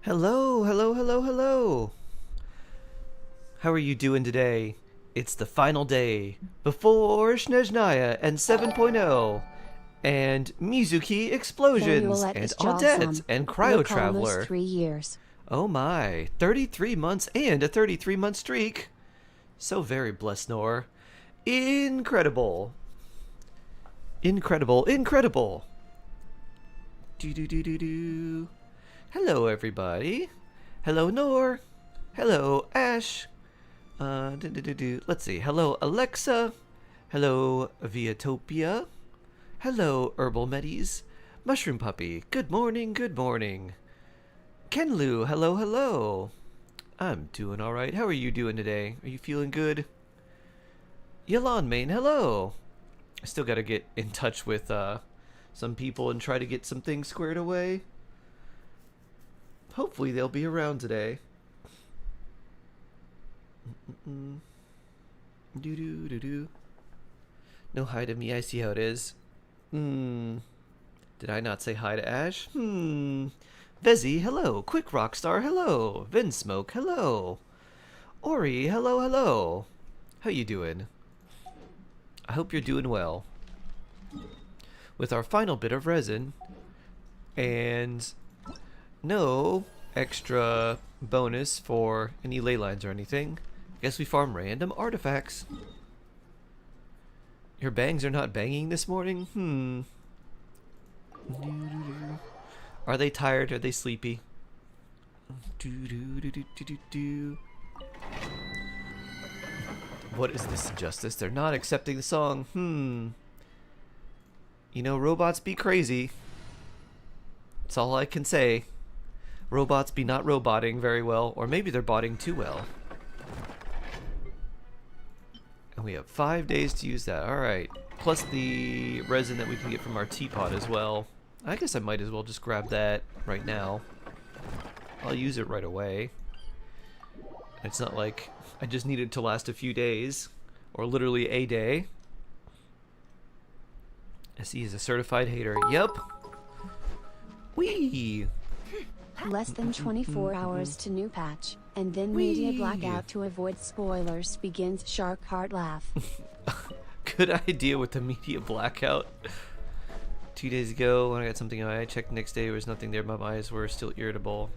Hello, hello, hello, hello. How are you doing today? It's the final day before Snezhnaya and 7.0 and Mizuki explosions Let and his jaw Audette some. and Cryo Look, almost Traveler. 3 years. Oh my, 33 months and a 33-month streak. So very blessed, Nor. Incredible. Incredible, incredible. Do do do do do. Hello, everybody. Hello, Nor. Hello, Ash. Let's see. Hello, Alexa. Hello, Viatopia. Hello, Herbal Medis. Mushroom Puppy. Good morning, good morning. Kenlu. Hello, hello. I'm doing alright. How are you doing today? Are you feeling good? Yalan Main. Hello. I still gotta get in touch with some people and try to get some things squared away. Hopefully they'll be around today. Do do do do. No hi to me. I see how it is. Did I not say hi to Ash? Vezi, hello. Quick Rockstar, hello. Vinsmoke, hello. Ori, hello, hello. How you doing? I hope you're doing well. With our final bit of resin and no extra bonus for any ley lines or anything. Guess we farm random artifacts. Your bangs are not banging this morning? Are they tired? Are they sleepy? What is this injustice? They're not accepting the song. You know, robots be crazy. That's all I can say. Robots be not roboting very well, or maybe they're botting too well. And we have 5 days to use that. Alright. Plus the resin that we can get from our teapot as well. I guess I might as well just grab that right now. I'll use it right away. It's not like I just need it to last a few days, or literally a day. SE is a certified hater. Yep. Whee! Less than 24 hours to new patch, and then media blackout to avoid spoilers begins. Shark heart laugh. Good idea with the media blackout. 2 days ago, when I got something in my eye, I checked the next day, there was nothing there, but my eyes were still irritable.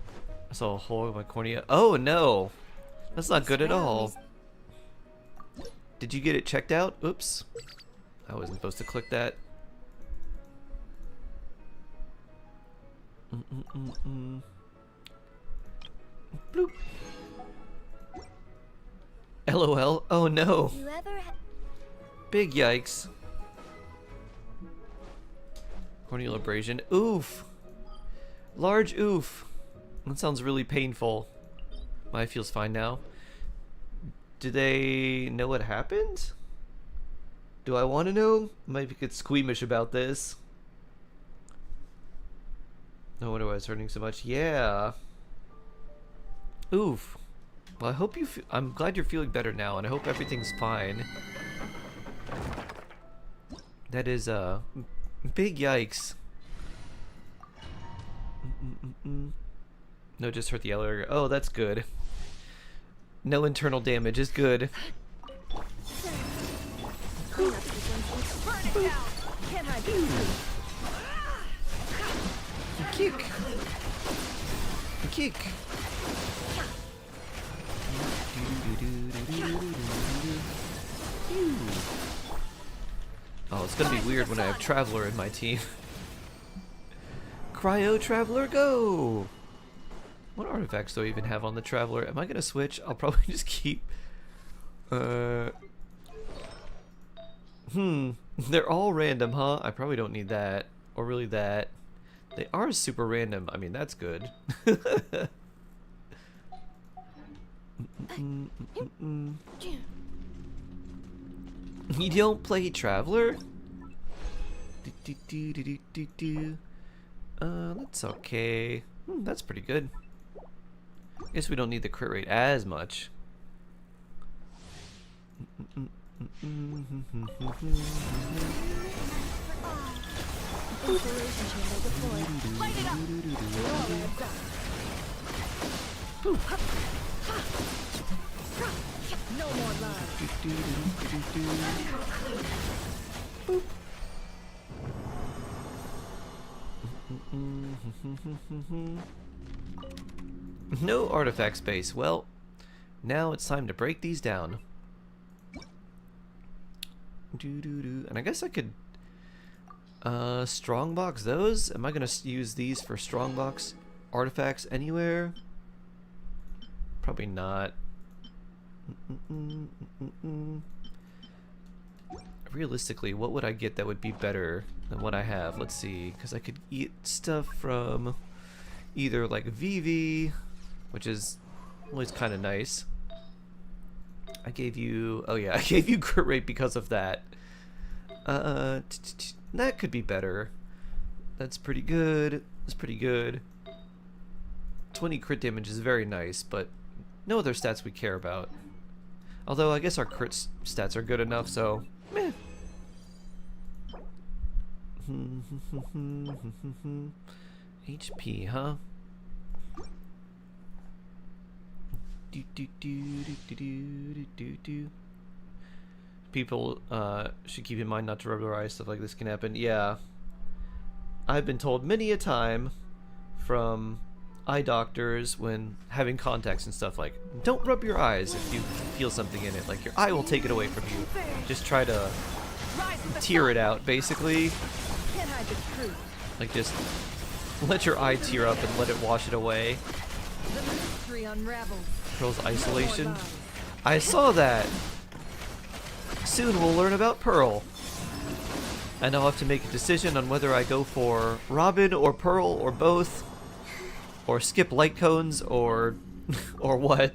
I saw a hole in my cornea. Oh no! That's not good at all. Did you get it checked out? Oops. I wasn't supposed to click that. Bloop. LOL. Oh no. Big yikes. Corneal abrasion. Oof. Large oof. That sounds really painful. My eye feels fine now. Do they know what happened? Do I want to know? Might get squeamish about this. No wonder why it's hurting so much. Yeah. Oof. Well, I hope you. I'm glad you're feeling better now, and I hope everything's fine. That is big yikes. No, just hurt the area. Oh, that's good. No internal damage is good. Kick. Kick. Oh, it's gonna be weird when I have Traveler in my team. Cryo Traveler, go! What artifacts do I even have on the Traveler? Am I gonna switch? I'll probably just keep... They're all random, huh? I probably don't need that. Or really that. They are super random. I mean, that's good. You don't play Traveler? That's okay. That's pretty good. Guess we don't need the crit rate as much. No more love. No artifact space. Well, now it's time to break these down. And I guess I could strongbox those. Am I gonna use these for strongbox artifacts anywhere? Probably not. Realistically, what would I get that would be better than what I have? Let's see, because I could eat stuff from either like VV, which is always kind of nice. I gave you, oh yeah, I gave you crit rate because of that. That could be better. That's pretty good. That's pretty good. 20 crit damage is very nice, but no other stats we care about. Although I guess our crit stats are good enough, so meh. HP, huh? People should keep in mind not to rub their eyes. Stuff like this can happen. Yeah, I've been told many a time from eye doctors when having contacts and stuff, like, don't rub your eyes if you feel something in it. Like, your eye will take it away from you. Just try to tear it out, basically. Like, just let your eye tear up and let it wash it away. Pearl's isolation. I saw that. Soon we'll learn about Pearl. And I'll have to make a decision on whether I go for Robin or Pearl or both. Or skip light cones or what.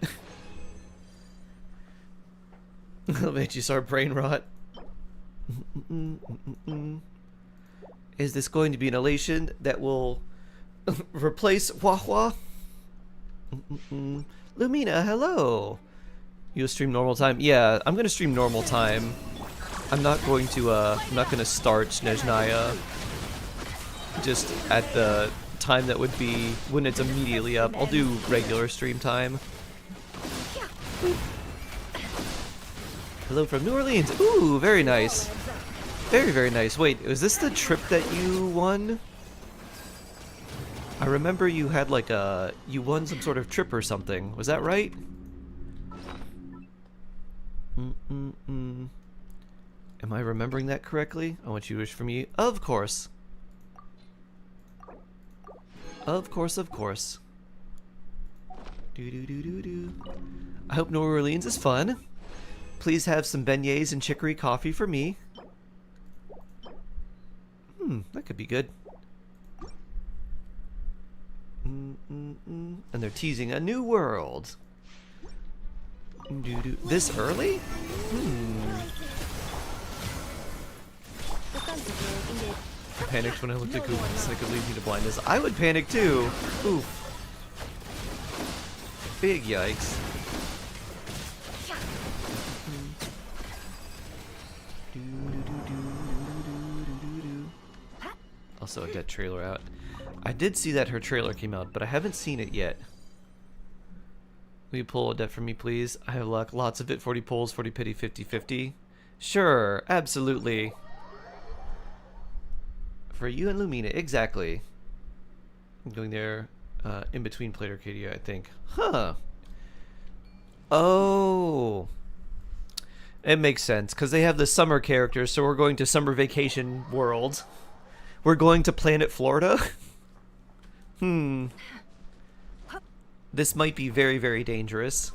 It'll make you start brain rot. Is this going to be an elation that will replace Wah-Wah? Lumina, hello. You'll stream normal time? Yeah, I'm gonna stream normal time. I'm not going to start Snezhnaya just at the time that would be when it's immediately up. I'll do regular stream time. Hello from New Orleans. Ooh, very nice. Very, very nice. Wait, was this the trip that you won? I remember you had like you won some sort of trip or something. Was that right? Am I remembering that correctly? I want you to wish for me. Of course. Of course, of course. I hope New Orleans is fun. Please have some beignets and chicory coffee for me. That could be good. And they're teasing a new world. This early? I panicked when I looked at Google and said it could lead me to blindness. I would panic too. Oof. Big yikes. Also, a dead trailer out. I did see that her trailer came out, but I haven't seen it yet. Will you pull a debt for me, please? I have luck. Lots of it. 40 pulls, 40 pity, 50-50. Sure, absolutely. For you and Lumina, exactly. I'm going there in between Plate Arcadia, I think. Huh. Oh. It makes sense, because they have the summer characters, so we're going to Summer Vacation World. We're going to Planet Florida. This might be very, very dangerous.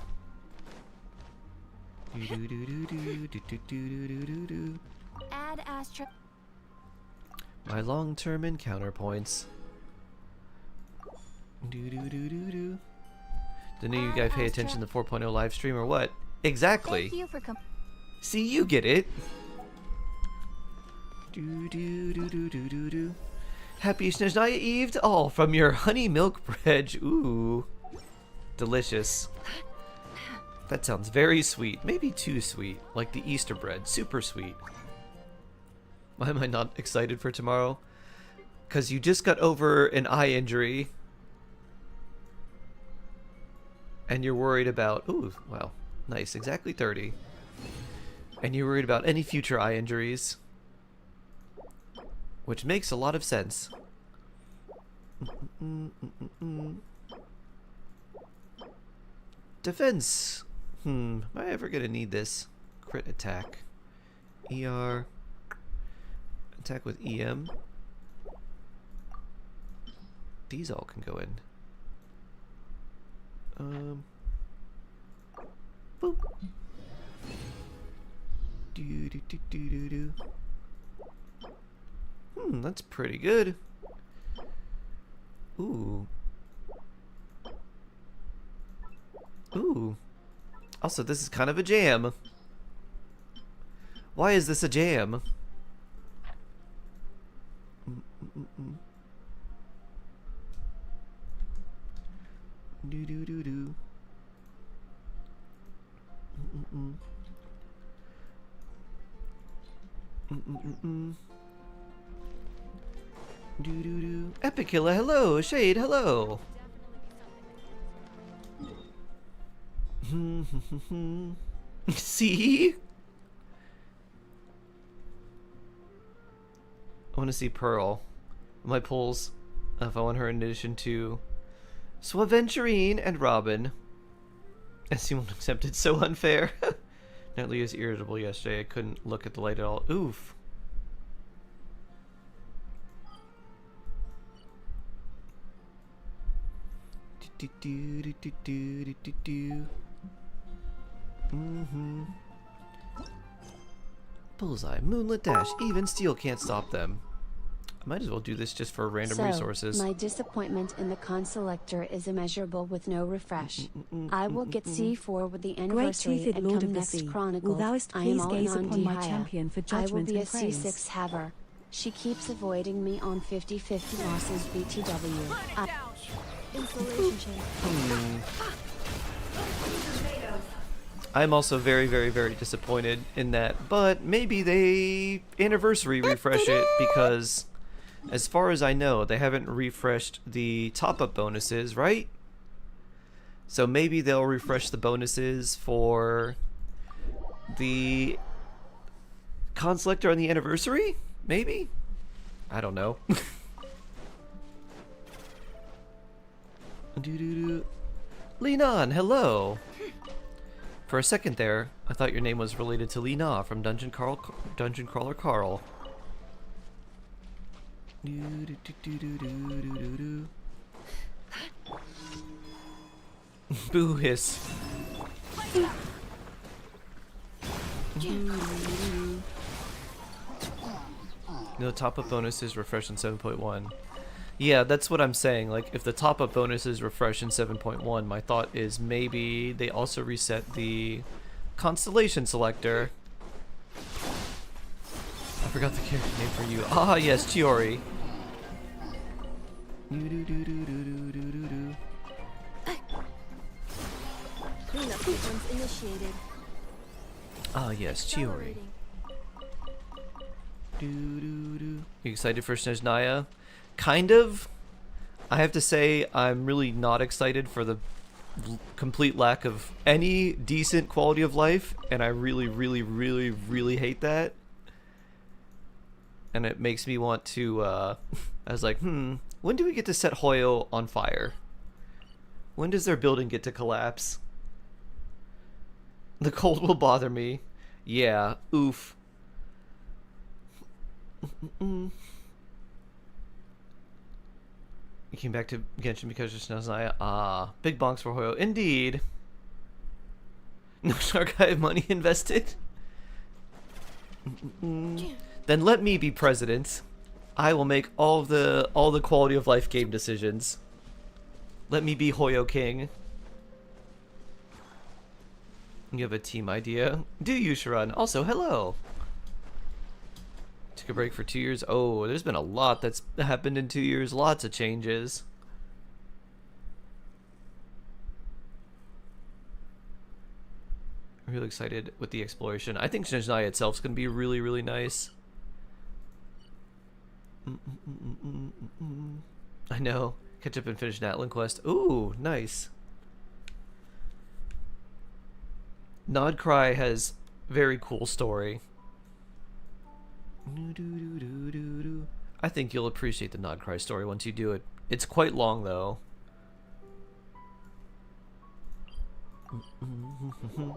Add Astra. My long-term encounter points. Didn't you guys pay attention to the 4.0 live stream or what? Exactly. Thank you for See, you get it. Happy Snezhnaya Eve, all from your honey milk bread. Ooh, delicious. That sounds very sweet. Maybe too sweet, like the Easter bread. Super sweet. Why am I not excited for tomorrow? Because you just got over an eye injury. and you're worried about... Ooh, wow. Nice. Exactly 30. And you're worried about any future eye injuries. Which makes a lot of sense. Defense. Am I ever gonna need this? Crit attack. ER. Attack with EM. These all can go in. Boop. Do do do do do do. That's pretty good. Ooh. Ooh. Also, this is kind of a jam. Why is this a jam? Do do do do. Do do do. Epicilla, hello. Shade, hello. See? I want to see Pearl. My pulls. If I want her in addition to Swaventurine and Robin. SC won't accept it. So unfair. Natalie was irritable yesterday. I couldn't look at the light at all. Oof. Do do do do do do do do. Bullseye, Moonlit Dash, even Steel can't stop them. I might as well do this just for random resources. My disappointment in the con selector is immeasurable with no refresh. I will get C4 with the anniversary and Lord come of the next Sea, Chronicle. will thouest I am please all gaze in on upon my Dihaya. champion for I will judgment be a and praise. C6 haver. She keeps avoiding me on 50-50 losses BTW. Insulation chamber. I'm also very, very, very disappointed in that, but maybe they anniversary refresh it because, as far as I know, they haven't refreshed the top-up bonuses, right? So maybe they'll refresh the bonuses for the con selector on the anniversary? Maybe? I don't know. Linan, hello! For a second there, I thought your name was related to Lina from Dungeon Crawler Carl. Boo hiss. No top-up bonuses refresh in 7.1. Yeah, that's what I'm saying. Like, if the top-up bonuses refresh in 7.1, my thought is maybe they also reset the constellation selector. I forgot the character name for you. Ah, yes, Chiori. Cleanup sequence initiated. Ah, yes, Chiori. You excited for Snezhnaya? Kind of. I have to say, I'm really not excited for the complete lack of any decent quality of life, and I really, really, really, really hate that. And it makes me want to, I was like, when do we get to set Hoyo on fire? When does their building get to collapse? The cold will bother me. Yeah, oof. You came back to Genshin because of Snezhnaya. Ah, big bonks for Hoyo. Indeed. No Shark Hive money invested. Then let me be president. I will make all the quality of life game decisions. Let me be Hoyo King. You have a team idea? Do you, Sharon? Also, hello. Took a break for 2 years. Oh, there's been a lot that's happened in 2 years. Lots of changes. I'm really excited with the exploration. I think Snezhnaya itself is going to be really, really nice. I know. Catch up and finish Natlin Quest. Ooh, nice. Nodcry has very cool story. I think you'll appreciate the Nodcry story once you do it. It's quite long though.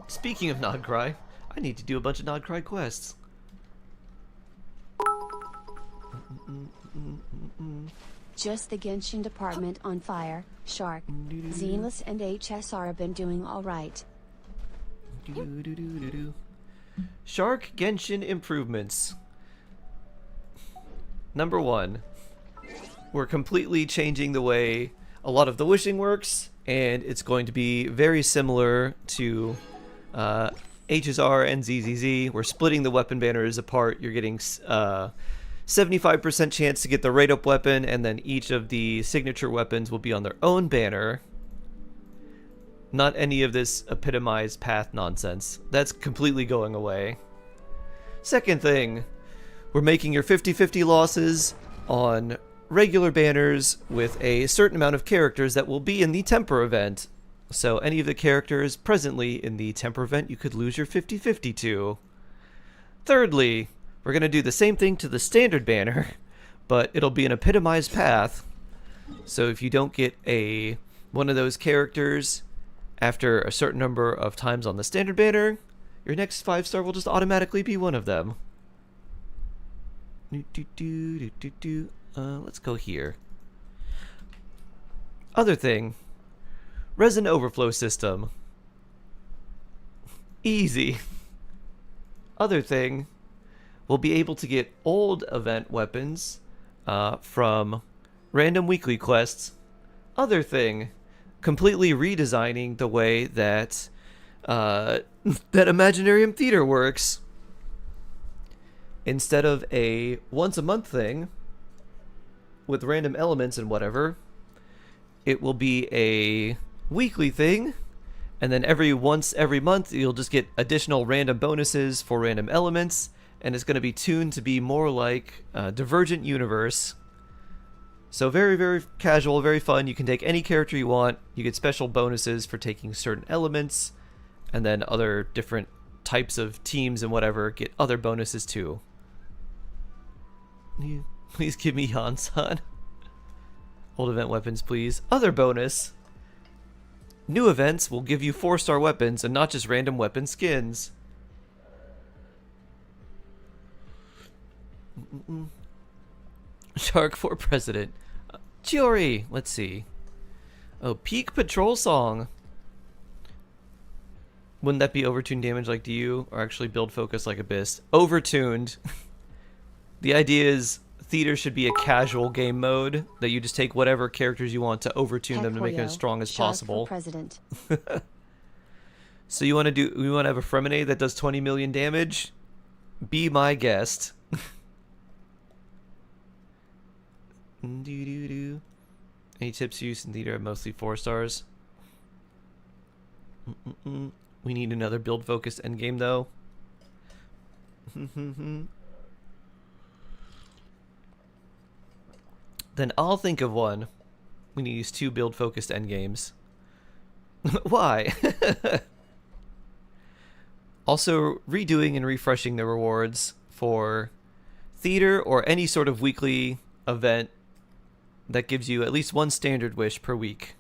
Speaking of Nodcry, I need to do a bunch of Nodcry quests. Just the Genshin department on fire. Shark, Zenless and HSR have been doing alright. Shark Genshin improvements. Number 1, we're completely changing the way a lot of the wishing works, and it's going to be very similar to HSR and ZZZ. We're splitting the weapon banners apart. You're getting 75% chance to get the rate up weapon, and then each of the signature weapons will be on their own banner. Not any of this epitomized path nonsense. That's completely going away. Second thing, we're making your 50-50 losses on regular banners with a certain amount of characters that will be in the temper event. So any of the characters presently in the temper event you could lose your 50-50 to. Thirdly, we're going to do the same thing to the standard banner, but it'll be an epitomized path. So if you don't get one of those characters after a certain number of times on the standard banner, your next 5-star will just automatically be one of them. Let's go here. Other thing, resin overflow system. Easy. Other thing, we'll be able to get old event weapons from random weekly quests. Other thing, completely redesigning the way that that Imaginarium Theater works. Instead of a once a month thing with random elements and whatever, it will be a weekly thing, and then every month you'll just get additional random bonuses for random elements, and it's going to be tuned to be more like Divergent Universe. So very, very casual, very fun. You can take any character you want. You get special bonuses for taking certain elements, and then other different types of teams and whatever get other bonuses too. Please give me Yansan. Old event weapons, please. Other bonus. New events will give you 4-star weapons and not just random weapon skins. Shark for president. Chiori, let's see. Oh, peak patrol song. Wouldn't that be overtuned damage like DU, or actually build focus like Abyss? Overtuned. The idea is theater should be a casual game mode that you just take whatever characters you want to overtune them to make them as strong as possible. President. So you want to have a Fremenade that does 20 million damage? Be my guest. Any tips used in theater are mostly 4 stars. We need another build focused endgame though. Then I'll think of one. We need to use 2 build focused endgames. Why? Also, redoing and refreshing the rewards for theater or any sort of weekly event that gives you at least 1 standard wish per week.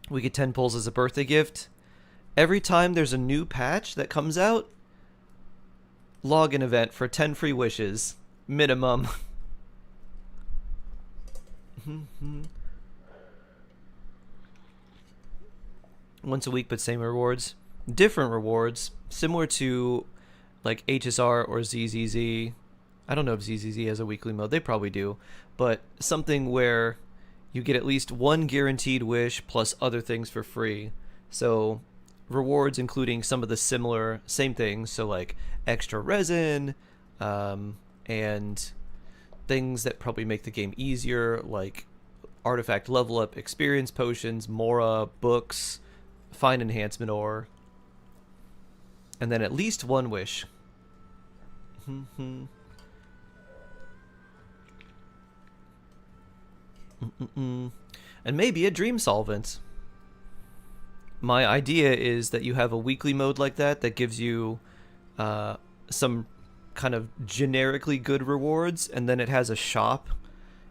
We get 10 pulls as a birthday gift. Every time there's a new patch that comes out, log an event for 10 free wishes. Minimum. Once a week, but same rewards. Different rewards, similar to like HSR or ZZZ. I don't know if ZZZ has a weekly mode. They probably do. But something where you get at least 1 guaranteed wish plus other things for free. So rewards including some of the same things. So like extra resin and things that probably make the game easier, like artifact level up, experience potions, Mora, books, fine enhancement ore. And then at least 1 wish. And maybe a dream solvent. My idea is that you have a weekly mode like that that gives you some kind of generically good rewards, and then it has a shop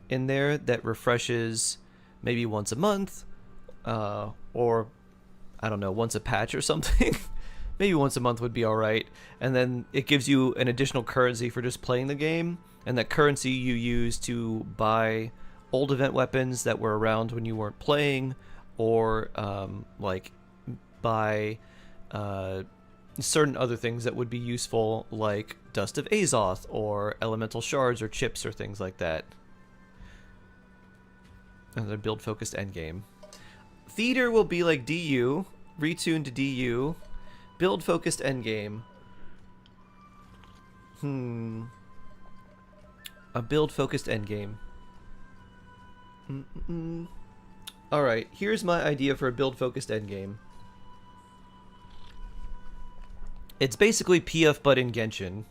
in there that refreshes maybe once a month, or I don't know, once a patch or something. Maybe once a month would be alright. And then it gives you an additional currency for just playing the game, and that currency you use to buy old event weapons that were around when you weren't playing, or like buy certain other things that would be useful, like Dust of Azoth or elemental shards or chips or things like that. And then build focused endgame. Theater will be like DU, retuned to DU. Build focused endgame. A build focused endgame. Alright, here's my idea for a build focused endgame. It's basically PF but in Genshin.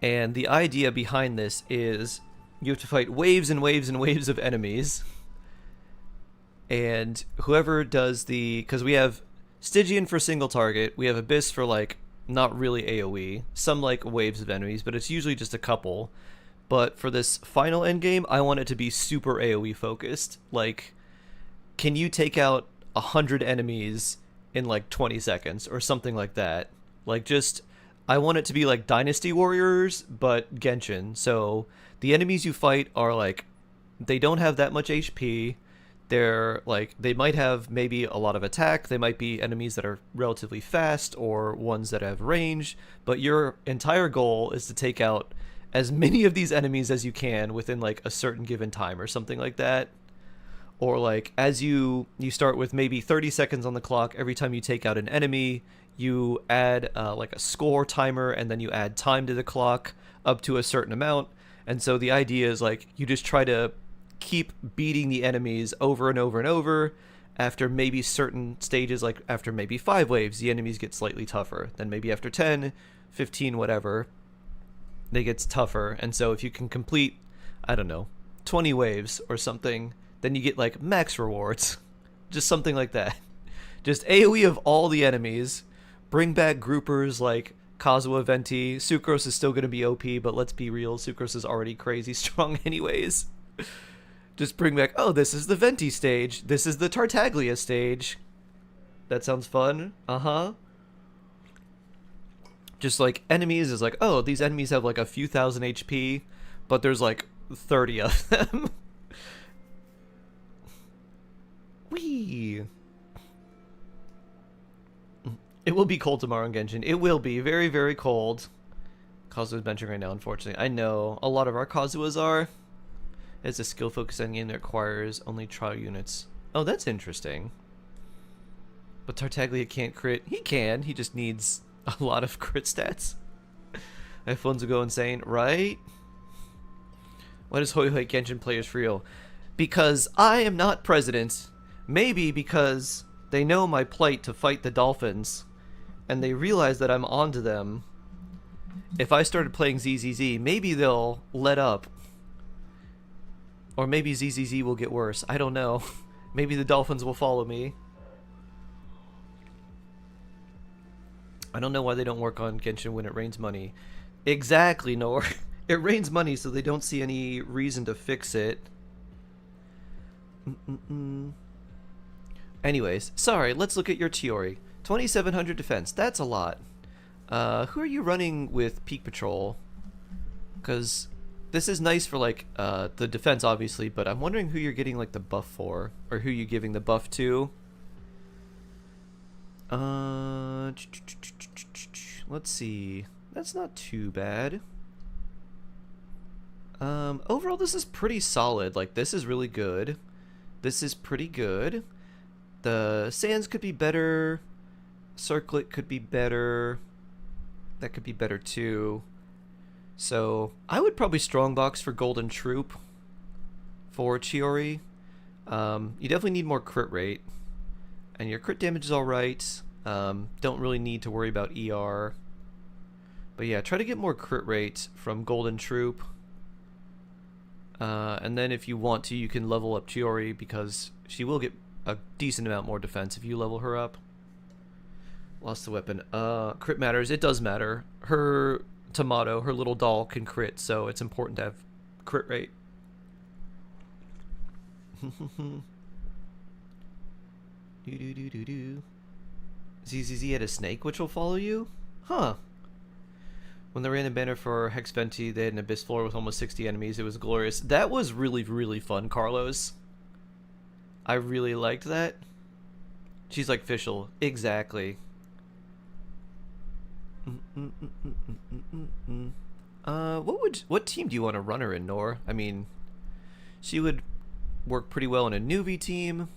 And the idea behind this is you have to fight waves and waves and waves of enemies. And whoever does the... Because we have Stygian for single target. We have Abyss for, like, not really AoE. Some, like, waves of enemies, but it's usually just a couple. But for this final endgame, I want it to be super AoE focused. Like, can you take out 100 enemies in, like, 20 seconds or something like that? Like, just... I want it to be like Dynasty Warriors, but Genshin. So the enemies you fight are, like, they don't have that much HP. They're like, they might have maybe a lot of attack. They might be enemies that are relatively fast or ones that have range. But your entire goal is to take out as many of these enemies as you can within, like, a certain given time or something like that. Or, like, as you start with maybe 30 seconds on the clock every time you take out an enemy. You add like a score timer, and then you add time to the clock up to a certain amount. And so the idea is, like, you just try to keep beating the enemies over and over and over. After maybe certain stages, like after maybe 5 waves, the enemies get slightly tougher. Then maybe after 10, 15, whatever, they get tougher. And so if you can complete, I don't know, 20 waves or something, then you get, like, max rewards. Just something like that. Just AoE of all the enemies. Bring back groupers like Kazuha Venti. Sucrose is still going to be OP, but let's be real, Sucrose is already crazy strong anyways. Just bring back, oh, this is the Venti stage. This is the Tartaglia stage. That sounds fun. Uh-huh. Just, like, enemies is like, oh, these enemies have, like, a few thousand HP, but there's, like, 30 of them. Whee! It will be cold tomorrow in Genshin. It will be very, very cold. Kazuha's benching right now, unfortunately. I know. A lot of our Kazuhas are. It's a skill-focused endgame that requires only trial units. Oh, that's interesting. But Tartaglia can't crit. He can. He just needs a lot of crit stats. My phones will go insane, right? Why does Hoi Hoi Genshin players for real? Because I am not president. Maybe because they know my plight to fight the dolphins. And they realize that I'm onto them. If I started playing ZZZ, maybe they'll let up. Or maybe ZZZ will get worse. I don't know. Maybe the dolphins will follow me. I don't know why they don't work on Genshin when it rains money. Exactly, Nor. It rains money, so they don't see any reason to fix it. Anyways, sorry, let's look at your Chiori. 2,700 defense, that's a lot. Who are you running with Peak Patrol? Because this is nice for, like, the defense, obviously, but I'm wondering who you're getting, like, the buff for, or who you're giving the buff to. Let's see. That's not too bad. Overall, this is pretty solid. Like, this is really good. This is pretty good. The Sands could be better. Circlet could be better. That could be better too. So I would probably strongbox for Golden Troop for Chiori. You definitely need more crit rate, and your crit damage is all right. Don't really need to worry about ER. But yeah, try to get more crit rate from Golden Troop. And then if you want to, you can level up Chiori because she will get a decent amount more defense if you level her up. Lost the weapon. Crit matters. It does matter. Her Tomato, her little doll, can crit, so it's important to have crit rate. ZZZ had a snake which will follow you? Huh. When they ran the banner for Hex Venti, they had an abyss floor with almost 60 enemies. It was glorious. That was really, really fun, Carlos. I really liked that. She's like Fischl. Exactly. What team do you want to run her in, Nor? I mean, she would work pretty well in a Nuvi team.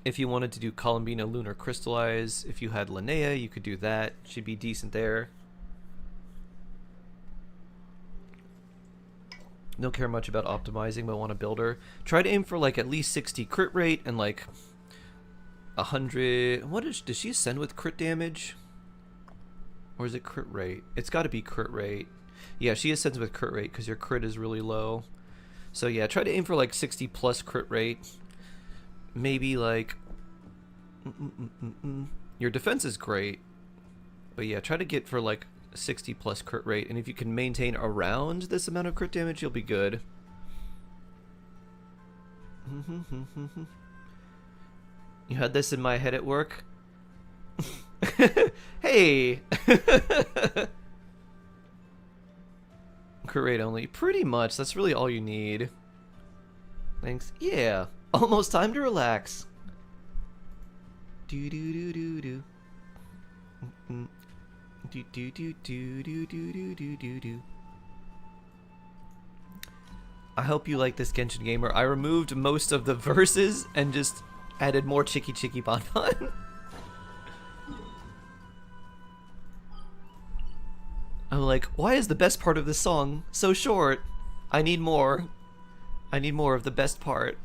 If you wanted to do Columbina Lunar Crystallize, if you had Linnea, you could do that. She'd be decent there. Don't care much about optimizing, but want to build her. Try to aim for like at least 60 crit rate and like 100. Does she ascend with crit damage? Or is it crit rate? It's got to be crit rate. Yeah, she ascends with crit rate because your crit is really low. So yeah, try to aim for like 60 plus crit rate. Maybe like your defense is great, but yeah, try to get for like 60 plus crit rate, and if you can maintain around this amount of crit damage, you'll be good. You had this in my head at work. Hey. Crit rate only, pretty much. That's really all you need. Thanks. Yeah. Almost time to relax. Do do do do do. Do do do do do do do do do. I hope you like this Genshin gamer. I removed most of the verses and just added more Chicky Chicky Bon Bon. I'm like, why is the best part of this song so short? I need more. I need more of the best part.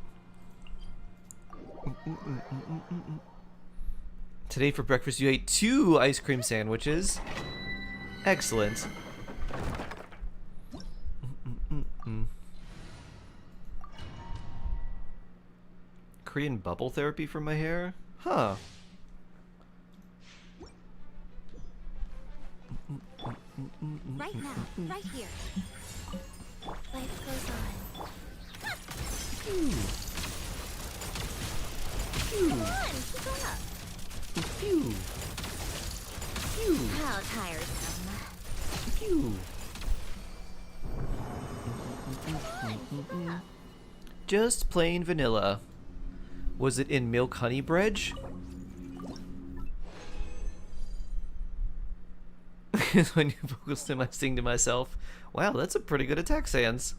Today for breakfast you ate 2 ice cream sandwiches. Excellent. Korean bubble therapy for my hair? Huh. Right now, right here. Life goes on. Come on, keep up. Phew. Phew. How tiresome. Phew. Come on, keep up. Just plain vanilla. Was it in milk honey bread? When you focus him, I sing to myself. Wow, that's a pretty good attack stance.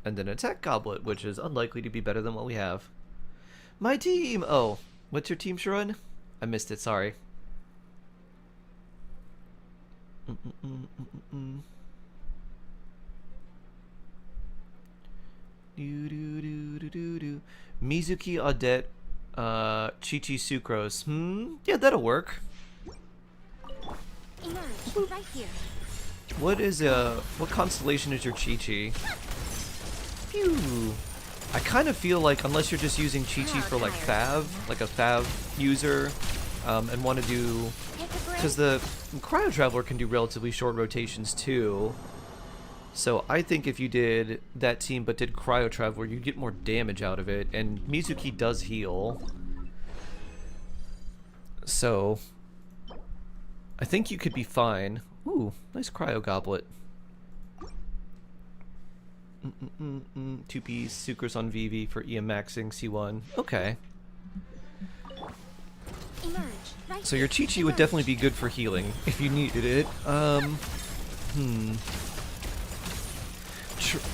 And an attack goblet, which is unlikely to be better than what we have. My team! Oh, what's your team, Sharon? I missed it, sorry. Mizuki Audette, Chi-Chi Sucrose. Yeah, that'll work. Emerge, right here. What constellation is your Chi-Chi? Phew. I kind of feel like unless you're just using Chi-Chi for like Fav, like a Fav user, and want to do, because the Cryo Traveler can do relatively short rotations too. So I think if you did that team but did Cryo Traveler, you'd get more damage out of it, and Mizuki does heal. So I think you could be fine. Ooh, nice Cryo Goblet. 2-piece, Sucrose on Vivi for EM maxing C1. Okay. Emerge, right So your Chi-Chi would definitely be good for healing if you needed it.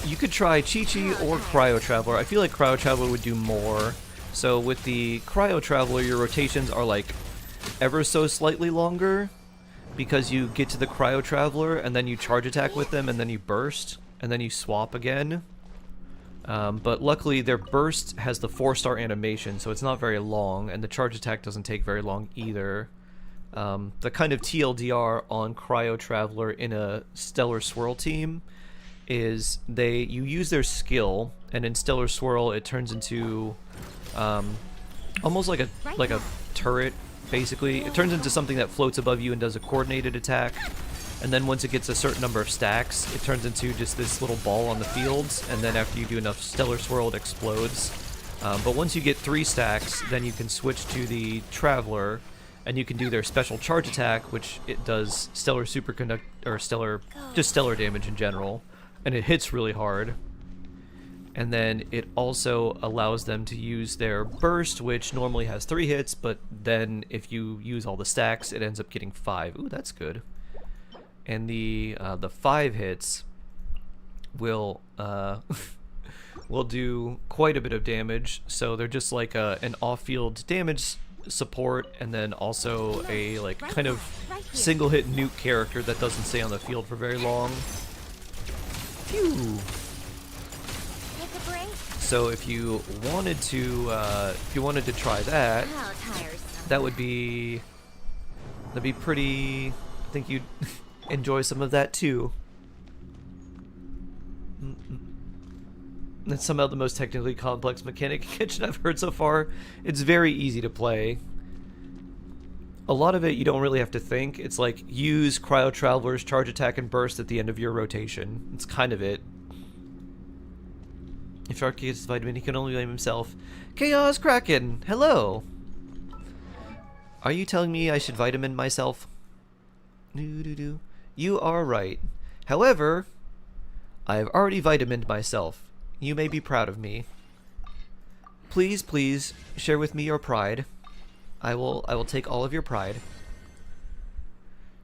You could try Chi-Chi or Cryo Traveler. I feel like Cryo Traveler would do more. So with the Cryo Traveler, your rotations are like ever so slightly longer because you get to the Cryo Traveler and then you charge attack with them and then you burst and then you swap again. But luckily their burst has the 4-star animation, so it's not very long, and the charge attack doesn't take very long either. The kind of TLDR on Cryo Traveler in a Stellar Swirl team is you use their skill, and in Stellar Swirl it turns into almost like a turret, basically. It turns into something that floats above you and does a coordinated attack, and then once it gets a certain number of stacks, it turns into just this little ball on the fields, and then after you do enough Stellar Swirl, it explodes. But once you get 3 stacks, then you can switch to the Traveler, and you can do their special charge attack, which it does stellar superconduct or just stellar damage in general, and it hits really hard. And then it also allows them to use their burst, which normally has 3 hits, but then if you use all the stacks, it ends up getting 5. Ooh, that's good. And the 5 hits will will do quite a bit of damage. So they're just like an off-field damage support, and then also a like kind of single hit nuke character that doesn't stay on the field for very long. Phew. So if you wanted to try that, that'd be pretty. I think you'd enjoy some of that too. That's somehow the most technically complex mechanic in Genshin I've heard so far. It's very easy to play. A lot of it you don't really have to think. It's like use Cryo Traveler's charge attack and burst at the end of your rotation. It's kind of it. If Shark gets vitamin, he can only blame himself. Chaos Kraken, hello. Are you telling me I should vitamin myself? You are right. However, I have already vitamined myself. You may be proud of me. Please, please, share with me your pride. I will take all of your pride.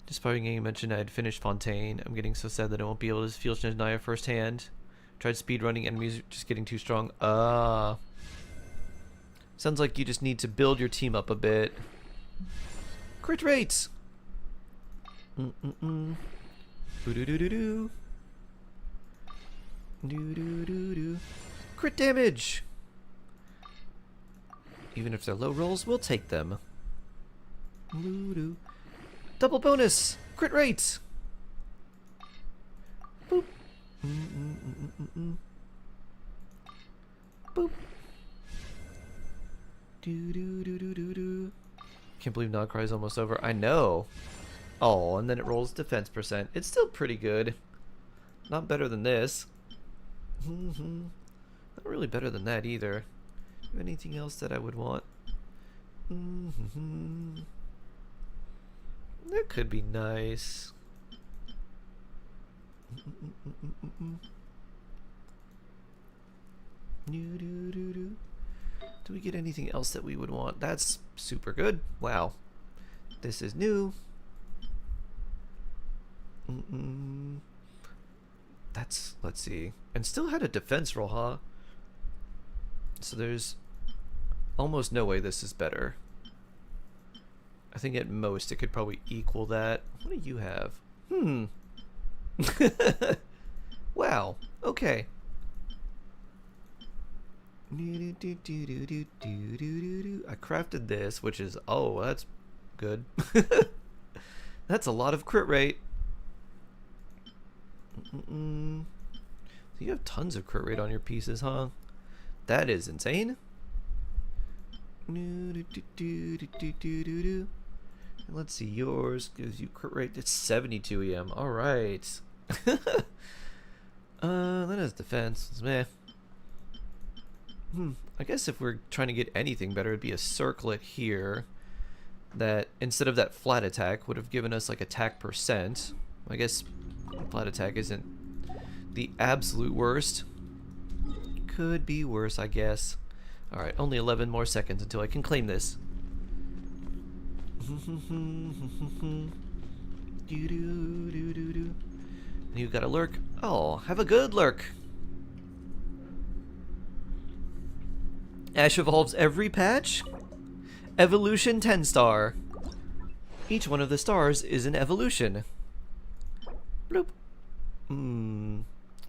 Despite getting mentioned I had finished Fontaine, I'm getting so sad that I won't be able to feel Snezhnaya firsthand. Tried speedrunning, enemies are just getting too strong. Sounds like you just need to build your team up a bit. Crit rates! Boo-doo-doo-doo-doo. Do-do-do-do. Crit damage! Even if they're low rolls, we'll take them. Doo-doo. Double bonus! Crit rate! Boop. Boop. Do-do-do-do-do-do. Can't believe Nodcry is almost over. I know! Oh, and then it rolls defense percent. It's still pretty good. Not better than this. Not really better than that either. Anything else that I would want? That could be nice. Do we get anything else that we would want? That's super good. Wow. This is new. That's, let's see. And still had a defense roll, huh? So there's almost no way this is better. I think at most it could probably equal that. What do you have? Wow. Okay. I crafted this, which is, oh, that's good. That's a lot of crit rate. So you have tons of crit rate on your pieces, huh? That is insane. And let's see, yours gives you crit rate. It's 72 EM. All right. That has defense. It's meh. I guess if we're trying to get anything better, it'd be a circlet here that instead of that flat attack would have given us like attack percent. I guess flat attack isn't the absolute worst. Could be worse, I guess. Alright, only 11 more seconds until I can claim this. You got a lurk? Oh, have a good lurk. Ash evolves every patch? Evolution 10 star. Each one of the stars is an evolution. Bloop.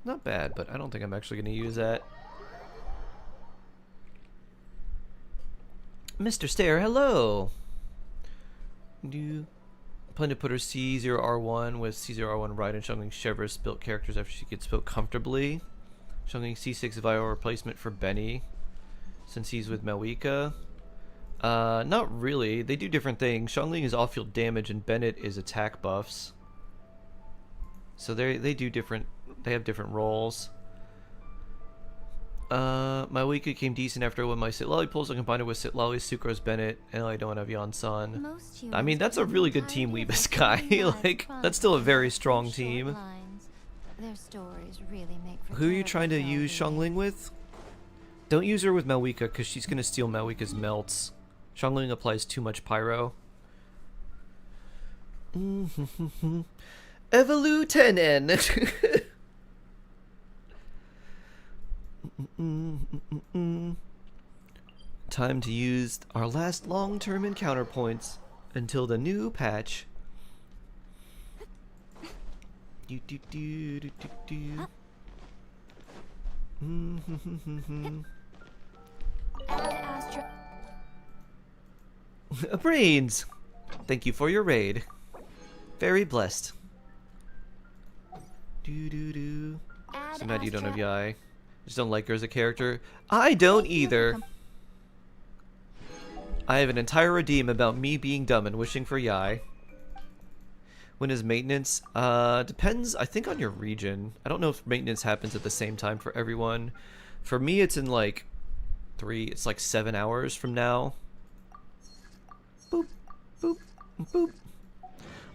Not bad, but I don't think I'm actually going to use that. Mr. Stare, hello. Do plan to put her C0R1 with C0R1 right and Xiangling Chevreuse built characters after she gets built comfortably. Xiangling C6 Vio replacement for Benny since he's with Malika. Not really. They do different things. Xiangling is off-field damage and Bennett is attack buffs. So they do different. They have different roles. Malika came decent after when my Sitlali pulls. I combined it with Sitlali, Sucrose, Bennett, and I don't have Yansan. Most I mean, that's a humans really get good team, tired of Weebus guy. living Like, life that's still a very fast strong and team. short lines. Their stories really make for Who are you terrible trying to use television. Xiangling with? Don't use her with Malika, because she's going to steal Malika's melts. Xiangling applies too much pyro. Evolutenen! Time to use our last long-term encounter points until the new patch. Do, do, do, do, do, do. Add Astra. Brains! Thank you for your raid. Very blessed. Do do do. Add So mad you don't have Astra. Yai. Just don't like her as a character. I don't either. I have an entire redeem about me being dumb and wishing for Yai. When is maintenance? Depends, I think, on your region. I don't know if maintenance happens at the same time for everyone. For me, it's in like it's like 7 hours from now. Boop, boop, boop.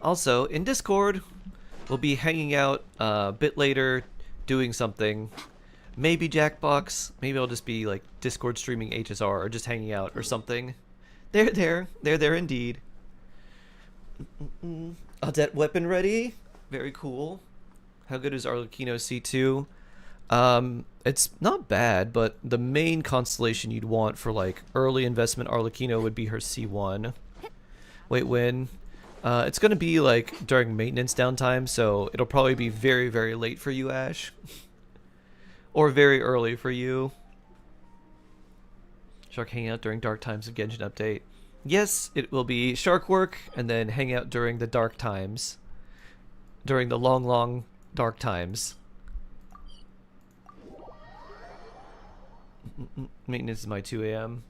Also, in Discord, we'll be hanging out a bit later, doing something. Maybe Jackbox. Maybe I'll just be like Discord streaming HSR or just hanging out or something. They're there indeed. Audette weapon ready. Very cool. How good is Arlecchino C2? It's not bad, but the main constellation you'd want for like early investment Arlecchino would be her C1. Wait, when? It's gonna be like during maintenance downtime, so it'll probably be very, very late for you, Ash. Or very early for you. Shark hang out during dark times of Genshin update. Yes, it will be Shark work, and then hang out during the dark times. During the long, long dark times. Maintenance is my 2 a.m.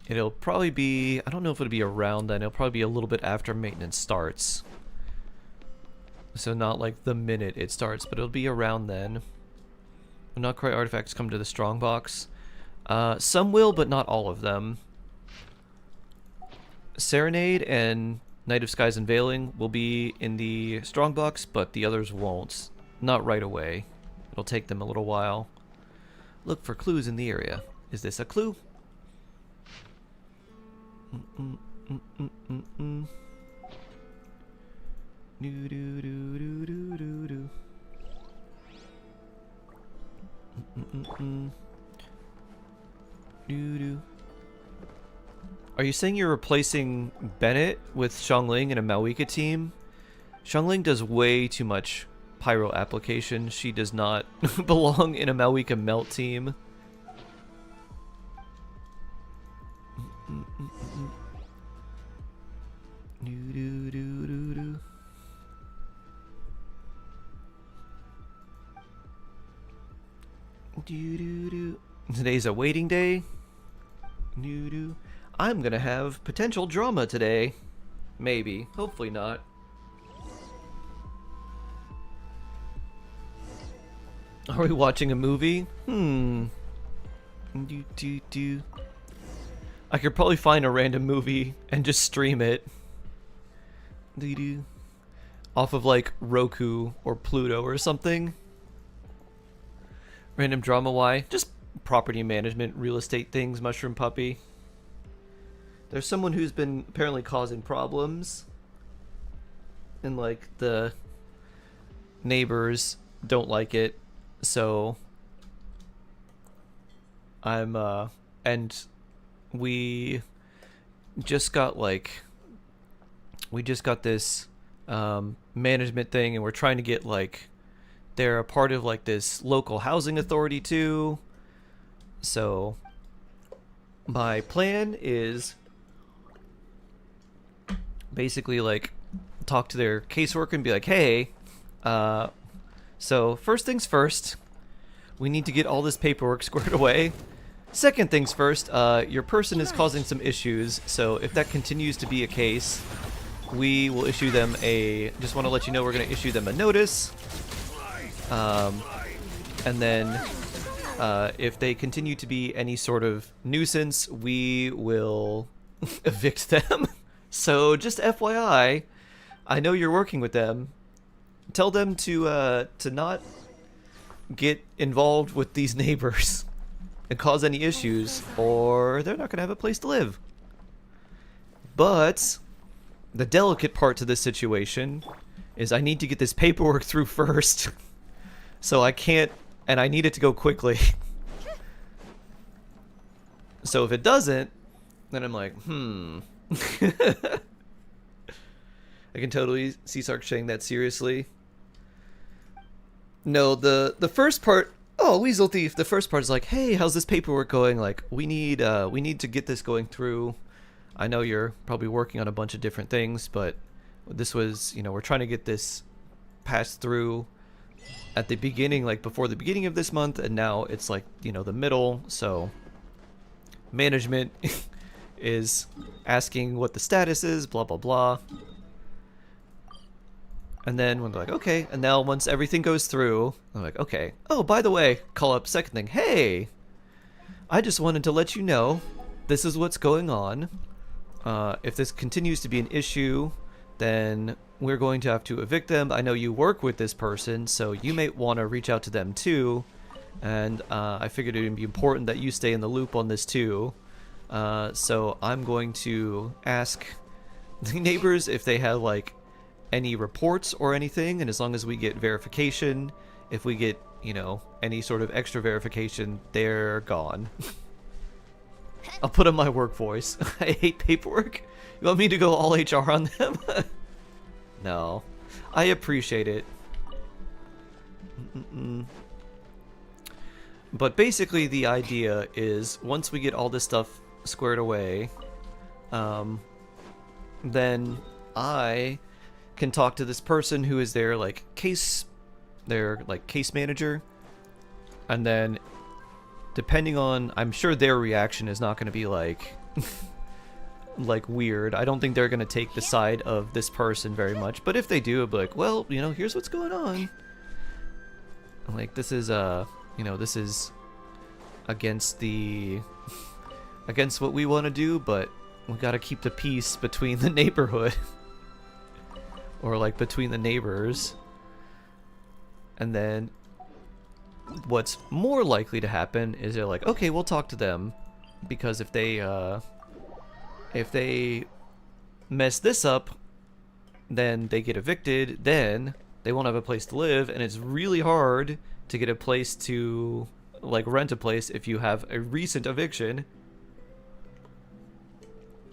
It'll probably be, I don't know if it'll be around then, it'll probably be a little bit after maintenance starts. So not like the minute it starts, but it'll be around then. Will not quite artifacts come to the strongbox. Some will, but not all of them. Serenade and Night of Skies Unveiling will be in the strongbox, but the others won't. Not right away. It'll take them a little while. Look for clues in the area. Is this a clue? Do do do do do do do. Do do. Are you saying you're replacing Bennett with Xiangling in a Malika team? Xiangling does way too much pyro application. She does not belong in a Malika melt team. Do do do do do. Do do do. Today's a waiting day. Do do. I'm gonna have potential drama today. Maybe. Hopefully not. Are we watching a movie? Do do do. I could probably find a random movie and just stream it. Do do. Off of like Roku or Pluto or something. Random drama, why? Just property management, real estate things, Mushroom Puppy. There's someone who's been apparently causing problems. And like the neighbors don't like it. So and we just got this management thing, and we're trying to get like they're a part of like this local housing authority too. So my plan is basically like talk to their caseworker and be like, hey, so first things first, we need to get all this paperwork squared away. Second things first, your person is causing some issues, so if that continues to be a case, we will issue them a, just want to let you know we're going to issue them a notice. And then if they continue to be any sort of nuisance, we will evict them. So just FYI, I know you're working with them. Tell them to not get involved with these neighbors and cause any issues, or they're not going to have a place to live. But the delicate part to this situation is I need to get this paperwork through first. So I can't, and I need it to go quickly. So if it doesn't, then I'm like, I can totally see Sark saying that seriously. No, the first part, oh, Weasel Thief, the first part is like, hey, how's this paperwork going? Like, we need to get this going through. I know you're probably working on a bunch of different things, but this was, we're trying to get this passed through at the beginning, like before the beginning of this month, and now it's like, the middle, so management is asking what the status is, blah, blah, blah. And then when they're like, okay, and now once everything goes through, I'm like, okay. Oh, by the way, call up second thing. Hey, I just wanted to let you know this is what's going on. If this continues to be an issue, then we're going to have to evict them. I know you work with this person, so you may want to reach out to them too. And I figured it would be important that you stay in the loop on this too. So I'm going to ask the neighbors if they have like any reports or anything, and as long as we get verification, if we get, any sort of extra verification, they're gone. I'll put on my work voice. I hate paperwork. You want me to go all HR on them? No. I appreciate it. But basically the idea is once we get all this stuff squared away, then I can talk to this person who is their case manager, and then depending on, I'm sure their reaction is not going to be like weird. I don't think they're going to take the side of this person very much, but if they do, I'll be like, well, here's what's going on. Like, this is this is against what we want to do, but we got to keep the peace between the neighborhood. Or between the neighbors. And then what's more likely to happen is they're like, okay, we'll talk to them, because if they mess this up, then they get evicted, then they won't have a place to live, and it's really hard to get a place to rent a place if you have a recent eviction.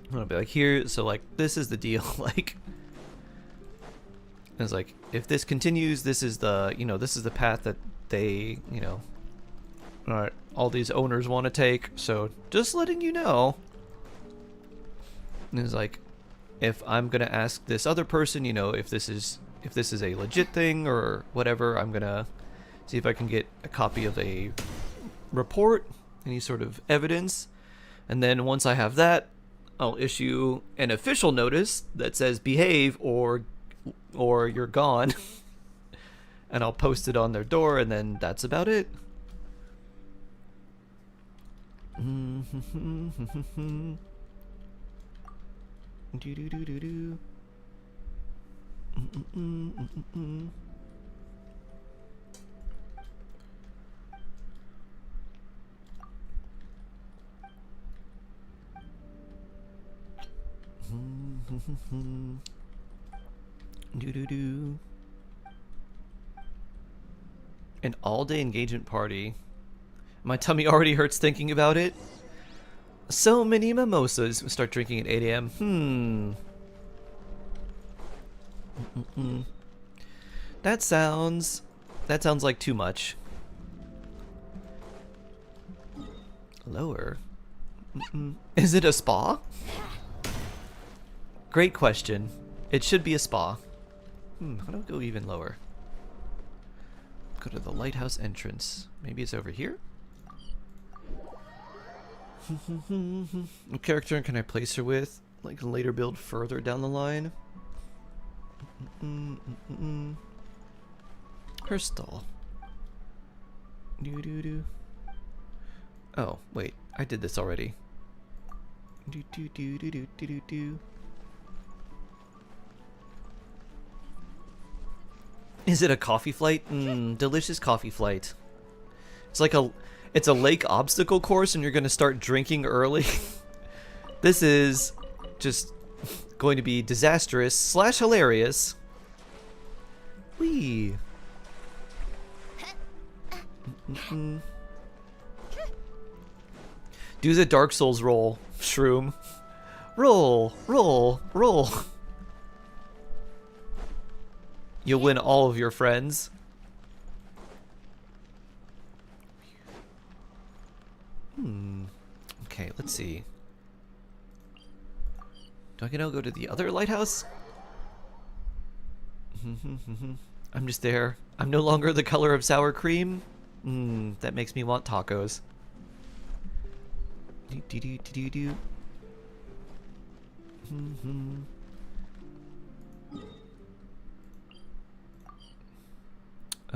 I'm gonna be like, here, so this is the deal. It's like, if this continues, this is the, this is the path that they, all these owners want to take. So just letting you know. And it's like, if I'm gonna ask this other person, if this is a legit thing or whatever, I'm gonna see if I can get a copy of a report, any sort of evidence, and then once I have that, I'll issue an official notice that says behave or you're gone. And I'll post it on their door, and then that's about it. An all-day engagement party. My tummy already hurts thinking about it. So many mimosas. We start drinking at 8 a.m. That sounds like too much. Lower. Is it a spa? Great question. It should be a spa. How do I go even lower? Go to the lighthouse entrance. Maybe it's over here? What character can I place her with? Like later build further down the line? Her stall. Doo-doo-doo. Oh, wait. I did this already. Do-do-do-do-do-do-do. Is it a coffee flight? Delicious coffee flight. It's like it's a lake obstacle course and you're gonna start drinking early. This is just going to be disastrous / hilarious. Whee! Do the Dark Souls roll, Shroom. Roll, roll, roll. You'll win all of your friends. Okay, let's see. Do I gonna go to the other lighthouse? I'm just there. I'm no longer the color of sour cream. That makes me want tacos. Do-do-do-do-do.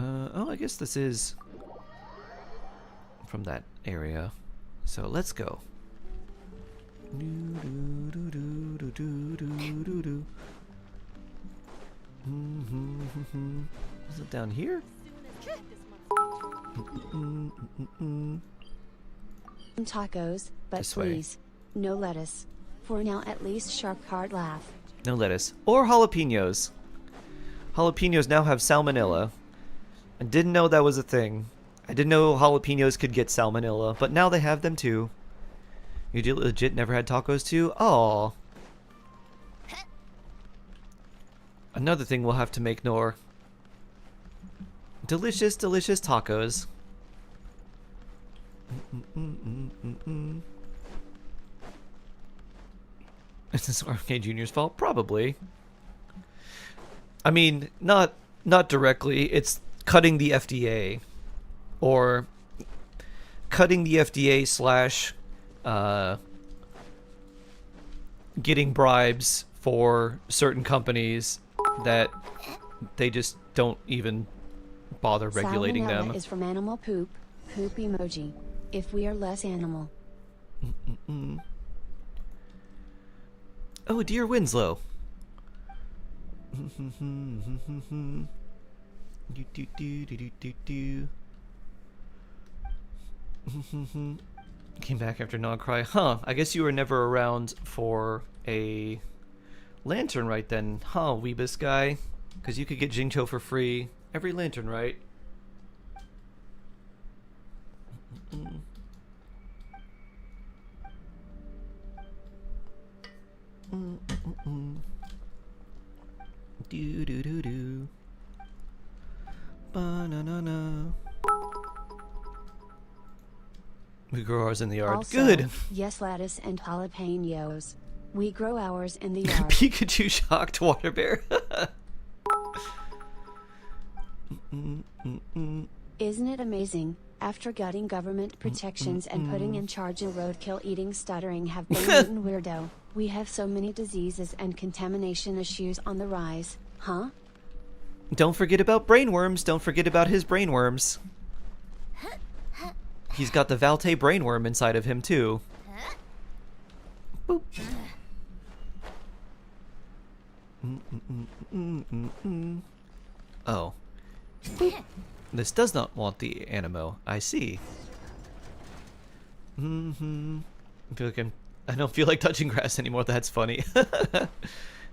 Oh, I guess this is from that area. So let's go. Is it down here? Tacos, but This way. please, no lettuce. For now, at least. Shark hard laugh. No lettuce. Or jalapenos. Jalapenos now have salmonella. I didn't know that was a thing. I didn't know jalapenos could get salmonella, but now they have them too. You legit never had tacos too? Aw. Another thing we'll have to make, Nor. Delicious, delicious tacos. Is this RFK Jr.'s fault? Probably. I mean, not directly. It's cutting the FDA. Or cutting the FDA / getting bribes for certain companies that they just don't even bother regulating Salmonella them. is from animal poop. Poop emoji. If we are less animal. Oh, dear Winslow. Came back after Nog Cry. Huh, I guess you were never around for a lantern right then, huh, Weebus guy? Because you could get Jingcho for free every lantern, right? Do do do do. Ba-na-na-na. We grow ours in the yard. Also, Good. yes, lettuce and jalapenos. We grow ours in the yard. Pikachu shocked water bear. Isn't it amazing? After gutting government protections and putting in charge a roadkill eating stuttering have been eaten weirdo, we have so many diseases and contamination issues on the rise, huh? Don't forget about brainworms. Don't forget about his brainworms. He's got the Valte brainworm inside of him too. Boop. Oh. Boop. This does not want the Animo. I see. I feel like I don't feel like touching grass anymore. That's funny.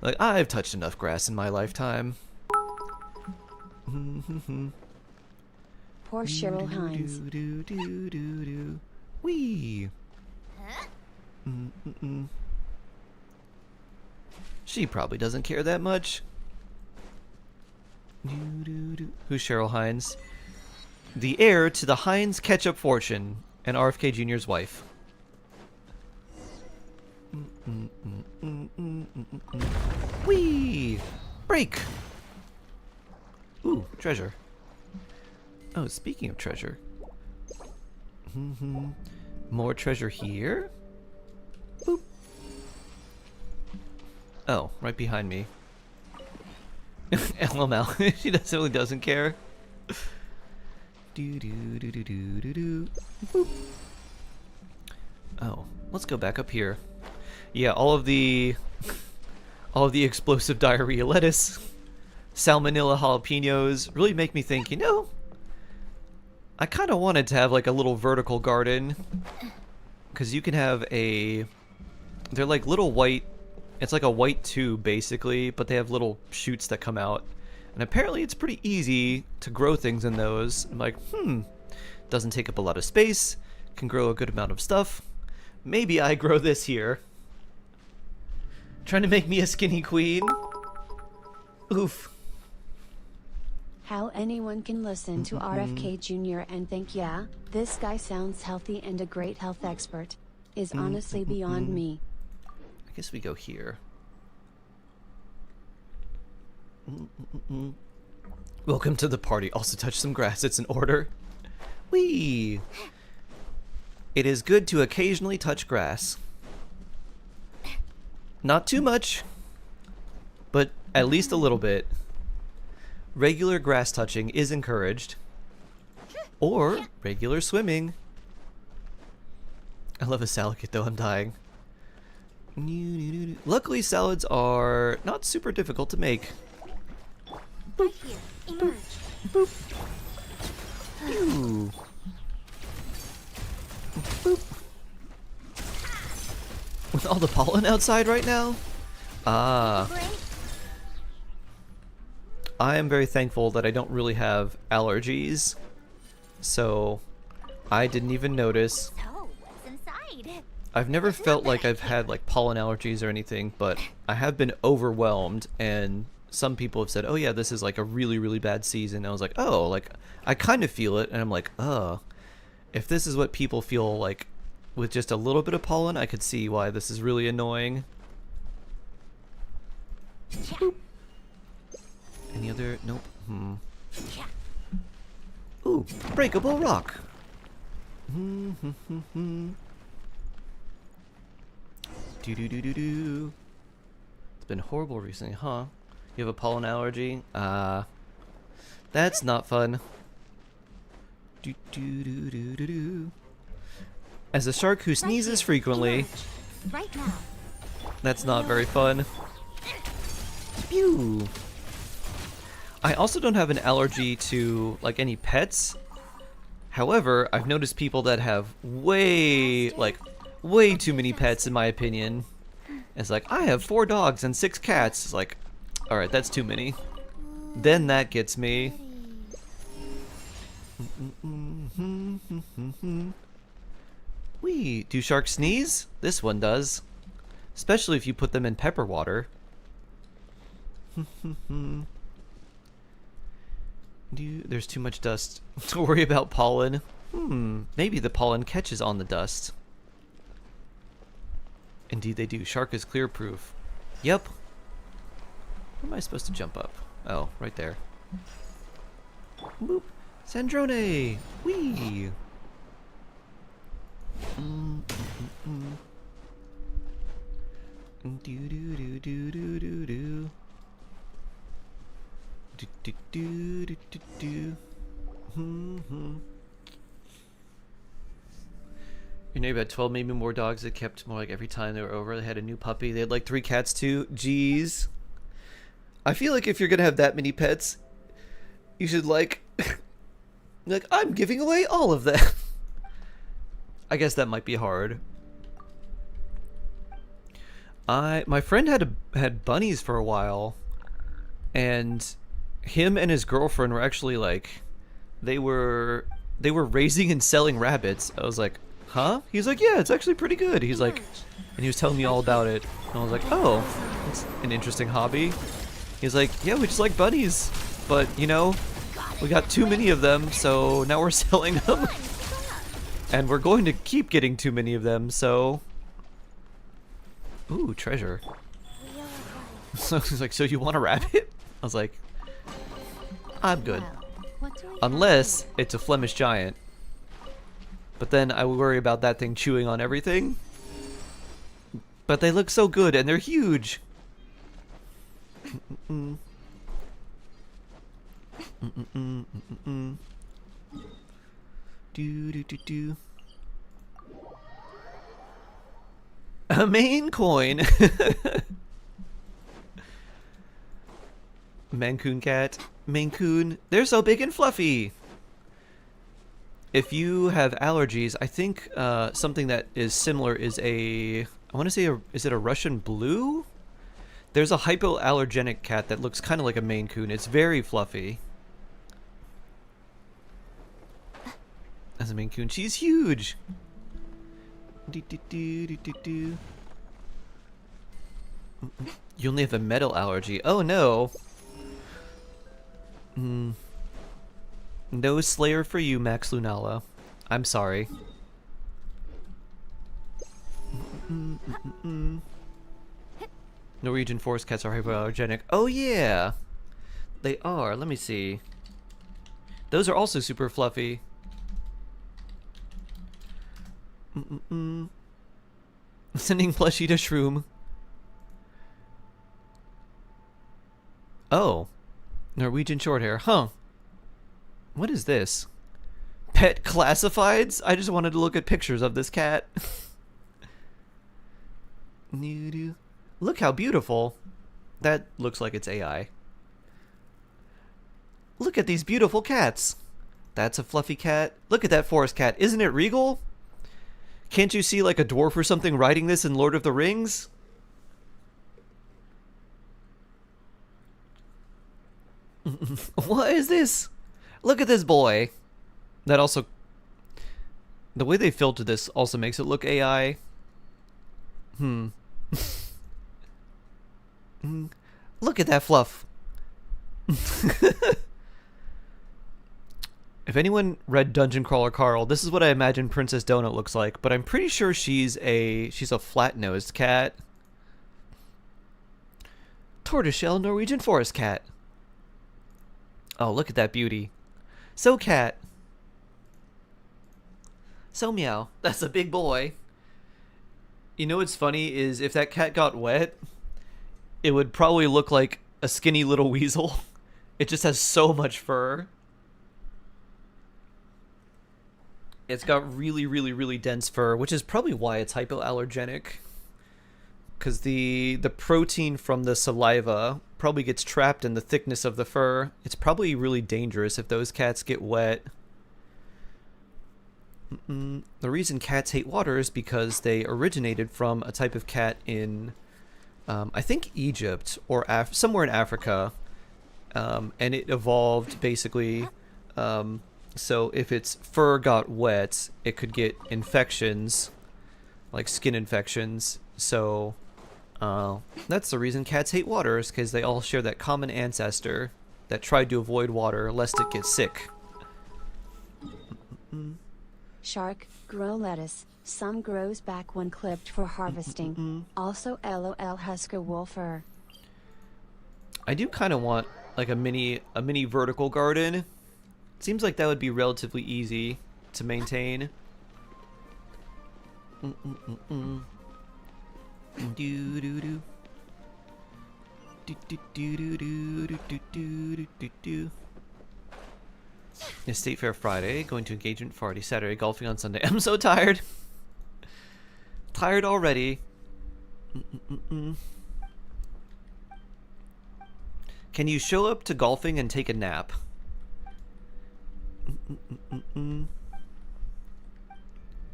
Like, I've touched enough grass in my lifetime. Poor Cheryl Hines. Wee. She probably doesn't care that much. Who's Cheryl Hines? The heir to the Hines ketchup fortune and RFK Jr.'s wife. Whee! Break! Ooh, treasure. Oh, speaking of treasure. More treasure here? Boop. Oh, right behind me. LML. She really doesn't care. Do do do do do do do. Boop. Oh, let's go back up here. Yeah, all of the explosive diarrhea lettuce, salmonella jalapenos really make me think, you know, I kind of wanted to have like a little vertical garden, because you can have they're like little white, it's like a white tube basically, but they have little shoots that come out, and apparently it's pretty easy to grow things in those. I'm like, doesn't take up a lot of space, can grow a good amount of stuff. Maybe I grow this here. Trying to make me a skinny queen. Oof. How anyone can listen to RFK Jr. and think, yeah, this guy sounds healthy and a great health expert, is honestly beyond me. I guess we go here. Welcome to the party. Also touch some grass. It's in order. Whee! It is good to occasionally touch grass. Not too much, but at least a little bit. Regular grass touching is encouraged. Or regular swimming. I love a salad kit though, I'm dying. Luckily salads are not super difficult to make. Right here. Emerge. Boop. Pew. Boop. With all the pollen outside right now? Ah. I am very thankful that I don't really have allergies. So, I didn't even notice. So, what's inside? I've never felt like I've had like pollen allergies or anything, but I have been overwhelmed, and some people have said, oh yeah, this is like a really, really bad season. I was like, oh, like I kind of feel it, and I'm like, if this is what people feel like with just a little bit of pollen, I could see why this is really annoying. Boop. Any other? Nope. Ooh, breakable rock. Do do do do do. It's been horrible recently, huh? You have a pollen allergy? That's not fun. Do do do do do do. As a shark who sneezes frequently, Right now. that's not very fun. Pew. I also don't have an allergy to like any pets. However, I've noticed people that have way too many pets in my opinion. It's like, I have 4 dogs and 6 cats. It's like, alright, that's too many. Then that gets me. Wee, do sharks sneeze? This one does. Especially if you put them in pepper water. There's too much dust to worry about pollen. Maybe the pollen catches on the dust. Indeed they do. Shark is clear proof. Yep. Where am I supposed to jump up? Oh, right there. Boop. Sandrone! Whee! Do do do do do do do. Do do do do do do. Your neighbor had 12, maybe more dogs that kept more like every time they were over. They had a new puppy. They had like 3 cats too. Jeez. I feel like if you're gonna have that many pets, you should like I'm giving away all of them. I guess that might be hard. My friend had bunnies for a while, and him and his girlfriend were actually like they were raising and selling rabbits. I was like, huh? He's like, yeah, it's actually pretty good. He's like, and he was telling me all about it, and I was like, oh, that's an interesting hobby. He's like, yeah, we just like bunnies, but you know, we got too many of them, so now we're selling them. And we're going to keep getting too many of them, so Ooh, treasure. We are right. So he's like, so you want a rabbit? I was like, I'm good. Well, what do we have Unless here? it's a Flemish giant. But then I would worry about that thing chewing on everything. But they look so good and they're huge. Mm-mm. Mm-mm. Mm-mm. Do do do do. A main coin. Maine Coon cat. Maine Coon. They're so big and fluffy. If you have allergies, I think something that is similar is I want to say, is it a Russian blue? There's a hypoallergenic cat that looks kind of like a Maine Coon. It's very fluffy. That's a Maine Coon. She's huge. Do, do, do, do, do, do. You only have a metal allergy. Oh no. No Slayer for you, Max Lunala. I'm sorry. Norwegian forest cats are hypoallergenic. Oh yeah, they are. Let me see. Those are also super fluffy. Sending plushie to Shroom. Oh, Norwegian shorthair. Huh. What is this? Pet classifieds? I just wanted to look at pictures of this cat. Look how beautiful. That looks like it's AI. Look at these beautiful cats. That's a fluffy cat. Look at that forest cat. Isn't it regal? Can't you see like a dwarf or something riding this in Lord of the Rings? What is this? Look at this boy. That also... The way they filtered this also makes it look AI. Look at that fluff. If anyone read Dungeon Crawler Carl, this is what I imagine Princess Donut looks like, but I'm pretty sure she's a flat-nosed cat. Tortoiseshell Norwegian forest cat. Oh, look at that beauty. So cat. So meow. That's a big boy. You know what's funny is if that cat got wet, it would probably look like a skinny little weasel. It just has so much fur. It's got really, really, really dense fur, which is probably why it's hypoallergenic. Because the protein from the saliva probably gets trapped in the thickness of the fur. It's probably really dangerous if those cats get wet. The reason cats hate water is because they originated from a type of cat in, I think, Egypt or somewhere in Africa. And it evolved basically... So if its fur got wet, it could get infections, like skin infections. So that's the reason cats hate water, is because they all share that common ancestor that tried to avoid water lest it get sick. Shark, grow lettuce. Some grows back when clipped for harvesting. Also LOL Husker wool fur. I do kind of want like a mini vertical garden. Seems like that would be relatively easy to maintain. State Fair Friday, going to engagement Friday, Saturday, golfing on Sunday. I'm so tired. Tired already. Can you show up to golfing and take a nap?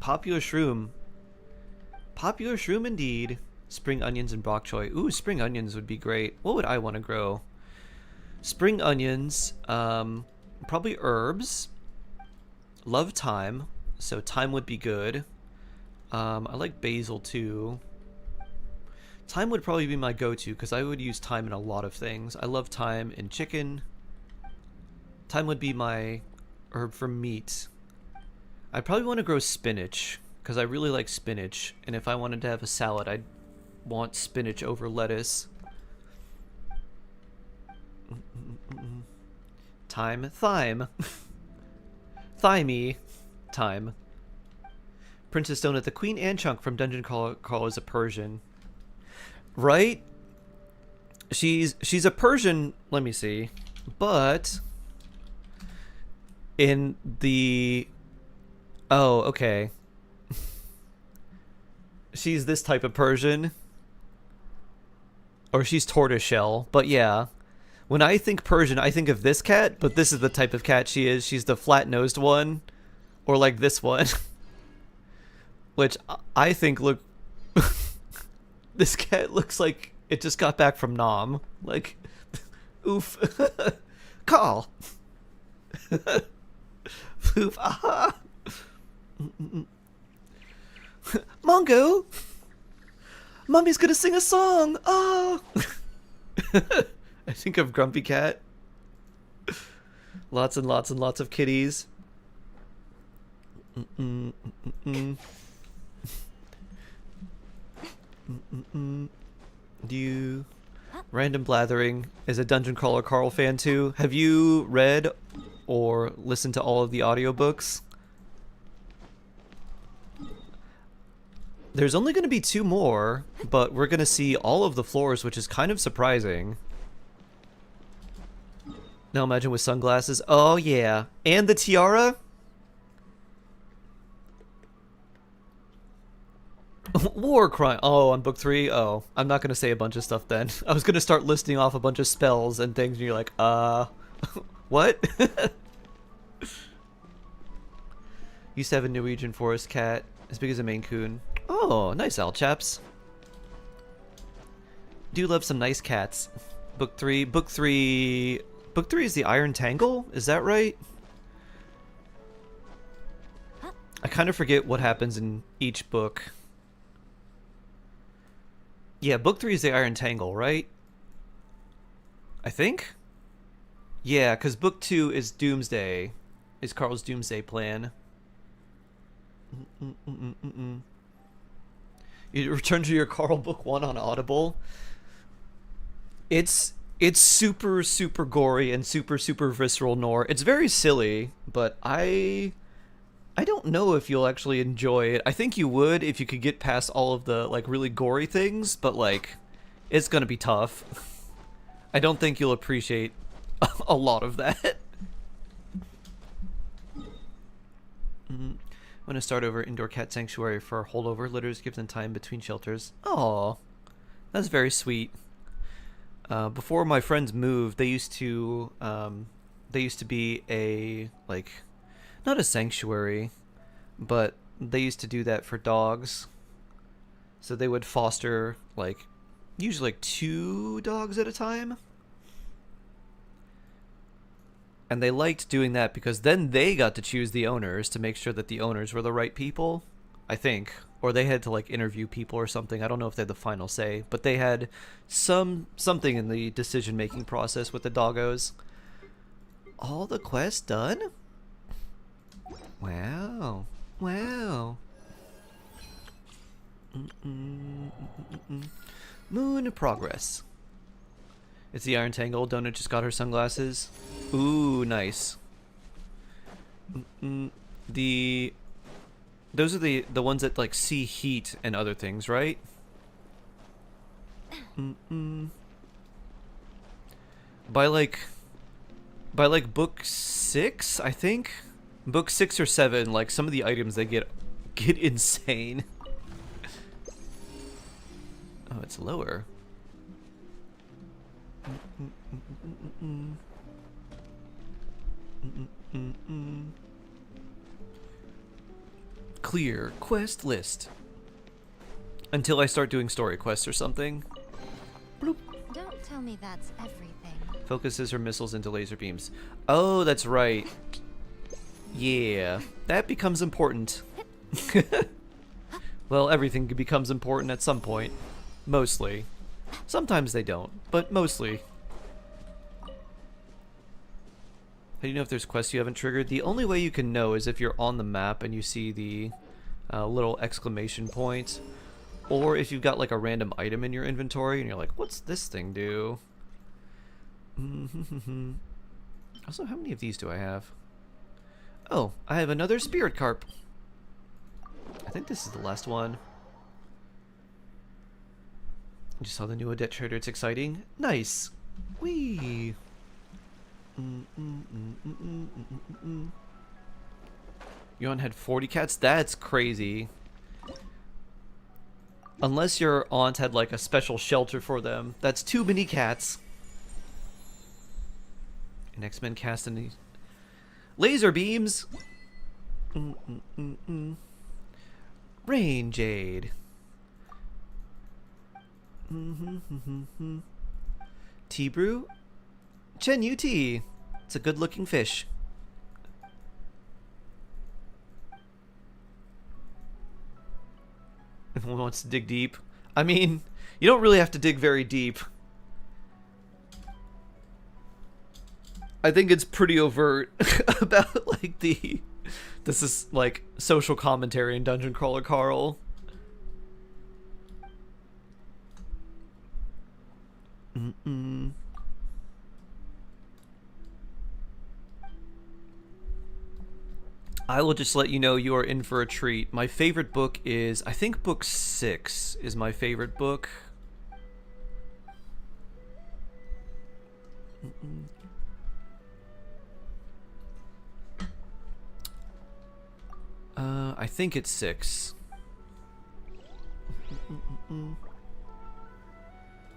Popular shroom. Popular shroom indeed. Spring onions and bok choy. Ooh, spring onions would be great. What would I want to grow? Spring onions. Probably herbs. Love thyme. So thyme would be good. I like basil too. Thyme would probably be my go-to because I would use thyme in a lot of things. I love thyme in chicken. Thyme would be my herb for meat. I probably want to grow spinach because I really like spinach, and if I wanted to have a salad, I'd want spinach over lettuce. Time. Thyme. Thymie. Time. Princess Donut, the Queen and Chunk from Dungeon Crawl is a Persian. Right? She's a Persian, let me see. But in the... Oh, okay. She's this type of Persian. Or she's tortoiseshell, but yeah. When I think Persian, I think of this cat, but this is the type of cat she is. She's the flat-nosed one. Or like this one. Which I think look... This cat looks like it just got back from Nam. Like, oof. Call. Oof, aha. Mongo! Mommy's gonna sing a song! Oh! I think of Grumpy Cat. Lots and lots and lots of kitties. You... Random Blathering is a Dungeon Crawler Carl fan too. Have you read or listened to all of the audiobooks? There's only going to be 2 more, but we're going to see all of the floors, which is kind of surprising. Now imagine with sunglasses. Oh yeah. And the tiara? War crime. Oh, on book 3? Oh, I'm not going to say a bunch of stuff then. I was going to start listing off a bunch of spells and things, and you're like, what? Used to have a Norwegian forest cat, as big as a Maine Coon. Oh, nice, owl chaps. Do love some nice cats. Book 3. Book 3 is the Iron Tangle? Is that right? I kind of forget what happens in each book. Yeah, book 3 is the Iron Tangle, right? I think? Yeah, because book 2 is Doomsday. Is Carl's Doomsday plan. You return to your Carl book 1 on Audible. It's super, super gory and super, super visceral lore. It's very silly, but I don't know if you'll actually enjoy it. I think you would if you could get past all of the like really gory things, but like it's gonna be tough. I don't think you'll appreciate a lot of that. I'm gonna start over indoor cat sanctuary for holdover litters, give them time between shelters. Oh, that's very sweet. Before my friends moved, they used to be a like. Not a sanctuary, but they used to do that for dogs. So they would foster, like, usually like 2 dogs at a time. And they liked doing that because then they got to choose the owners to make sure that the owners were the right people, I think. Or they had to, like, interview people or something. I don't know if they had the final say. But they had something in the decision-making process with the doggos. All the quests done? Wow. Wow. Moon progress. It's the Iron Tangle. Donut just got her sunglasses. Ooh, nice. Those are the ones that like see heat and other things, right? By like book 6, I think. Book 6 or 7, like some of the items they get insane. Oh, it's lower. Clear quest list. Until I start doing story quests or something. Bloop. Don't tell me that's everything. Focuses her missiles into laser beams. Oh, that's right. Yeah, that becomes important. Well, everything becomes important at some point. Mostly. Sometimes they don't, but mostly. How do you know if there's quests you haven't triggered? The only way you can know is if you're on the map and you see the little exclamation point. Or if you've got like a random item in your inventory and you're like, what's this thing do? Also, how many of these do I have? Oh, I have another spirit carp. I think this is the last one. I just saw the new Adet trader. It's exciting. Nice. Whee. Yon had 40 cats? That's crazy. Unless your aunt had like a special shelter for them. That's too many cats. An X-Men cast in these laser beams. Rain Jade. Tea brew? Chen Yu tea. It's a good looking fish. Everyone wants to dig deep. I mean, you don't really have to dig very deep. I think it's pretty overt about like this is like social commentary in Dungeon Crawler Carl. I will just let you know you are in for a treat. My favorite book is, I think book 6 is my favorite book. I think it's 6.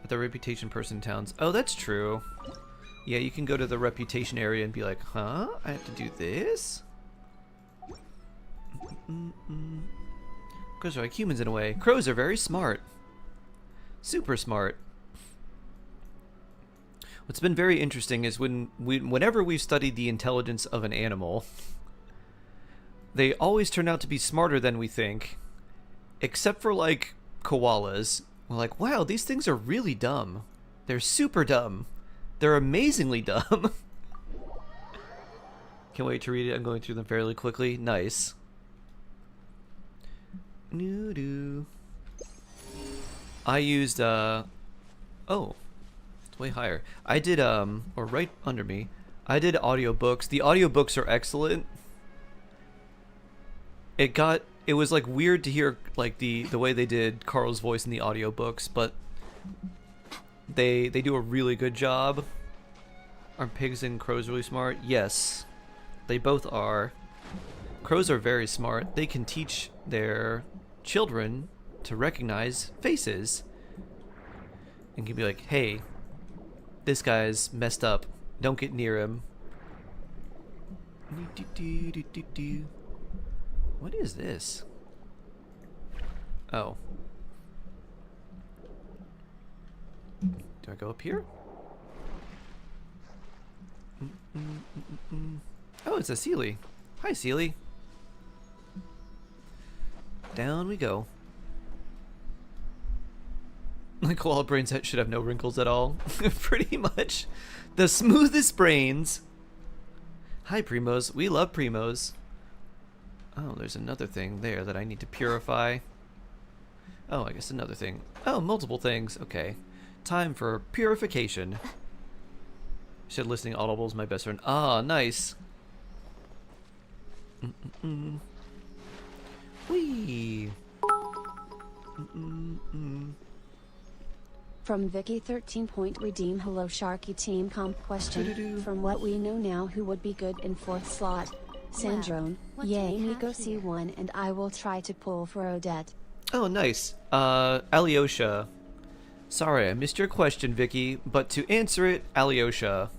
At the reputation person towns. Oh, that's true. Yeah, you can go to the reputation area and be like, huh? I have to do this? Crows are like humans in a way. Crows are very smart. Super smart. What's been very interesting is whenever we've studied the intelligence of an animal, they always turn out to be smarter than we think. Except for like koalas. We're like, wow, these things are really dumb. They're super dumb. They're amazingly dumb. Can't wait to read it. I'm going through them fairly quickly. Nice. I used oh, it's way higher. I did or right under me. I did audiobooks. The audiobooks are excellent. It was like weird to hear like the way they did Carl's voice in the audiobooks, but they do a really good job. Are pigs and crows really smart? Yes. They both are. Crows are very smart. They can teach their children to recognize faces and can be like, hey, this guy's messed up, don't get near him. What is this? Oh, do I go up here? Oh, it's a Sealy. Hi, Sealy. Down we go. Like koala brains should have no wrinkles at all. Pretty much. The smoothest brains. Hi, Primos. We love Primos. Oh, there's another thing there that I need to purify. Oh, I guess another thing. Oh, multiple things. Okay. Time for purification. Said listening audible is my best friend. Ah, nice. Whee. From Vicky 13 point redeem hello Sharky team comp question. From what we know now, who would be good in 4th slot? Sandrone. what do Yay, we have Nico here? C1 and I will try to pull for Odette. Oh, nice. Alyosha. Sorry, I missed your question, Vicky, but to answer it, Alyosha.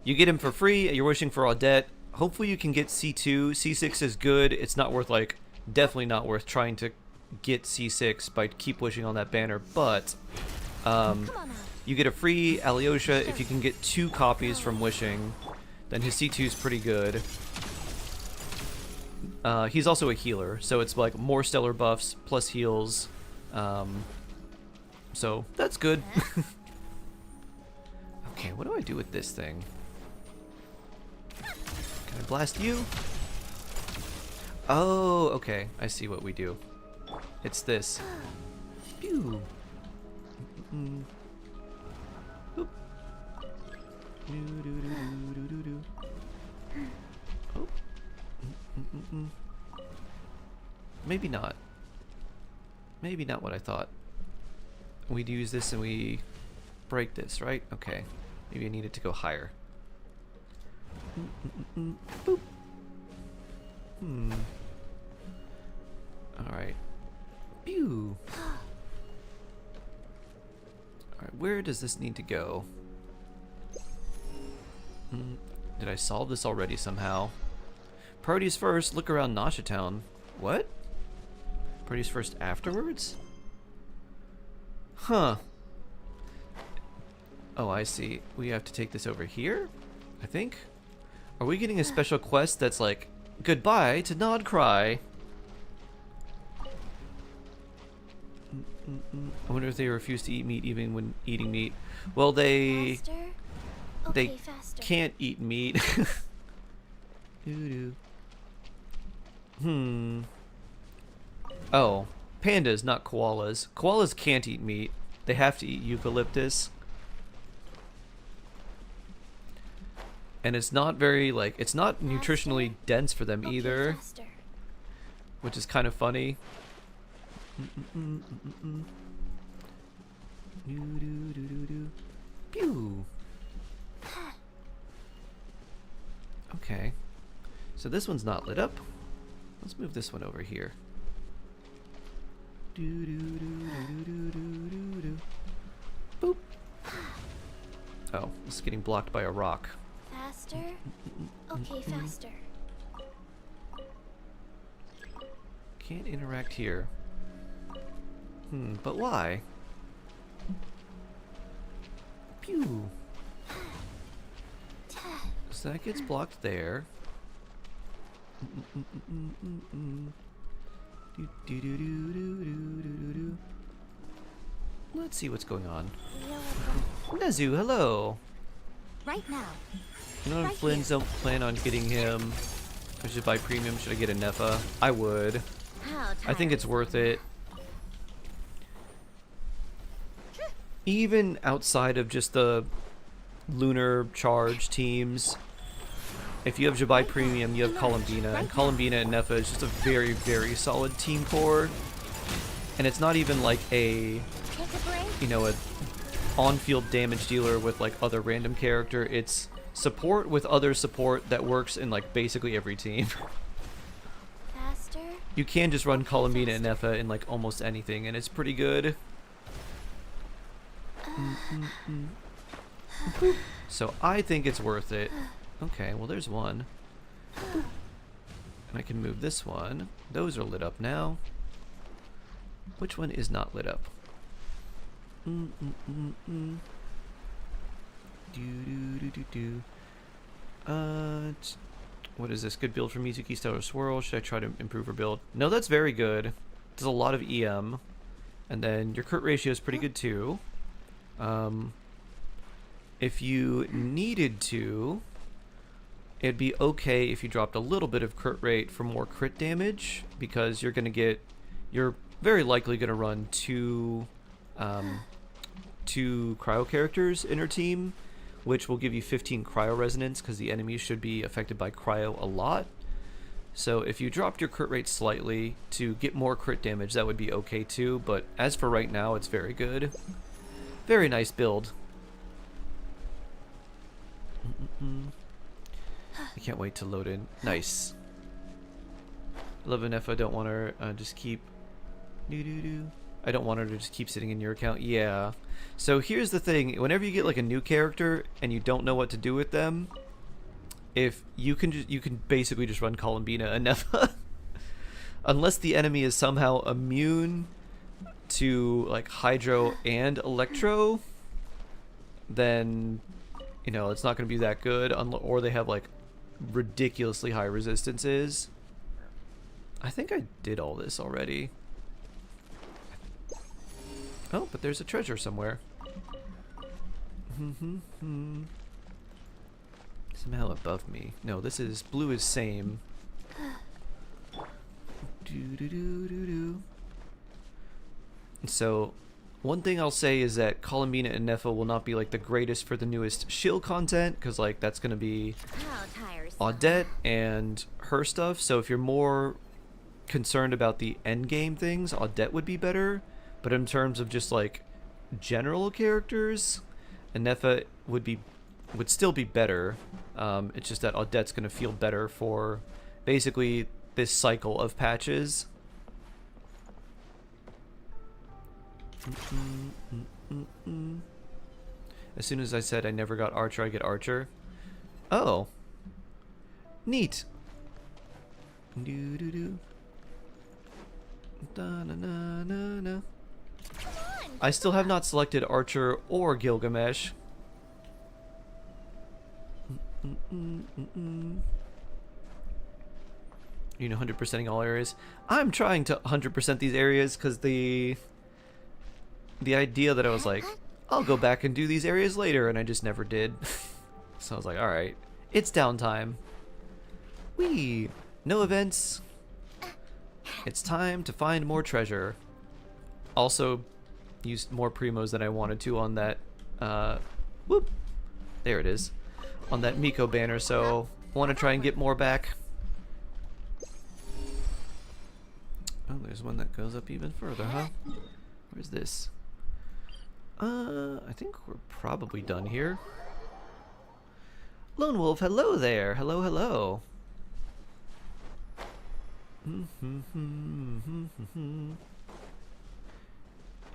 You get him for free, you're wishing for Odette. Hopefully you can get C2. C6 is good. It's not worth, like, definitely not worth trying to get C6 by keep wishing on that banner, but you get a free Alyosha if you can get 2 copies from wishing. Then his C2 is pretty good. He's also a healer, so it's like more stellar buffs plus heals. So that's good. Okay, what do I do with this thing? Can I blast you? Oh, okay. I see what we do. It's this. Pew. Mm-mm. Boop. Do-do-do-do-do-do-do. Oh. Mm-mm-mm. Maybe not. Maybe not what I thought. We'd use this and we break this, right? Okay. Maybe I need it to go higher. Mm-mm-mm. Boop. Hmm. Alright. Pew. Alright, where does this need to go? Did I solve this already somehow? Priorities first, look around Nasha Town. What? Priorities first afterwards? Huh. Oh, I see. We have to take this over here? I think? Are we getting a special quest that's like, goodbye to Nod Cry? I wonder if they refuse to eat meat even when eating meat. Well, they... Faster? They Okay, faster. can't eat meat. Doo-doo. Oh, pandas, not koalas. Koalas can't eat meat. They have to eat eucalyptus. And it's not very, like, it's not nutritionally dense for them Okay, either, faster. which is kind of funny. Doo-doo-doo-doo-doo. Pew. Okay. So this one's not lit up. Let's move this one over here. Doo-doo-doo-doo-doo-doo-doo-doo. Boop. Oh, this is getting blocked by a rock. Faster? Okay, faster. Can't interact here. But why? Pew. So that gets blocked there. Let's see what's going on. Nezu, hello. Right now. You know, Right Flynn's don't plan on getting him. I should buy premium. Should I get a Nefa? I would. How I think it's worth it. Even outside of just the lunar charge teams, if you have Jabai Premium, you have Columbina, and Columbina and Nefa is just a very, very solid team core. And it's not even like a, Take a break. you know, a on-field damage dealer with like other random character. It's support with other support that works in like basically every team. Faster. You can just run Columbina and Nefa in like almost anything, and it's pretty good. So I think it's worth it. Okay, well there's one. And I can move this one. Those are lit up now. Which one is not lit up? Do do do do do. What is this? Good build for Mizuki Stellar Swirl. Should I try to improve her build? No, that's very good. Does a lot of EM. And then your crit ratio is pretty good too. If you needed to, it'd be okay if you dropped a little bit of crit rate for more crit damage, because you're very likely gonna run two cryo characters in her team, which will give you 15 cryo resonance because the enemies should be affected by cryo a lot. So if you dropped your crit rate slightly to get more crit damage, that would be okay too, but as for right now, it's very good. Very nice build. I can't wait to load in. Nice. Love Nefa, don't want her just keep... I don't want her to just keep sitting in your account. Yeah. So here's the thing. Whenever you get like a new character and you don't know what to do with them, if you can basically just run Columbina and Nefa. Unless the enemy is somehow immune to like Hydro and Electro, then you know it's not going to be that good, or they have like ridiculously high resistances. I think I did all this already. Oh, but there's a treasure somewhere. Somehow above me. No, this is blue is same. So One thing I'll say is that Columbina and Nefa will not be like the greatest for the newest shield content, because like that's gonna be How tiresome. Audette and her stuff. So if you're more concerned about the end game things, Audette would be better. But in terms of just like general characters, Nefa would still be better. It's just that Audette's gonna feel better for basically this cycle of patches. As soon as I said I never got Archer, I get Archer. Oh. Neat. Do do do. Da na na na na. I still have not selected Archer or Gilgamesh. You know, 100%ing all areas. I'm trying to 100% these areas because the idea that I was like, I'll go back and do these areas later, and I just never did. So I was like, alright, it's downtime. Whee! No events. It's time to find more treasure. Also, used more primos than I wanted to on that, whoop! There it is. On that Miko banner, so I want to try and get more back. Oh, there's one that goes up even further, huh? Where's this? I think we're probably done here. Lone Wolf, hello there. Hello, hello. You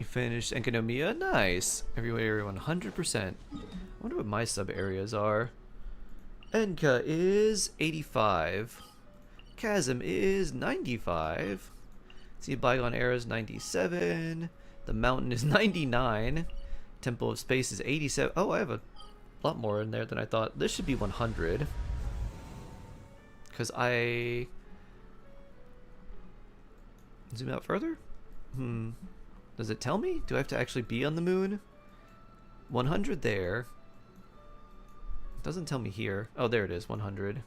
finished Enkanomiya? Nice. Everywhere 100%. I wonder what my sub areas are. Enka is 85. Chasm is 95. See, Bygone Era is 97. The Mountain is 99. Temple of Space is 87. Oh, I have a lot more in there than I thought. This should be 100. Because I... Zoom out further? Does it tell me? Do I have to actually be on the moon? 100 there. It doesn't tell me here. Oh, there it is, 100.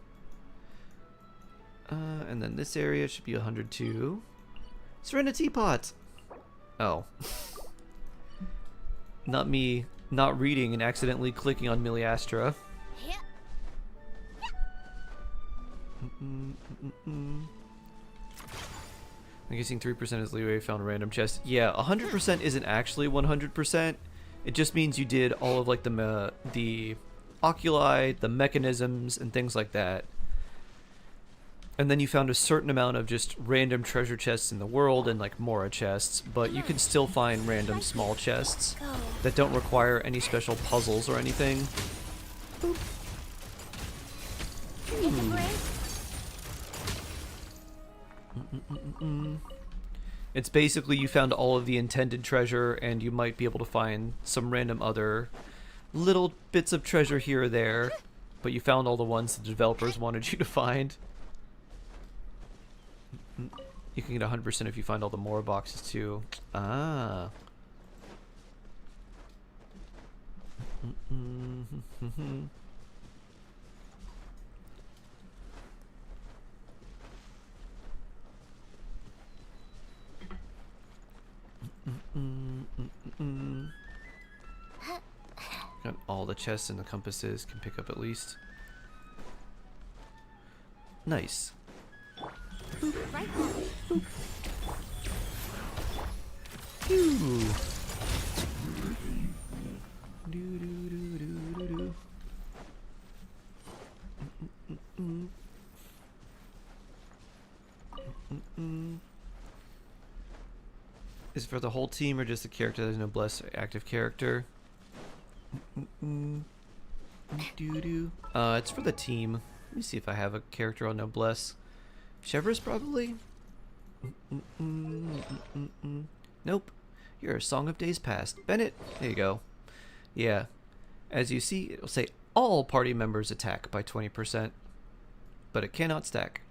And then this area should be 102. Serenity Pot! Oh. Not me not reading and accidentally clicking on Miliastra. I'm guessing 3% is leeway found random chest. Yeah, 100% isn't actually 100%. It just means you did all of like the oculi, the mechanisms, and things like that. And then you found a certain amount of just random treasure chests in the world and like Mora chests, but you can still find random small chests that don't require any special puzzles or anything. It's basically you found all of the intended treasure and you might be able to find some random other little bits of treasure here or there, but you found all the ones the developers wanted you to find. You can get 100% if you find all the Mora boxes too. Ah. Got all the chests and the compasses, can pick up at least. Nice. Right. Ooh. Do, do, do, do, do, do. Is it for the whole team or just the character that has no bless active character? It's for the team. Let me see if I have a character on noblesse. Chevreuse probably? Nope. You're a Song of Days Past. Bennett, there you go. Yeah. As you see, it'll say all party members attack by 20%, but it cannot stack.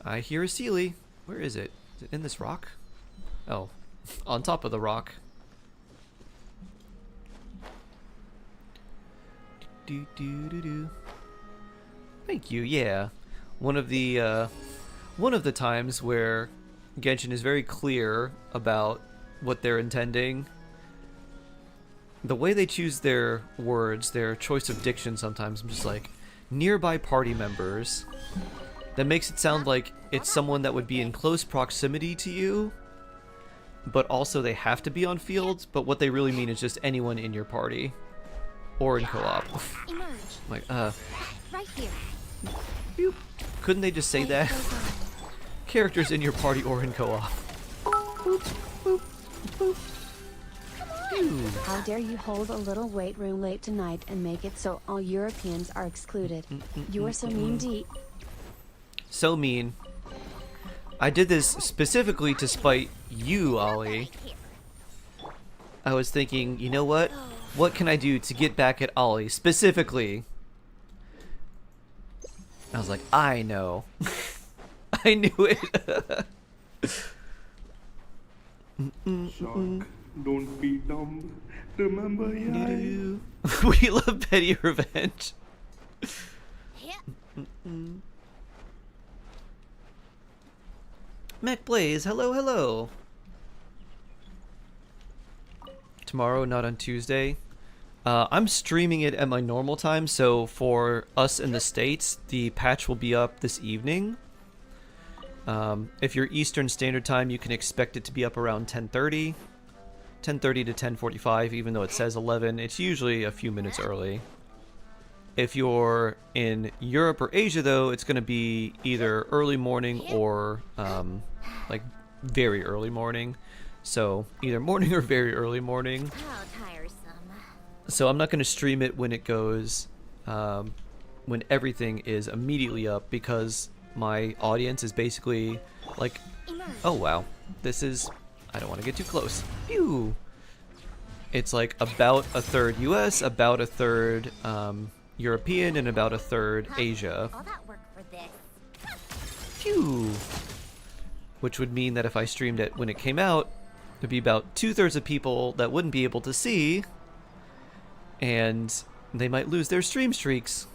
I hear a Sealy. Where is it? Is it in this rock? Oh, on top of the rock. Thank you. Yeah, one of the one of the times where Genshin is very clear about what they're intending. The way they choose their words, their choice of diction sometimes, I'm just like, nearby party members. That makes it sound like it's someone that would be in close proximity to you, but also they have to be on field, but what they really mean is just anyone in your party. Or in co-op. Emerge. Like, Right here. Boop. Couldn't they just say Light that? goes on. Characters in your party or in co-op. Boop, boop, boop. Phew. How dare you hold a little weight room late tonight and make it so all Europeans are excluded. You are so mean, D. So mean. I did this specifically to spite you, Ollie. Right here. I was thinking, you know what? What can I do to get back at Ollie specifically? I was like, I know. I knew it. Shark, don't be dumb. Remember, yeah. We love petty revenge. Yeah. Mac Blaze, hello, hello. Tomorrow, not on Tuesday. I'm streaming it at my normal time, so for us in the States, the patch will be up this evening. If you're Eastern Standard Time, you can expect it to be up around 10:30. 10:30 to 10:45, even though it says 11, it's usually a few minutes early. If you're in Europe or Asia, though, it's going to be either early morning or like very early morning. So either morning or very early morning. How tiresome. So I'm not going to stream it when it goes, when everything is immediately up, because my audience is basically like, Emerge. oh wow, this is, I don't want to get too close. Phew. It's like about a third US, about a third European, and about a third Asia. All that work for this. Phew. Which would mean that if I streamed it when it came out, there'd be about 2/3 of people that wouldn't be able to see, and they might lose their stream streaks,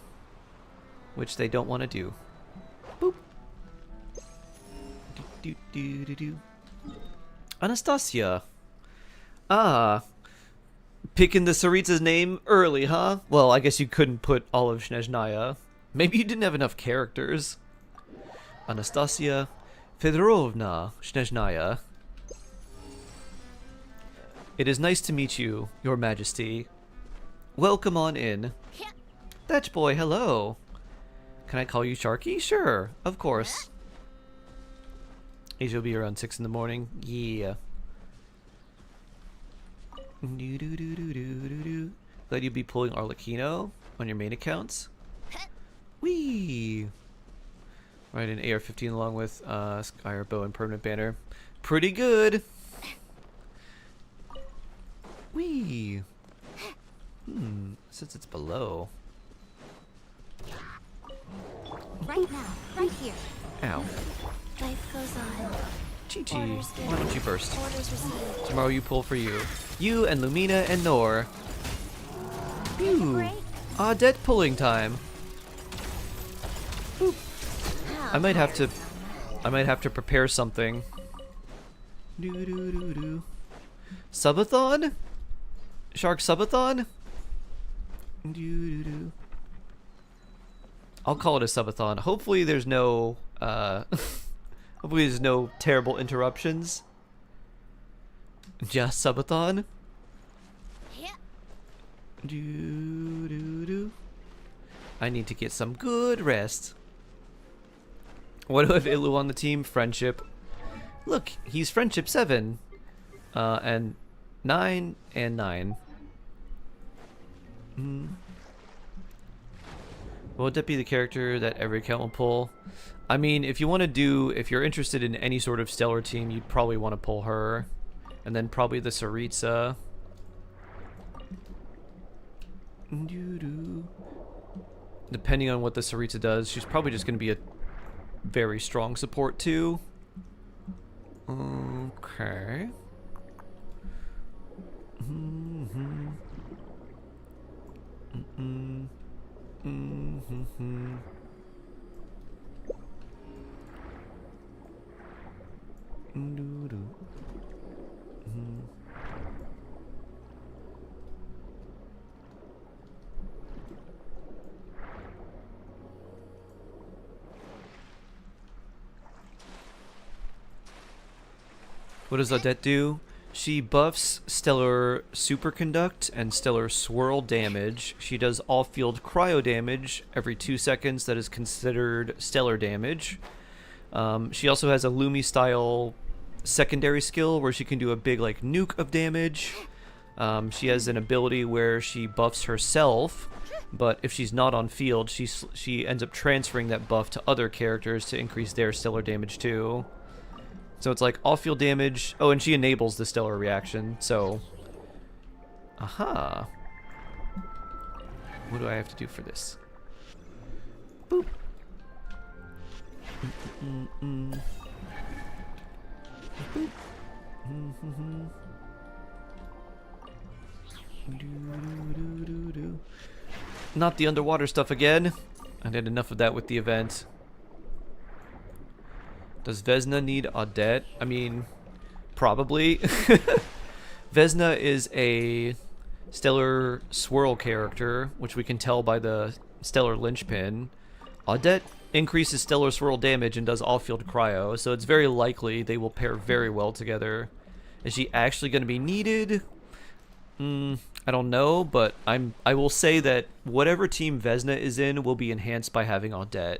which they don't want to do. Boop. Do, do, do, do, do. Anastasia. Ah. Picking the Tsaritsa's name early, huh? Well, I guess you couldn't put all of Snezhnaya. Maybe you didn't have enough characters. Anastasia Fedorovna Snezhnaya. It is nice to meet you, Your Majesty. Welcome on in. Yeah. Thatch boy, hello. Can I call you Sharky? Sure, of course. Asia will be around 6 in the morning. Yeah. Glad you'll be pulling Arlecchino on your main accounts. Whee! Right, an AR-15 along with Skyr Bow and Permanent Banner. Pretty good! Whee! Since it's below. Right now. Right here. Ow. Life goes on. Chi-Chi, Orders why don't you first? Orders received. Tomorrow you pull for you. You and Lumina and Nor. Phew. Break. Dead pulling time. How I might have to tiresome. prepare something. Subathon? Shark Subathon? I'll call it a subathon. Hopefully there's no hopefully there's no terrible interruptions. Just subathon. Yeah. I need to get some good rest. What do I have Ilu on the team? Friendship. Look, he's friendship 7. And 9 and 9. Would that be the character that every account will pull? I mean, if you want to do, if you're interested in any sort of stellar team, you'd probably want to pull her. And then probably the Tsaritsa. Depending on what the Tsaritsa does, she's probably just going to be a very strong support too. Okay. What does Odette do? She buffs Stellar Superconduct and Stellar Swirl damage. She does all-field cryo damage every 2 seconds that is considered stellar damage. She also has a Lumi-style secondary skill where she can do a big like nuke of damage. She has an ability where she buffs herself, but if she's not on field, she ends up transferring that buff to other characters to increase their stellar damage too. So it's like off-field damage. Oh, and she enables the stellar reaction, so... Aha. What do I have to do for this? Boop. Boop. Not the underwater stuff again. I did enough of that with the event. Does Vesna need Odette? I mean, probably. Vesna is a Stellar Swirl character, which we can tell by the Stellar Linchpin. Odette increases Stellar Swirl damage and does all-field cryo, so it's very likely they will pair very well together. Is she actually going to be needed? I don't know, but I will say that whatever team Vesna is in will be enhanced by having Odette.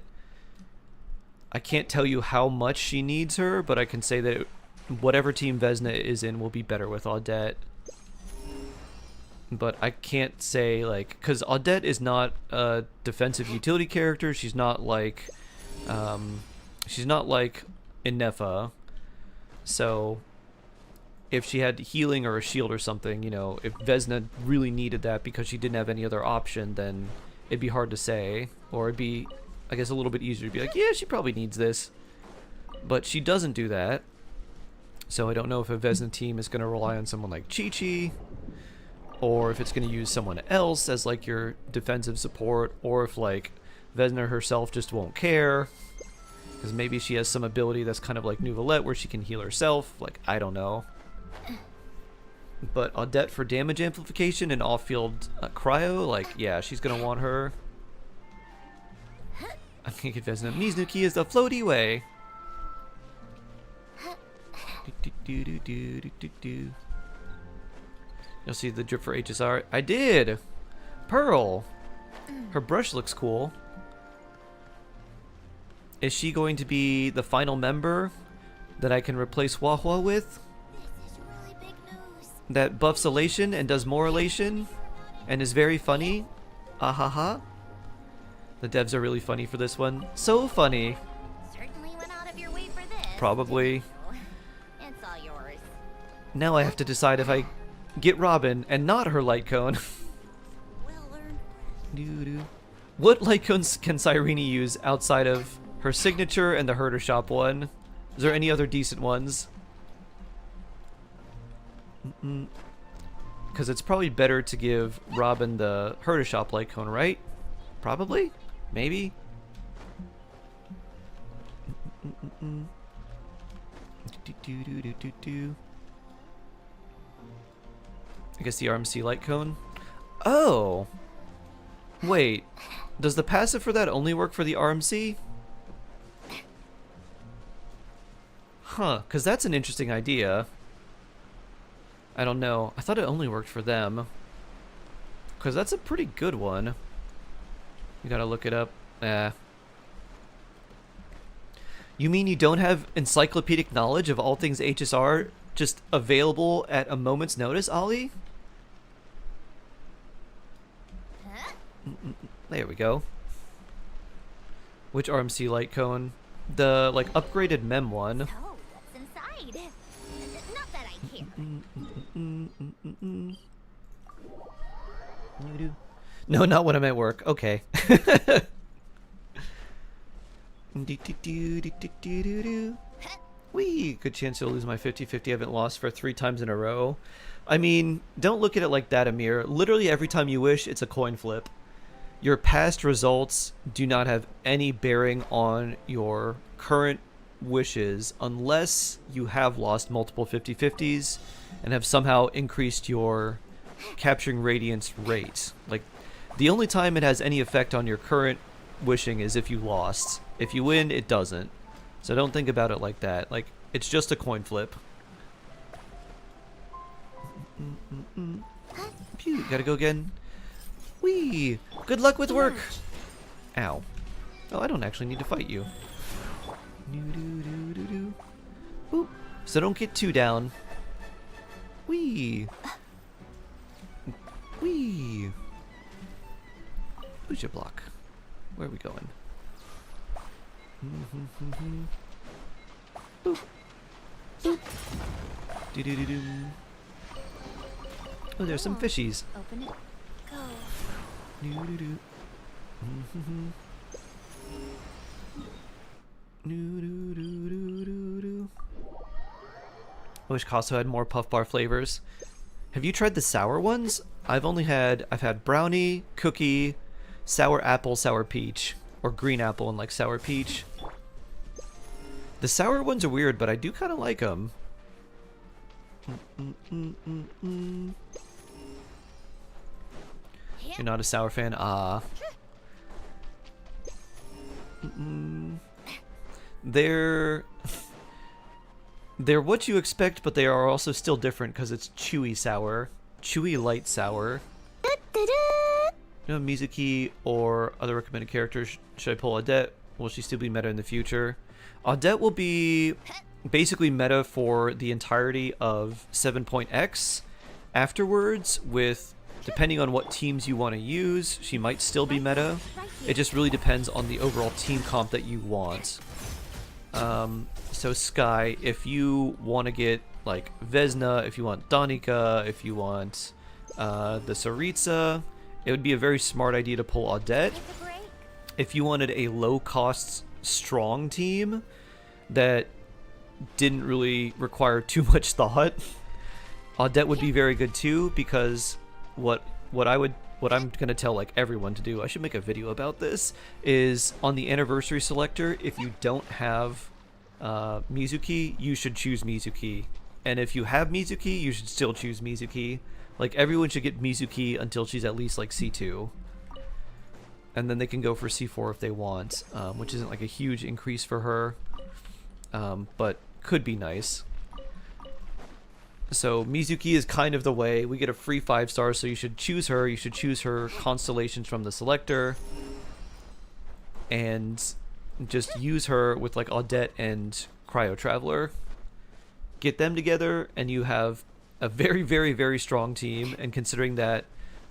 I can't tell you how much she needs her, but I can say that whatever team Vesna is in will be better with Odette. But I can't say, like, because Odette is not a defensive utility character. She's not like Innefa. So if she had healing or a shield or something, you know, if Vesna really needed that because she didn't have any other option, then it'd be hard to say, or it'd be, I guess, a little bit easier to be like, yeah, she probably needs this. But she doesn't do that. So I don't know if a Vesna team is going to rely on someone like Chi-Chi, or if it's going to use someone else as like your defensive support, or if like Vesna herself just won't care, because maybe she has some ability that's kind of like Nouvelette where she can heal herself. Like, I don't know. But Odette for damage amplification and off-field cryo, like, yeah, she's going to want her. I can't get Vesna. Miznuki is the floaty way. You'll see the drip for HSR. I did! Pearl! Her brush looks cool. Is she going to be the final member that I can replace Wahua with? This is really big news. That buffs elation and does more elation and is very funny? Ahaha. The devs are really funny for this one. So funny. Certainly went out of your way for this. Probably. It's all yours. Now I have to decide if I get Robin and not her light cone. Well earned. What light cones can Cyrene use outside of her signature and the Herder Shop one? Is there any other decent ones? Because it's probably better to give Robin the Herder Shop light cone, right? Probably? Maybe? I guess the RMC light cone. Oh! Wait. Does the passive for that only work for the RMC? Huh, because that's an interesting idea. I don't know. I thought it only worked for them. Because that's a pretty good one. You gotta look it up. You mean you don't have encyclopedic knowledge of all things HSR just available at a moment's notice, Ollie? Huh? There we go. Which RMC light cone? The, like, upgraded mem one. So, what's inside? Not that I care. No, not when I'm at work. Okay. Wee! Good chance you'll lose my 50-50. I haven't lost for 3 times in a row. I mean, don't look at it like that, Amir. Literally every time you wish, it's a coin flip. Your past results do not have any bearing on your current wishes unless you have lost multiple 50/50s and have somehow increased your capturing radiance rate. Like, the only time it has any effect on your current wishing is if you lost. If you win, it doesn't. So don't think about it like that. Like, it's just a coin flip. Pew, gotta go again. Whee! Good luck with work! Ow. Oh, I don't actually need to fight you. Boop. So don't get too down. Whee! Whee! Who's your block? Where are we going? Boop. Boop. Do-do-do-do. Oh, there's some fishies. Open it. Go. Do-do-do. Do-do-do-do-do-do. I wish Costco had more Puff Bar flavors. Have you tried the sour ones? I've had brownie, cookie, sour apple, sour peach, or green apple and like sour peach. The sour ones are weird, but I do kind of like them. You're not a sour fan? Ah. They're what you expect, but they are also still different because it's chewy sour. Chewy light sour. You know, Mizuki or other recommended characters. Should I pull Odette? Will she still be meta in the future? Odette will be basically meta for the entirety of 7.x. Afterwards, with depending on what teams you want to use, she might still be meta. It just really depends on the overall team comp that you want. So Sky, if you want to get like Vesna, if you want Danica, if you want the Saritsa, it would be a very smart idea to pull Odette. If you wanted a low-cost, strong team that didn't really require too much thought, Odette would be very good too, because what I'm gonna tell like everyone to do, I should make a video about this, is on the anniversary selector, if you don't have Mizuki, you should choose Mizuki. And if you have Mizuki, you should still choose Mizuki. Like, everyone should get Mizuki until she's at least like C2. And then they can go for C4 if they want, which isn't like a huge increase for her, but could be nice. So Mizuki is kind of the way. We get a free 5-star, so you should choose her. You should choose her constellations from the selector. And just use her with like Odette and Cryo Traveler. Get them together and you have a very, very, very strong team. And considering that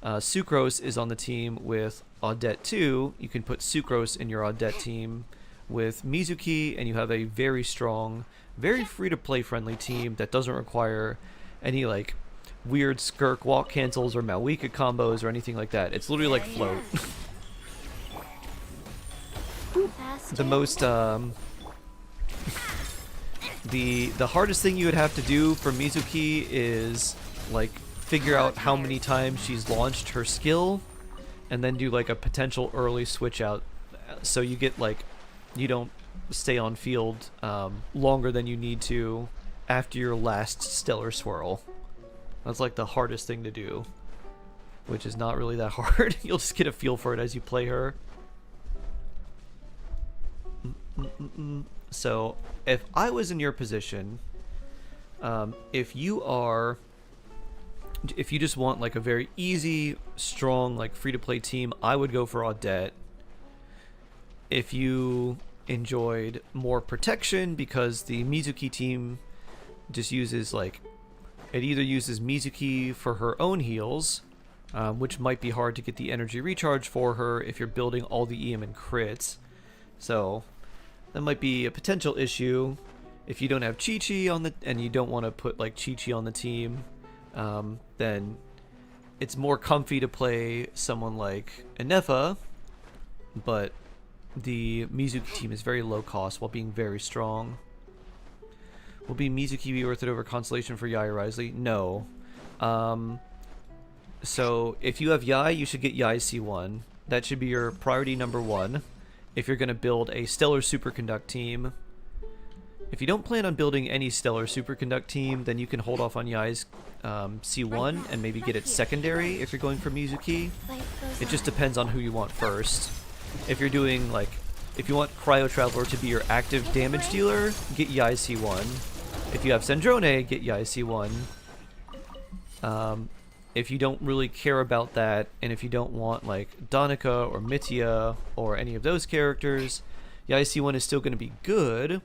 Sucrose is on the team with Odette too, you can put Sucrose in your Odette team with Mizuki, and you have a very strong, very free-to-play friendly team that doesn't require any like weird Skirk walk cancels or Malwika combos or anything like that. It's literally like Float. The most the hardest thing you would have to do for Mizuki is like figure out how many times she's launched her skill and then do like a potential early switch out, so you get like, you don't stay on field longer than you need to after your last stellar swirl. That's like the hardest thing to do, which is not really that hard. You'll just get a feel for it as you play her. So if I was in your position, if you just want like a very easy, strong, like free-to-play team, I would go for Odette. If you enjoyed more protection, because the Mizuki team just uses like, it either uses Mizuki for her own heals, which might be hard to get the energy recharge for her if you're building all the EM and crits. So that might be a potential issue. If you don't have Chi-Chi on the, and you don't want to put like Chi-Chi on the team, then it's more comfy to play someone like Inefa, but the Mizuki team is very low cost while being very strong. Will Mizuki be worth it over Constellation for Yai or Risley? No. So if you have Yai, you should get Yai C1. That should be your priority number 1. If you're going to build a stellar superconduct team, If you don't plan on building any stellar superconduct team, then you can hold off on Yai's C1 and maybe get it secondary if you're going for Mizuki. It just depends on who you want first. If you're doing like, if you want Cryo Traveler to be your active damage dealer, get Yai C1. If you have Snezhnaya, get Yai C1. If you don't really care about that, and if you don't want like Danica or Mitya or any of those characters, Yai C1 is still going to be good,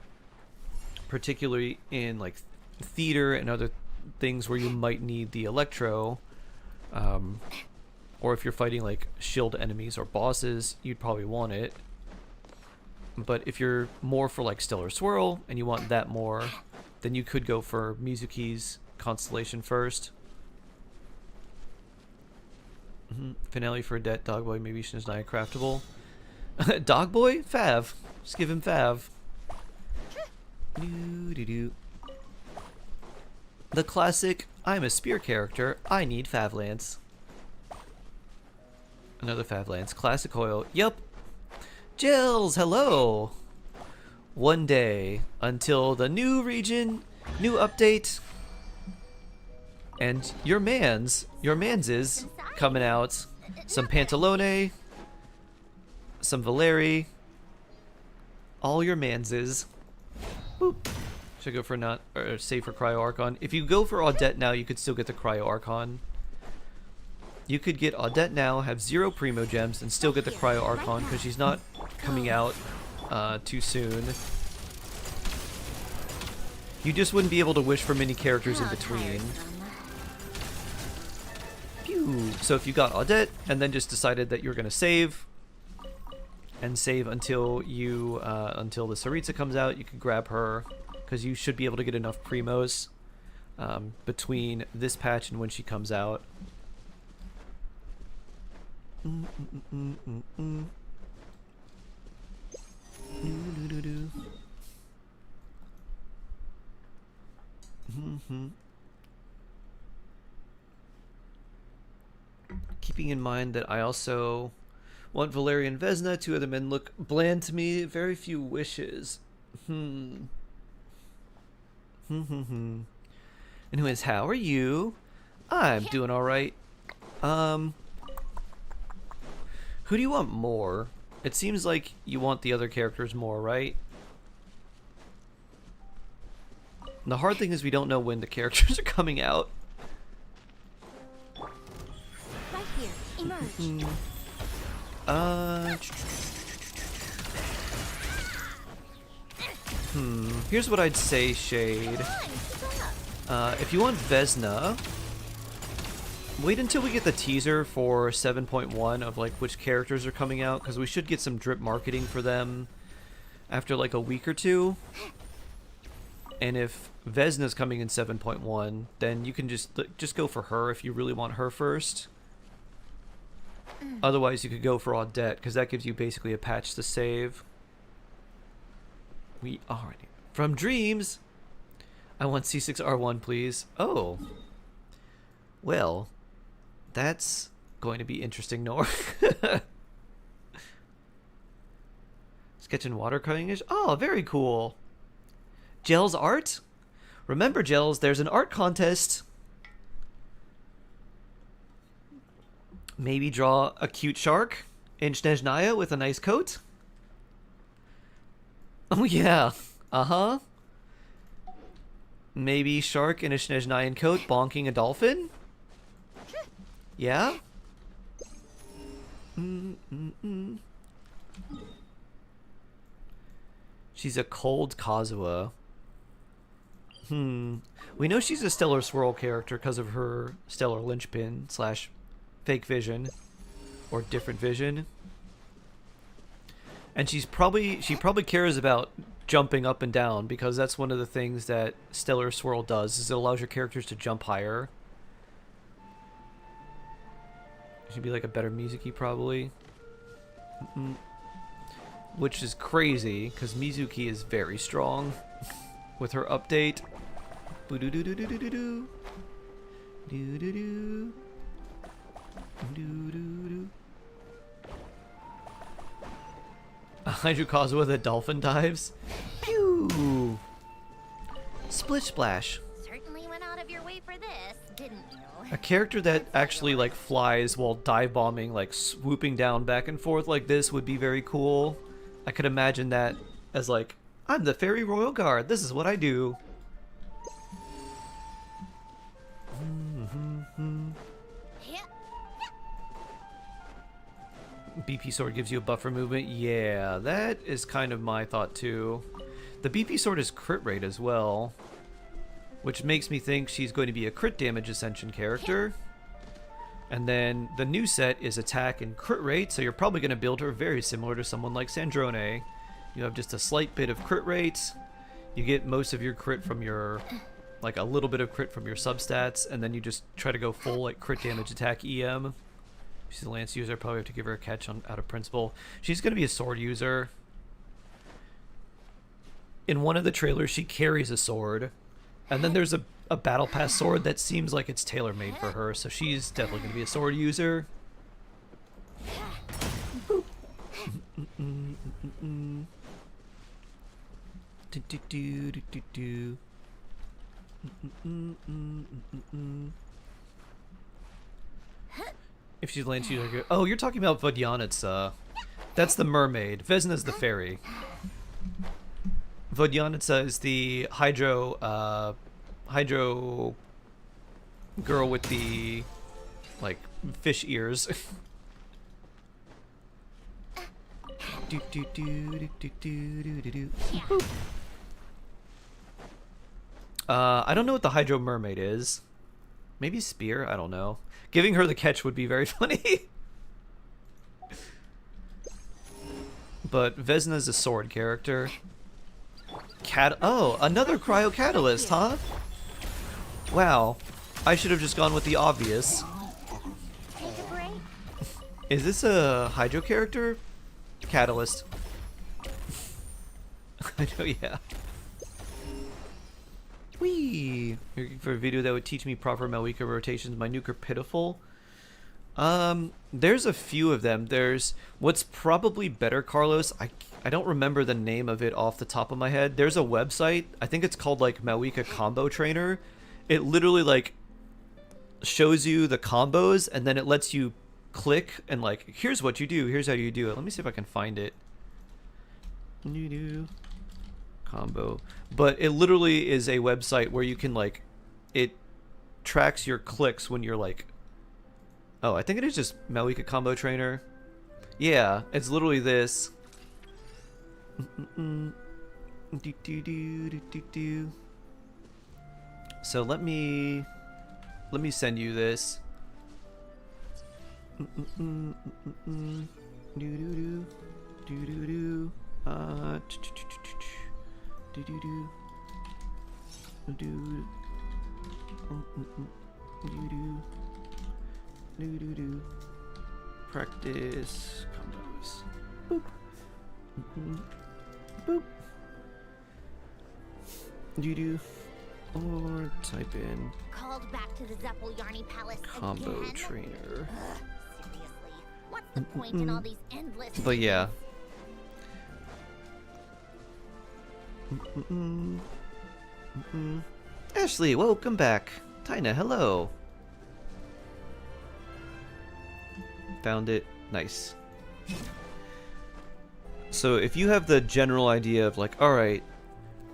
particularly in like theater and other things where you might need the Electro. Or if you're fighting like shield enemies or bosses, you'd probably want it. But if you're more for like Stellar Swirl and you want that more, then you could go for Mizuki's Constellation first. Finale for Adet, Dogboy, maybe Snezhnaya craftable. Dogboy? Fav. Just give him Fav. The classic, I'm a spear character, I need Fav Lance. Another Fav Lance. Classic oil. Yup. Jills, hello! One day, until the new region, new update, and your man's is coming out. Some Pantalone, some Valeri, all your man's is. Boop. Should I go for not, or save for Cryo Archon? If you go for Audette now, you could still get the Cryo Archon. You could get Audette now, have 0 Primo Gems, and still get the Cryo Archon, because she's not coming out too soon. You just wouldn't be able to wish for many characters in between. Pew. So if you got Audette, and then just decided that you're going to save, and save until you until the Saritsa comes out, you could grab her, because you should be able to get enough Primos between this patch and when she comes out. Keeping in mind that I also want Valerian Vesna. 2 other men look bland to me. Very few wishes. Anyways, how are you? I'm doing alright. Who do you want more? It seems like you want the other characters more, right? The hard thing is we don't know when the characters are coming out. Right here, emerge. Here's what I'd say, Shade. If you want Vesna, wait until we get the teaser for 7.1 of like which characters are coming out, because we should get some drip marketing for them after like a week or two. And if Vesna's coming in 7.1, then you can just go for her if you really want her first. Otherwise, you could go for Audette, because that gives you basically a patch to save. We are from Dreams. I want C6R1, please. Oh. Well, that's going to be interesting, Nor. Sketch and watercolorish. Oh, very cool. Gels art? Remember, Gels, there's an art contest. Maybe draw a cute shark in Snezhnaya with a nice coat. Oh, yeah. Uh-huh. Maybe shark in a Snezhnayan coat bonking a dolphin? Yeah? She's a cold Kazuha. We know she's a Stellar Swirl character because of her Stellar Linchpin / fake vision. Or different vision. And she probably cares about jumping up and down, because that's one of the things that Stellar Swirl does, is it allows your characters to jump higher. She'd be like a better Mizuki probably. Which is crazy, because Mizuki is very strong with her update. Boo-doo-doo-doo-doo-doo-doo. Doo-doo-doo. Doo-doo-doo. Hydro Kazuha with the dolphin dives. Pew! Splish Splash. Certainly went out of your way for this, didn't you? A character that actually like flies while dive bombing, like swooping down back and forth like this would be very cool. I could imagine that as like, I'm the Fairy Royal Guard. This is what I do. Yeah. BP sword gives you a buffer movement. Yeah, that is kind of my thought too. The BP sword is crit rate as well, which makes me think she's going to be a crit damage ascension character. And then the new set is attack and crit rate, so you're probably going to build her very similar to someone like Snezhnaya. You have just a slight bit of crit rate. You get most of your crit from your, like a little bit of crit from your substats, and then you just try to go full like crit damage attack EM. She's a lance user, probably have to give her a catch on out of principle. She's going to be a sword user. In one of the trailers, she carries a sword. And then there's a battle pass sword that seems like it's tailor-made for her, so she's definitely going to be a sword user. If she's lance user, oh, you're talking about Vodyanitsa. That's the mermaid. Vesna's the fairy. Vodyanitsa is the hydro girl with the like fish ears. I don't know what the hydro mermaid is. Maybe spear, I don't know. Giving her the catch would be very funny. But Vesna's a sword character. Oh, another cryo catalyst, huh? Wow. I should have just gone with the obvious. Take a break. Is this a hydro character? Catalyst. I know, yeah. Whee! You're looking for a video that would teach me proper Malika rotations. My nuke are pitiful. There's a few of them. There's what's probably better, Carlos. I don't remember the name of it off the top of my head. There's a website. I think it's called like Malika Combo Trainer. It literally like shows you the combos and then it lets you click and like, here's what you do. Here's how you do it. Let me see if I can find it. Combo. But it literally is a website where you can like, it tracks your clicks when you're like, oh, I think it is just Malika Combo Trainer. Yeah, it's literally this. So let me send you this. Practice combos. Boop. Boop. Do or type in Called back to the Zeppeljärny Palace combo again? trainer. Seriously, what's the point in all these endless? But yeah. Ashley, welcome back. Tina, hello. Found it. Nice. So if you have the general idea of like, alright,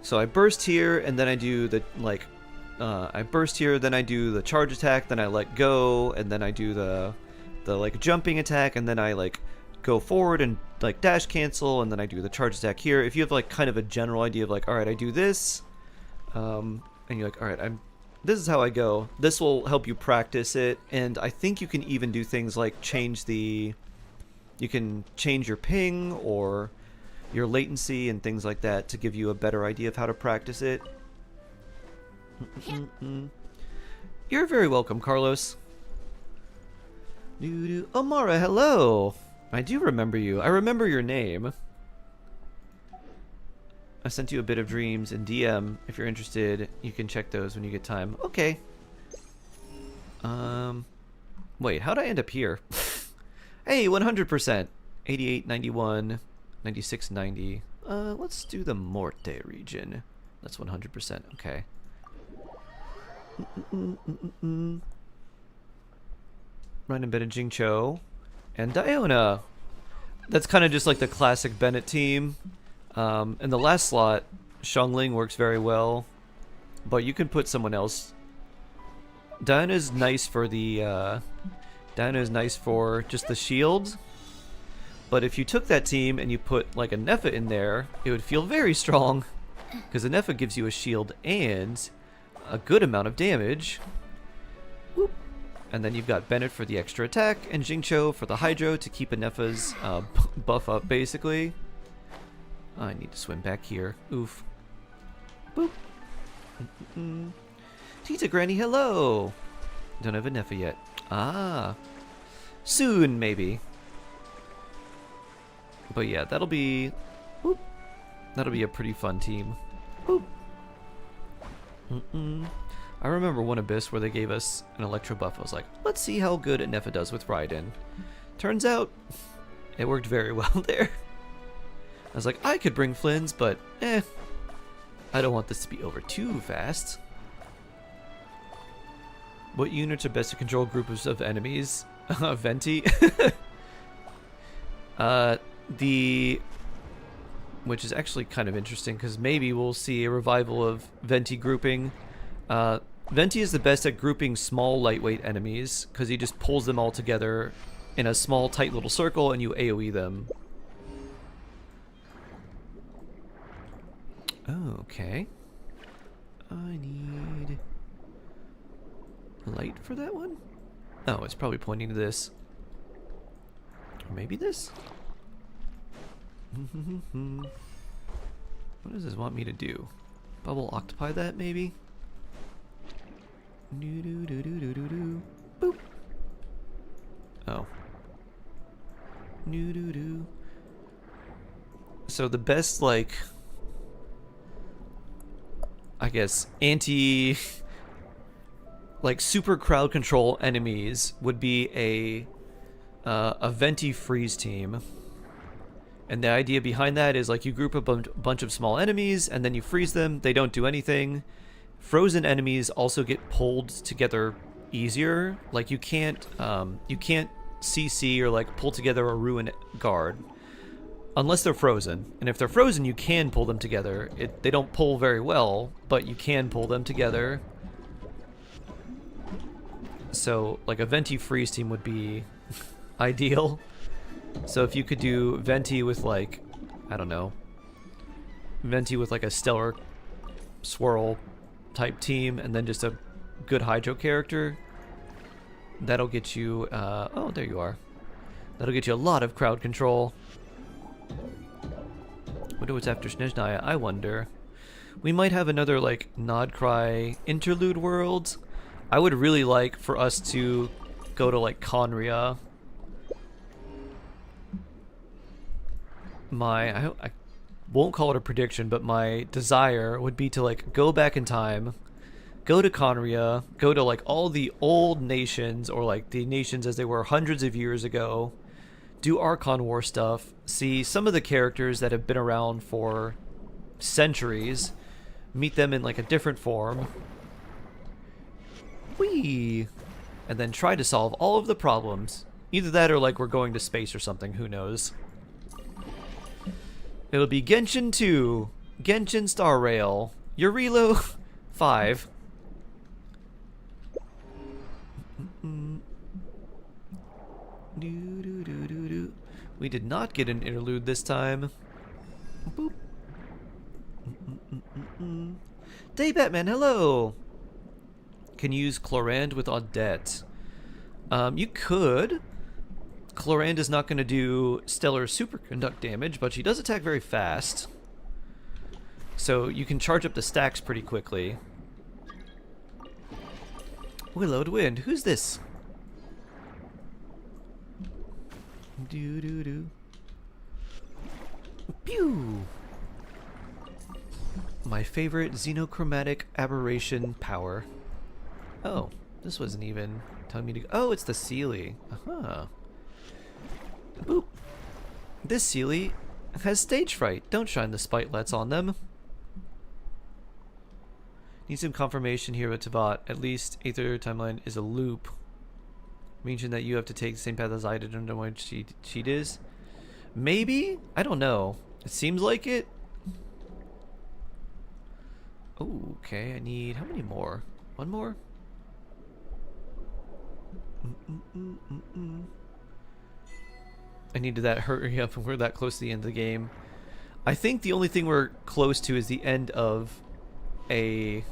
so I burst here and then I do the like I burst here, then I do the charge attack, then I let go, and then I do the like jumping attack, and then I like go forward and like dash cancel, and then I do the charge attack here. If you have like kind of a general idea of like, alright, I do this, and you're like, alright, this is how I go. This will help you practice it, and I think you can even do things like you can change your ping or your latency and things like that to give you a better idea of how to practice it. You're very welcome, Carlos. Omara, hello. I do remember you. I remember your name. I sent you a bit of dreams in DM. If you're interested, you can check those when you get time. Okay. Wait, how'd I end up here? Hey, 100%. 88, 91, 96, 90. Let's do the Morte region. That's 100%. Okay. Ryan Bennett, Jingcho, and Diona. That's kind of just like the classic Bennett team. In the last slot, Xiangling works very well, but you can put someone else. Diana's nice for the. Diana is nice for just the shield. But if you took that team and you put like a Neffa in there, it would feel very strong. Because a Neffa gives you a shield and a good amount of damage. Whoop. And then you've got Bennett for the extra attack and Jingcho for the Hydro to keep a Neffa's buff up basically. I need to swim back here. Oof. Boop. Tita Granny, hello! Don't have a Neffa yet. Ah. Soon, maybe. But yeah, that'll be... Whoop. That'll be a pretty fun team. Whoop. I remember one Abyss where they gave us an Electro buff. I was like, let's see how good a Neffa does with Raiden. Turns out, it worked very well there. I was like, I could bring Flynn's, but I don't want this to be over too fast. What units are best to control groups of enemies? Venti? Which is actually kind of interesting, because maybe we'll see a revival of Venti grouping. Venti is the best at grouping small, lightweight enemies, because he just pulls them all together in a small, tight little circle, and you AoE them. Oh, okay. I need light for that one? Oh, it's probably pointing to this. Or maybe this? What does this want me to do? Bubble octopi that, maybe? Boop. Oh. So the best, like, I guess, like, super crowd control enemies would be a Venti freeze team. And the idea behind that is, like, you group a bunch of small enemies, and then you freeze them. They don't do anything. Frozen enemies also get pulled together easier. Like, you can't CC or, like, pull together a ruin guard unless they're frozen. And if they're frozen, you can pull them together. They don't pull very well, but you can pull them together. So, like, a Venti freeze team would be ideal. So if you could do Venti with, like, I don't know, Venti with like a stellar swirl type team, and then just a good Hydro character, that'll get you, oh, there you are. That'll get you a lot of crowd control. Wonder what's after Snezhnaya, I wonder. We might have another, like, Nod Cry interlude world. I would really like for us to go to, like, Conria. I won't call it a prediction, but my desire would be to, like, go back in time, go to Conria, go to, like, all the old nations, or, like, the nations as they were hundreds of years ago, do Archon War stuff, see some of the characters that have been around for centuries, meet them in, like, a different form, whee, and then try to solve all of the problems. Either that or, like, we're going to space or something, who knows. It'll be Genshin 2, Genshin Star Rail, Eurilo 5. We did not get an interlude this time. Boop. Day Batman, hello! Can use Chlorand with Audette. You could. Chlorand is not going to do stellar superconduct damage, but she does attack very fast. So you can charge up the stacks pretty quickly. Willowed Wind, who's this? Doo-doo-doo. Pew! My favorite xenochromatic aberration power. Oh, this wasn't even telling me to go. Oh, it's the Sealy. Uh-huh. Boop. This Sealy has stage fright. Don't shine the spitelets on them. Need some confirmation here with Tavat. At least Aether timeline is a loop. Mention that you have to take the same path as I did under what she is. Maybe? I don't know. It seems like it. Oh, okay. I need... How many more? One more? I needed that hurry up, and we're that close to the end of the game. I think the only thing we're close to is the end of a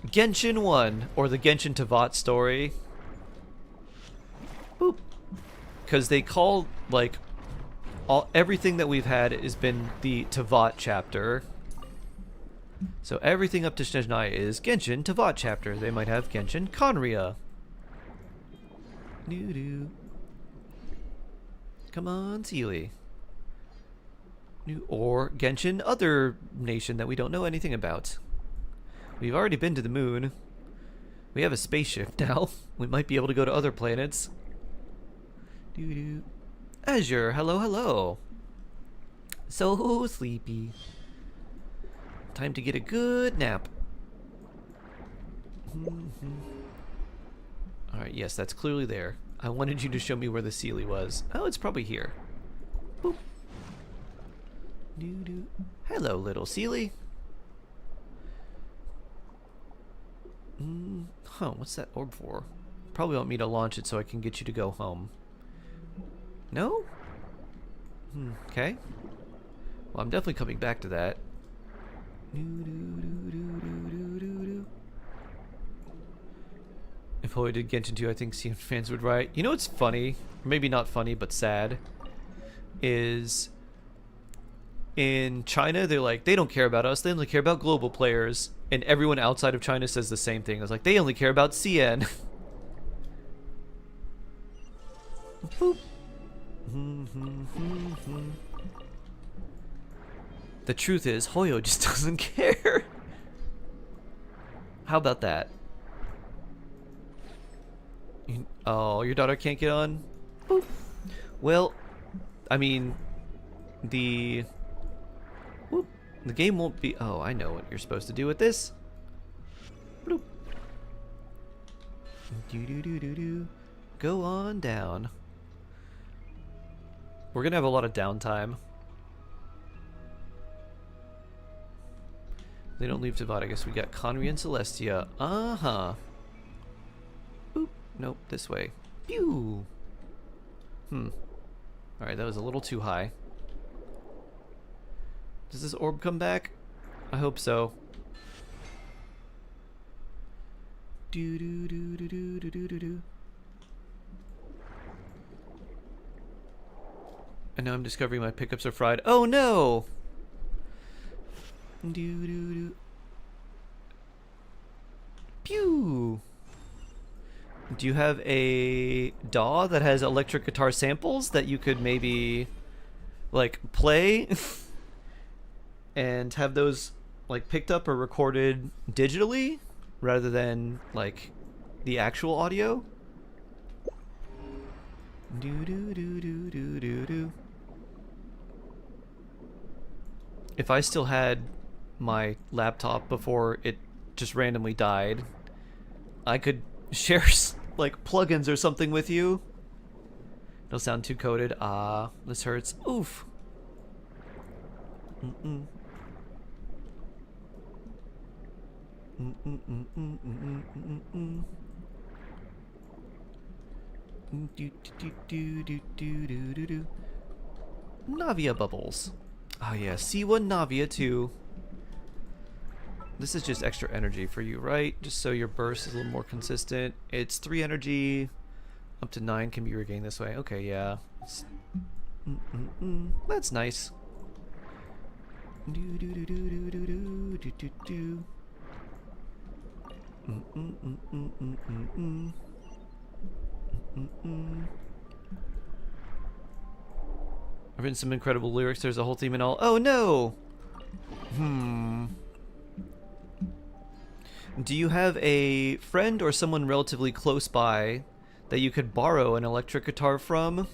Genshin 1 or the Genshin Tavat story. Boop. Because they call, like, everything that we've had has been the Tavat chapter. So everything up to Snezhnaya is Genshin Tavat chapter. They might have Genshin Conria. Doo-doo. Come on, Sealy. Or Genshin other nation that we don't know anything about. We've already been to the moon. We have a spaceship now. We might be able to go to other planets. Doo-doo. Azure, hello, hello. So sleepy. Time to get a good nap. Alright, yes, that's clearly there. I wanted you to show me where the Sealy was. Oh, it's probably here. Boop. Doo-doo. Hello, little Sealy. Huh, what's that orb for? Probably want me to launch it so I can get you to go home. No? Okay. Well, I'm definitely coming back to that. If Hoy did Genshin 2, I think CN fans would write. You know what's funny? Or maybe not funny, but sad. Is in China, they're like, they don't care about us. They only care about global players. And everyone outside of China says the same thing. It's like, they only care about CN. Boop. The truth is, Hoyo just doesn't care. How about that? Oh, your daughter can't get on? Boop. Well, I mean, the game won't be... Oh, I know what you're supposed to do with this. Bloop. Do-do-do-do-do. Go on down. We're gonna have a lot of downtime. They don't leave Tavat. I guess we got Conry and Celestia. Uh-huh. Boop. Nope, this way. Pew! Alright, that was a little too high. Does this orb come back? I hope so. Do do do do do do do do do. And now I'm discovering my pickups are fried. Oh no! Do do do. Pew! Do you have a DAW that has electric guitar samples that you could maybe like play and have those like picked up or recorded digitally rather than like the actual audio? Do do do do do do do. If I still had my laptop before it just randomly died, I could share like plugins or something with you. It'll sound too coded. Ah, this hurts. Oof. Mm-mm. Mm-mm, mm-mm, mm-mm, mm-mm. Do do do do do do do do. Navia bubbles. Oh yeah, C1 Navia too. This is just extra energy for you, right? Just so your burst is a little more consistent. It's 3 energy, up to 9 can be regained this way. Okay, yeah. That's nice. Do do do do do do do do do do. I've written some incredible lyrics. There's a whole theme and all. Oh no! Do you have a friend or someone relatively close by that you could borrow an electric guitar from?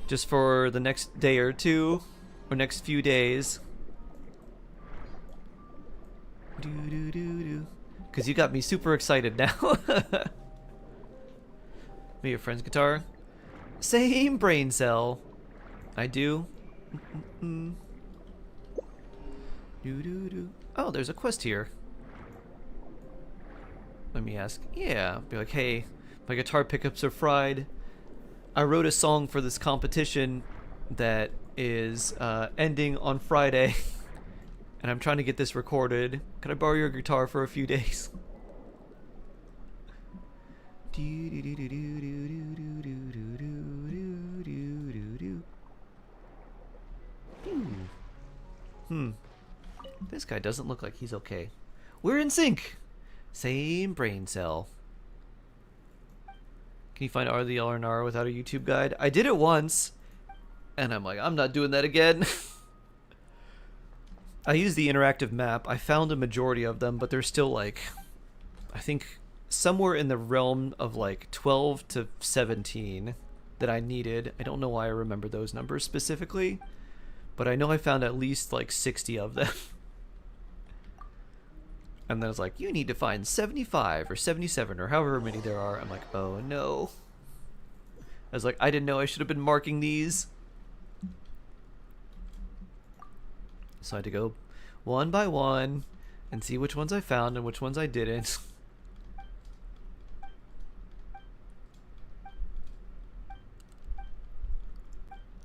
Just for the next day or two? Or next few days? Do do do do. Because you got me super excited now. Me, your friend's guitar. Same brain cell. I do. Do do do. Oh, there's a quest here. Let me ask. Yeah. Be like, hey, my guitar pickups are fried. I wrote a song for this competition that is ending on Friday. And I'm trying to get this recorded. Can I borrow your guitar for a few days? This guy doesn't look like he's okay. We're in sync. Same brain cell. Can you find R the LNR without a YouTube guide? I did it once, and I'm like, I'm not doing that again. I used the interactive map. I found a majority of them, but they're still like, I think somewhere in the realm of like 12 to 17 that I needed. I don't know why I remember those numbers specifically, but I know I found at least like 60 of them. And then it's like, you need to find 75 or 77 or however many there are. I'm like, oh no. I was like, I didn't know I should have been marking these. So I had to go one by one and see which ones I found and which ones I didn't.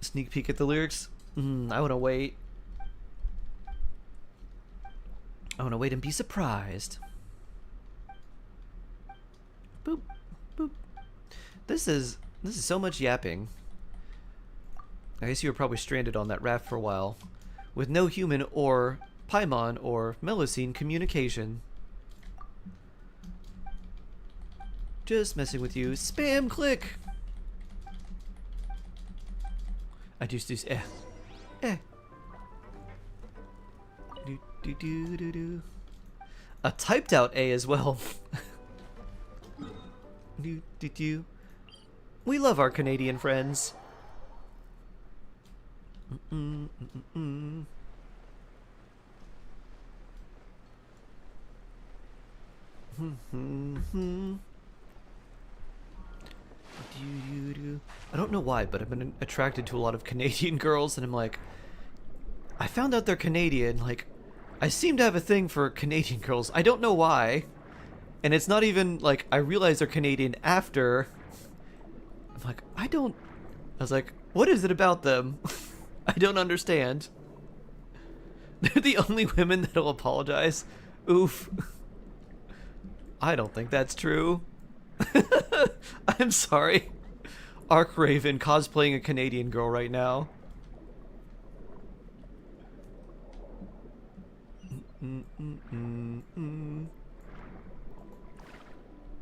Sneak peek at the lyrics? I want to wait. I want to wait and be surprised. Boop, boop. This is so much yapping. I guess you were probably stranded on that raft for a while, with no human or Paimon or Melusine communication. Just messing with you. Spam click. I just do Do. A typed out A as well. Do. We love our Canadian friends. I don't know why, but I've been attracted to a lot of Canadian girls, and I'm like, I found out they're Canadian. Like, I seem to have a thing for Canadian girls. I don't know why. And it's not even like I realize they're Canadian after. I'm like, I was like, what is it about them? I don't understand. They're the only women that'll apologize. Oof. I don't think that's true. I'm sorry. Arc Raven cosplaying a Canadian girl right now.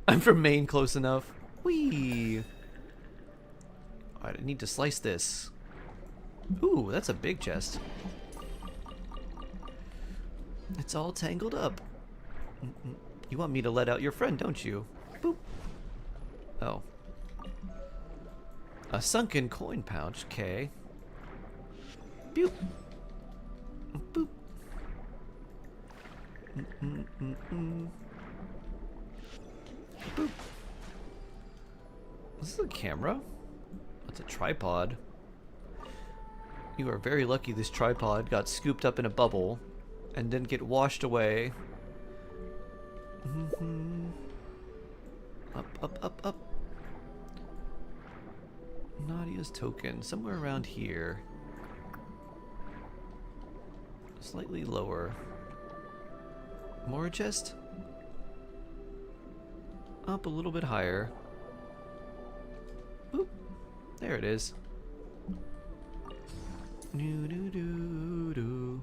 I'm from Maine, close enough. Whee! I need to slice this. Ooh, that's a big chest. It's all tangled up. You want me to let out your friend, don't you? Boop. Oh. A sunken coin pouch, okay. Boop. Boop. Boop. This is a camera? That's a tripod. You are very lucky this tripod got scooped up in a bubble and didn't get washed away. Up. Nadia's token, somewhere around here. Slightly lower. More chest? Up a little bit higher. Boop. There it is. Do.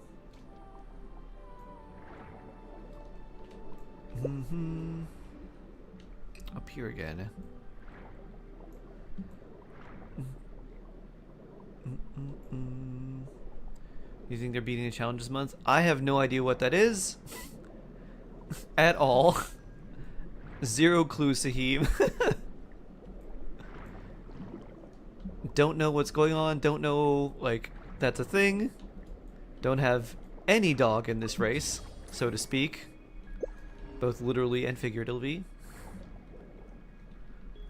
Up here again. You think they're beating the challenge this month? I have no idea what that is. At all. Zero clue, Sahib. Don't know what's going on. Don't know, like, that's a thing. Don't have any dog in this race, so to speak. both literally and figuratively.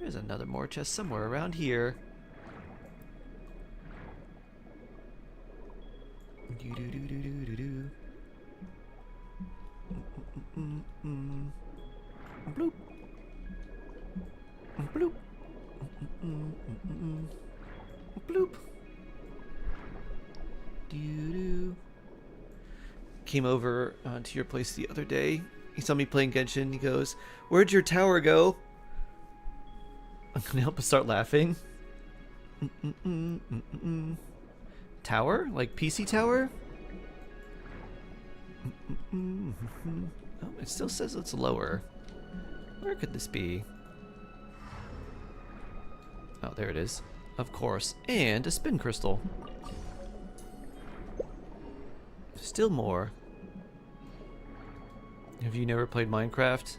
There's another more chest somewhere around here. Do-do-do-do-do-do-do. Bloop. Bloop. Bloop. Doo-doo. Came over to your place the other day. He saw me playing Genshin. He goes, "Where'd your tower go?" I'm gonna help us start laughing. Tower? Like PC tower? Oh, it still says it's lower. Where could this be? Oh, there it is. Of course. And a spin crystal. Still more. Have you never played Minecraft?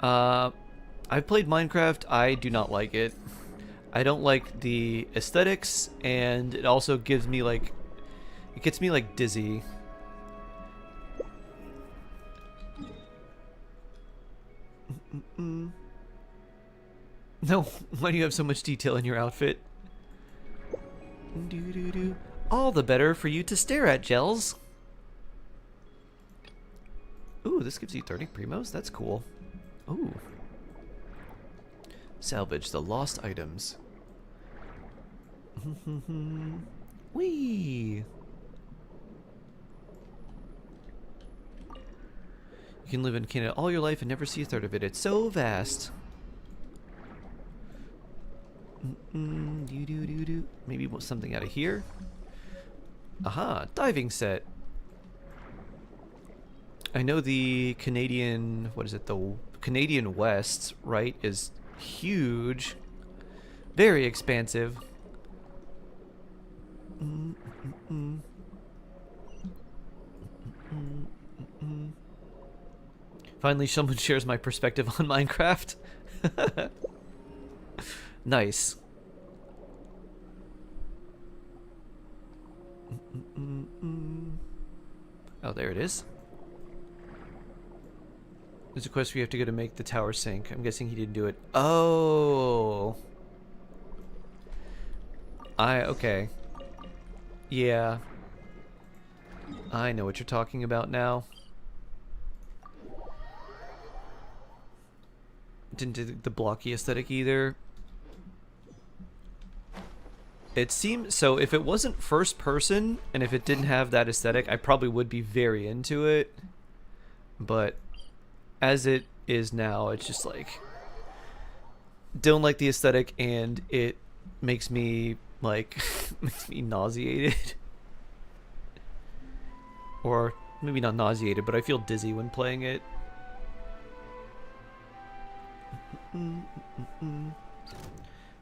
I've played Minecraft. I do not like it. I don't like the aesthetics, and it also gives me like... It gets me like dizzy. No, why do you have so much detail in your outfit? All the better for you to stare at, Gels. Ooh, this gives you 30 primos? That's cool. Ooh. Salvage the lost items. Whee! You can live in Canada all your life and never see a third of it. It's so vast. Maybe something out of here. Aha, diving set. I know the Canadian, what is it, the Canadian West, right, is huge. Very expansive. Finally, someone shares my perspective on Minecraft. Nice. Oh, there it is. There's a quest where you have to go to make the tower sink. I'm guessing he didn't do it. Oh. Okay. Yeah. I know what you're talking about now. Didn't do the blocky aesthetic either. It seems so. If it wasn't first person and if it didn't have that aesthetic, I probably would be very into it. But as it is now, it's just like don't like the aesthetic, and it makes me like makes me nauseated. Or maybe not nauseated, but I feel dizzy when playing it.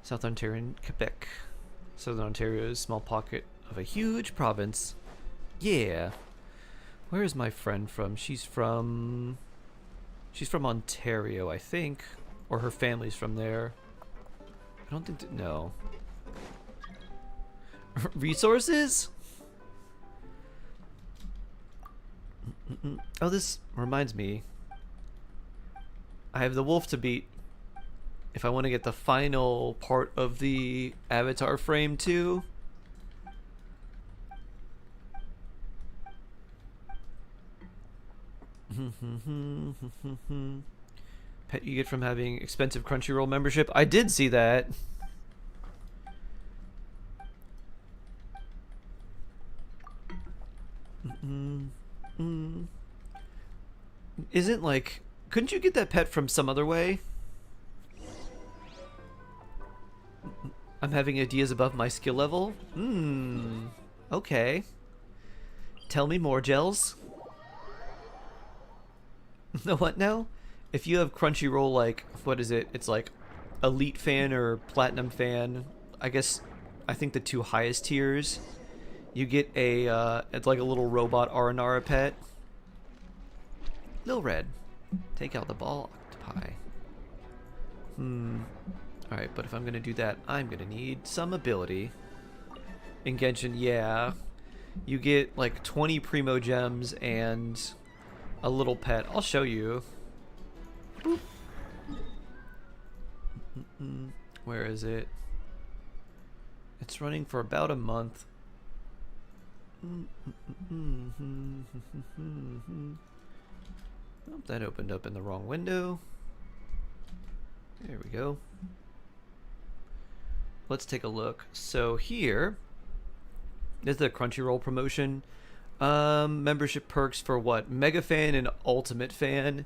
South Ontario, Quebec. Southern Ontario is a small pocket of a huge province. Yeah. Where is my friend from? She's from Ontario, I think. Or her family's from there. I don't think no. Resources? Oh, this reminds me. I have the wolf to beat if I want to get the final part of the avatar frame too. Pet you get from having expensive Crunchyroll membership. I did see that. Isn't like, couldn't you get that pet from some other way? I'm having ideas above my skill level? Okay. Tell me more, Gels. Know what now? If you have Crunchyroll, like, what is it? It's like Elite fan or Platinum fan. I think the two highest tiers. You get a, it's like a little robot Aranara pet. Lil Red. Take out the ball octopi. Alright, but if I'm gonna do that, I'm gonna need some ability. In Genshin, yeah. You get like 20 Primo Gems and a little pet. I'll show you. Where is it? It's running for about a month. Oh, that opened up in the wrong window. There we go. Let's take a look. So here, this is the Crunchyroll promotion. Membership perks for what? Mega Fan and Ultimate Fan.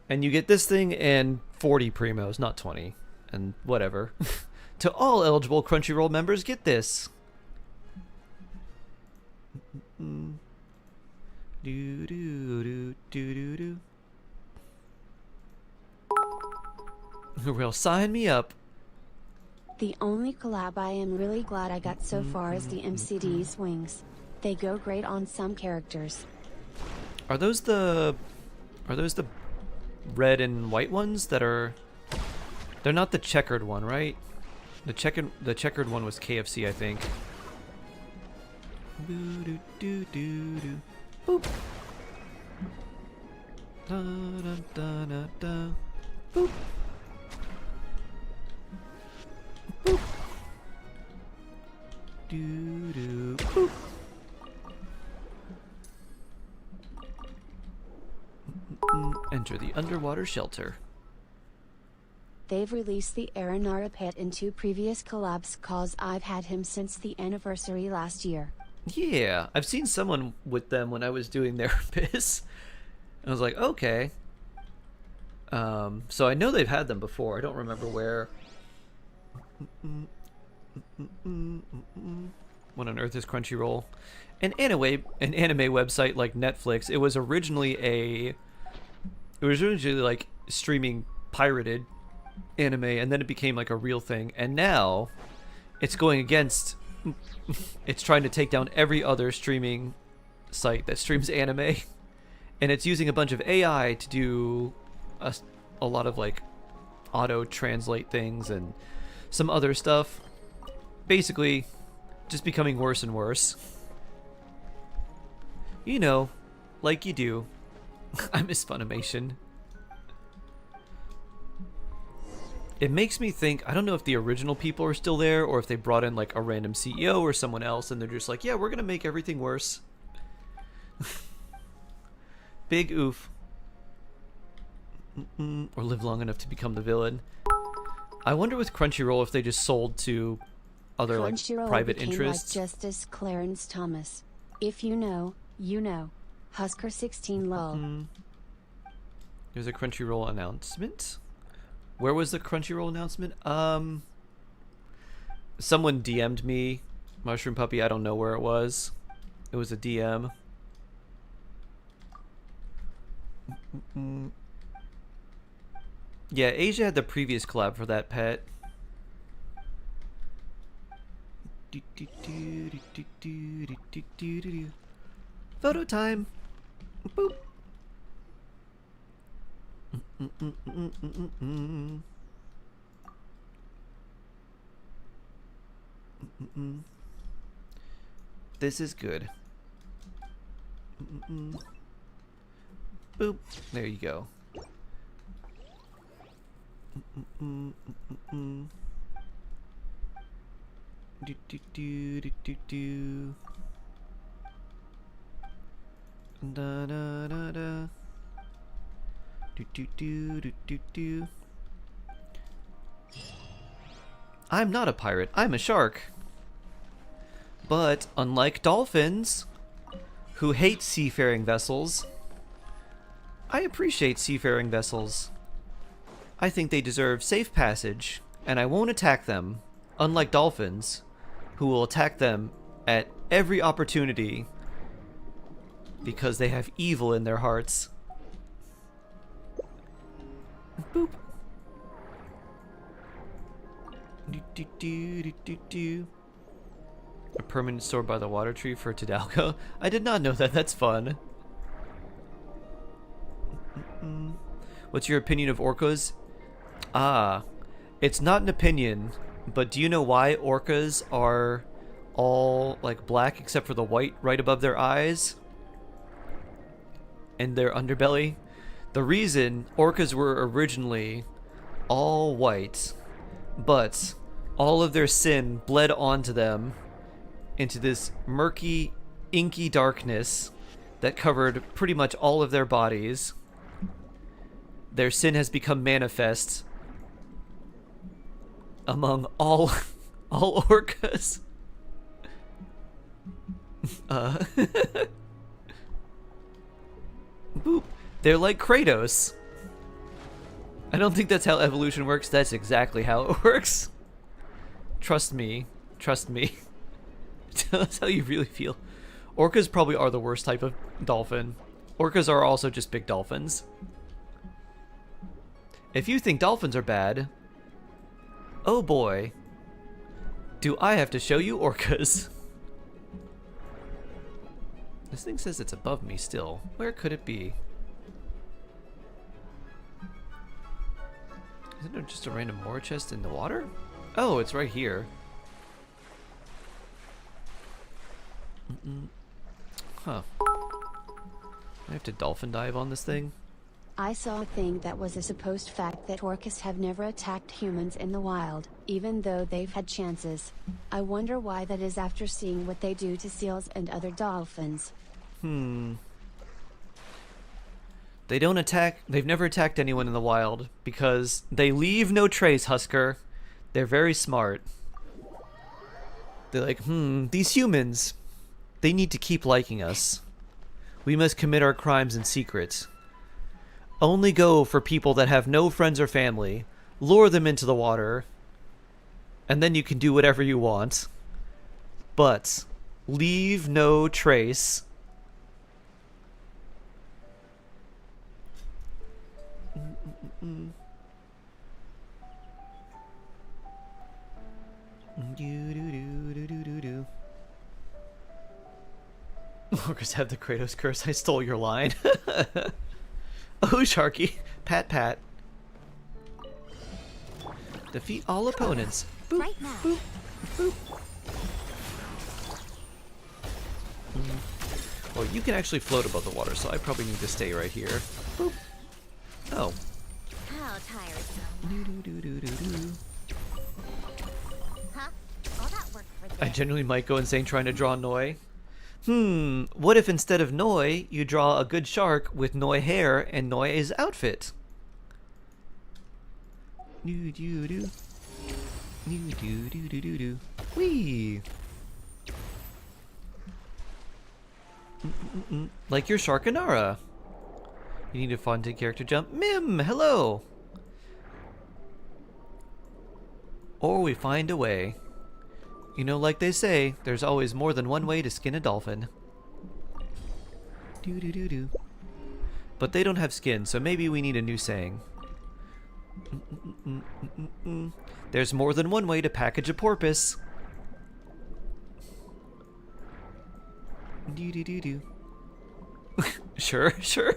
And you get this thing and 40 primos, not 20. And whatever. To all eligible Crunchyroll members, get this. Do do do do do do. Well, sign me up. The only collab I am really glad I got so far is the MCD's wings. They go great on some characters. Are those the red and white ones that are? They're not the checkered one, right? The checkered one was KFC, I think. Boo doo doo doo doo. Boop. Da da da da da. Boop. Boop. Doo doo. Boop. Enter the underwater shelter. They've released the Aranara pet in 2 previous collabs cause I've had him since the anniversary last year. Yeah, I've seen someone with them when I was doing their biz. And I was like, okay. So I know they've had them before. I don't remember where. What on earth is Crunchyroll? An anime website like Netflix. It was originally like streaming pirated anime, and then it became like a real thing. And now it's going against. It's trying to take down every other streaming site that streams anime, and it's using a bunch of AI to do a lot of like auto translate things and some other stuff. Basically, just becoming worse and worse. You know, like you do. I miss Funimation. It makes me think, I don't know if the original people are still there or if they brought in like a random CEO or someone else and they're just like, yeah, we're going to make everything worse. Big oof. Or live long enough to become the villain. I wonder with Crunchyroll if they just sold to other like private interests. Like Justice Clarence Thomas. If you know, you know. Husker 16 lol. There's a Crunchyroll announcement. Where was the Crunchyroll announcement? Someone DM'd me, Mushroom Puppy. I don't know where it was. It was a DM. Yeah, Asia had the previous collab for that pet. Photo time. Boop. This is good. Boop. There you go. Do do do do do do. Da da da da. Do do do do do do. I'm not a pirate. I'm a shark. But unlike dolphins, who hate seafaring vessels, I appreciate seafaring vessels. I think they deserve safe passage, and I won't attack them, unlike dolphins, who will attack them at every opportunity because they have evil in their hearts. Boop. Do, do, do, do, do, do. A permanent store by the water tree for Tadalco. I did not know that. That's fun. What's your opinion of orcas? It's not an opinion, but do you know why orcas are all like black except for the white right above their eyes and their underbelly? The reason orcas were originally all white, but all of their sin bled onto them into this murky, inky darkness that covered pretty much all of their bodies. Their sin has become manifest among all orcas. Boop. They're like Kratos. I don't think that's how evolution works. That's exactly how it works. Trust me. Trust me. That's how you really feel. Orcas probably are the worst type of dolphin. Orcas are also just big dolphins. If you think dolphins are bad, oh boy, do I have to show you orcas. This thing says it's above me still. Where could it be? Isn't there just a random ore chest in the water? Oh, it's right here. Huh. I have to dolphin dive on this thing? I saw a thing that was a supposed fact that orcas have never attacked humans in the wild, even though they've had chances. I wonder why that is after seeing what they do to seals and other dolphins. They don't attack. They've never attacked anyone in the wild because they leave no trace, Husker. They're very smart. They're like, these humans, they need to keep liking us. We must commit our crimes in secret. Only go for people that have no friends or family. Lure them into the water. And then you can do whatever you want. But leave no trace. Orcas have the Kratos curse. I stole your line. Oh, Sharky. Pat, pat. Defeat all opponents. Boop, Right now. boop, boop. Well, you can actually float above the water, so I probably need to stay right here. Boop. Oh. How tiresome. Do-do-do-do-do-do. Huh? All that work for I this. genuinely might go insane trying to draw Noi. What if instead of Noi, you draw a good shark with Noi hair and Noi's outfit? Do-do-do. Do-do-do-do-do-do. Whee! Like your Sharkanara. You need a Fontaine character jump. Mim, hello! Or we find a way. You know, like they say, there's always more than one way to skin a dolphin. Do-do-do-do. But they don't have skin, so maybe we need a new saying. There's more than one way to package a porpoise. Do-do-do-do. Sure, sure.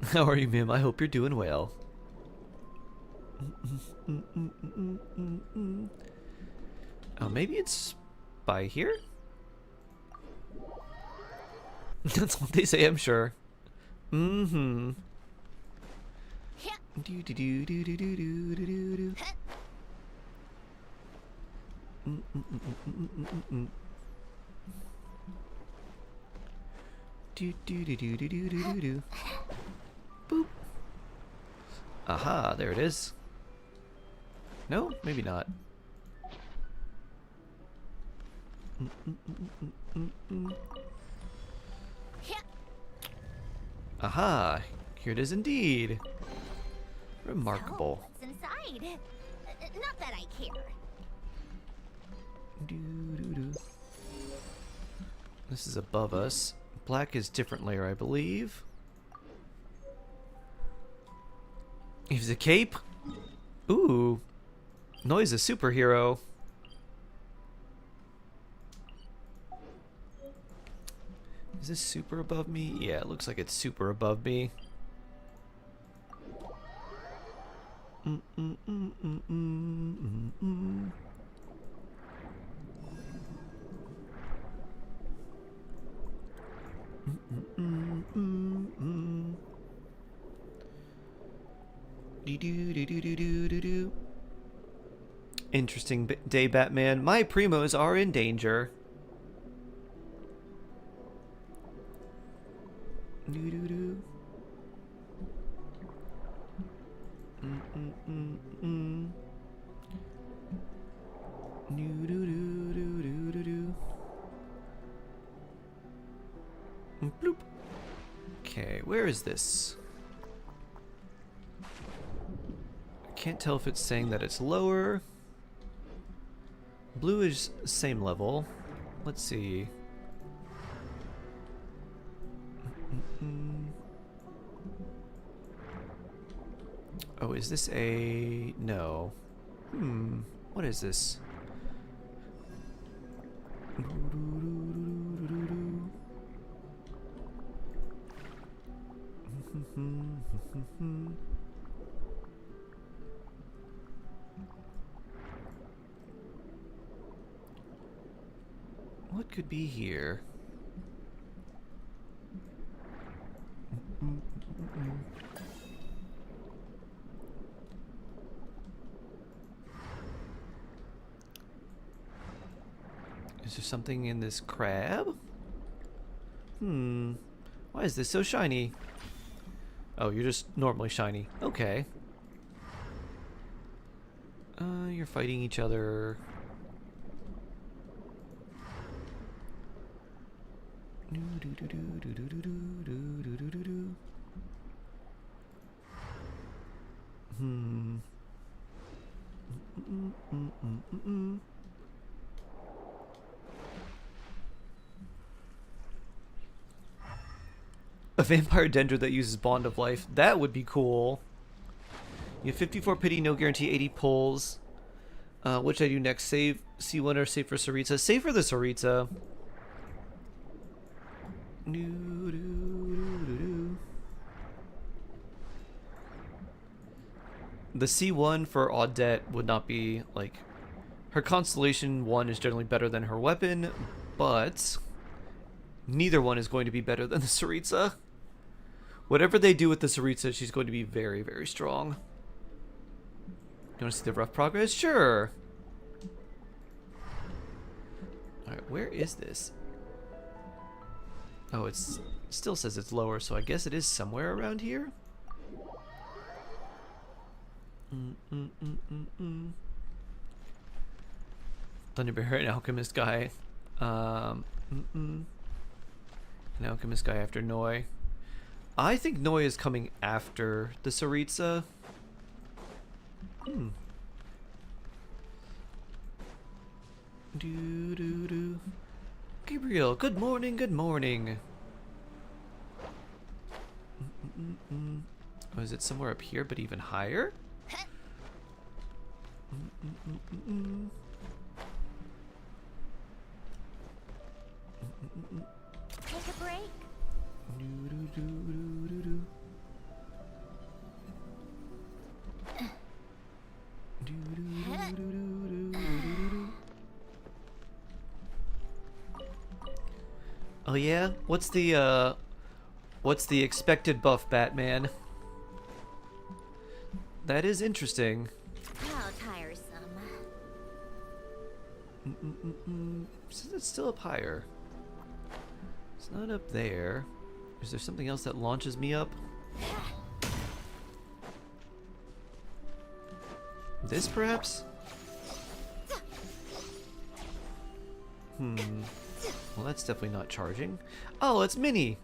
How are you, Mim? I hope you're doing well. Oh, maybe it's by here? That's what they say, I'm sure. Do do do do do do do do do do. Do do do do do do do do. Boop. Aha, there it is. No, maybe not. Aha, here it is indeed. Remarkable. Oh, what's inside? Not that I care. Doo-doo-doo. This is above us. Black is different layer, I believe. He's a cape. Ooh. Noi's a superhero. Is this super above me? Yeah, it looks like it's super above me. interesting day, Batman. My primos are in danger. Doo-doo-doo. Mm-mm-mm-mm. Doo-doo-doo-doo-doo-doo. Bloop. Okay, where is this? I can't tell if it's saying that it's lower. Blue is same level. Let's see. Oh, is this a... No. What is this? What could be here? Is there something in this crab? Why is this so shiny? Oh, you're just normally shiny. Okay. You're fighting each other. A vampire dendro that uses Bond of Life. That would be cool. You have 54 pity, no guarantee, 80 pulls. What should I do next? Save C1 or save for Saritza? Save for the Saritza. The C1 for Audette would not be, like... Her Constellation 1 is generally better than her weapon, but... neither one is going to be better than the Saritza. Whatever they do with the Saritza, she's going to be very, very strong. You want to see the rough progress? Sure! Alright, where is this? Oh, it still says it's lower, so I guess it is somewhere around here? Thunderbear and Alchemist guy. An Alchemist guy after Noi. I think Noi is coming after the Saritza. Doo-doo-doo. Gabriel, good morning, good morning. Oh, is it somewhere up here, but even higher? Take a break. Doo-doo-doo-doo-doo-doo. Doo-doo-doo-doo-doo-doo-doo. Oh yeah? What's the expected buff, Batman? That is interesting. How tiresome. So it's still up higher. It's not up there. Is there something else that launches me up? This perhaps? Well, that's definitely not charging. Oh, it's Minnie!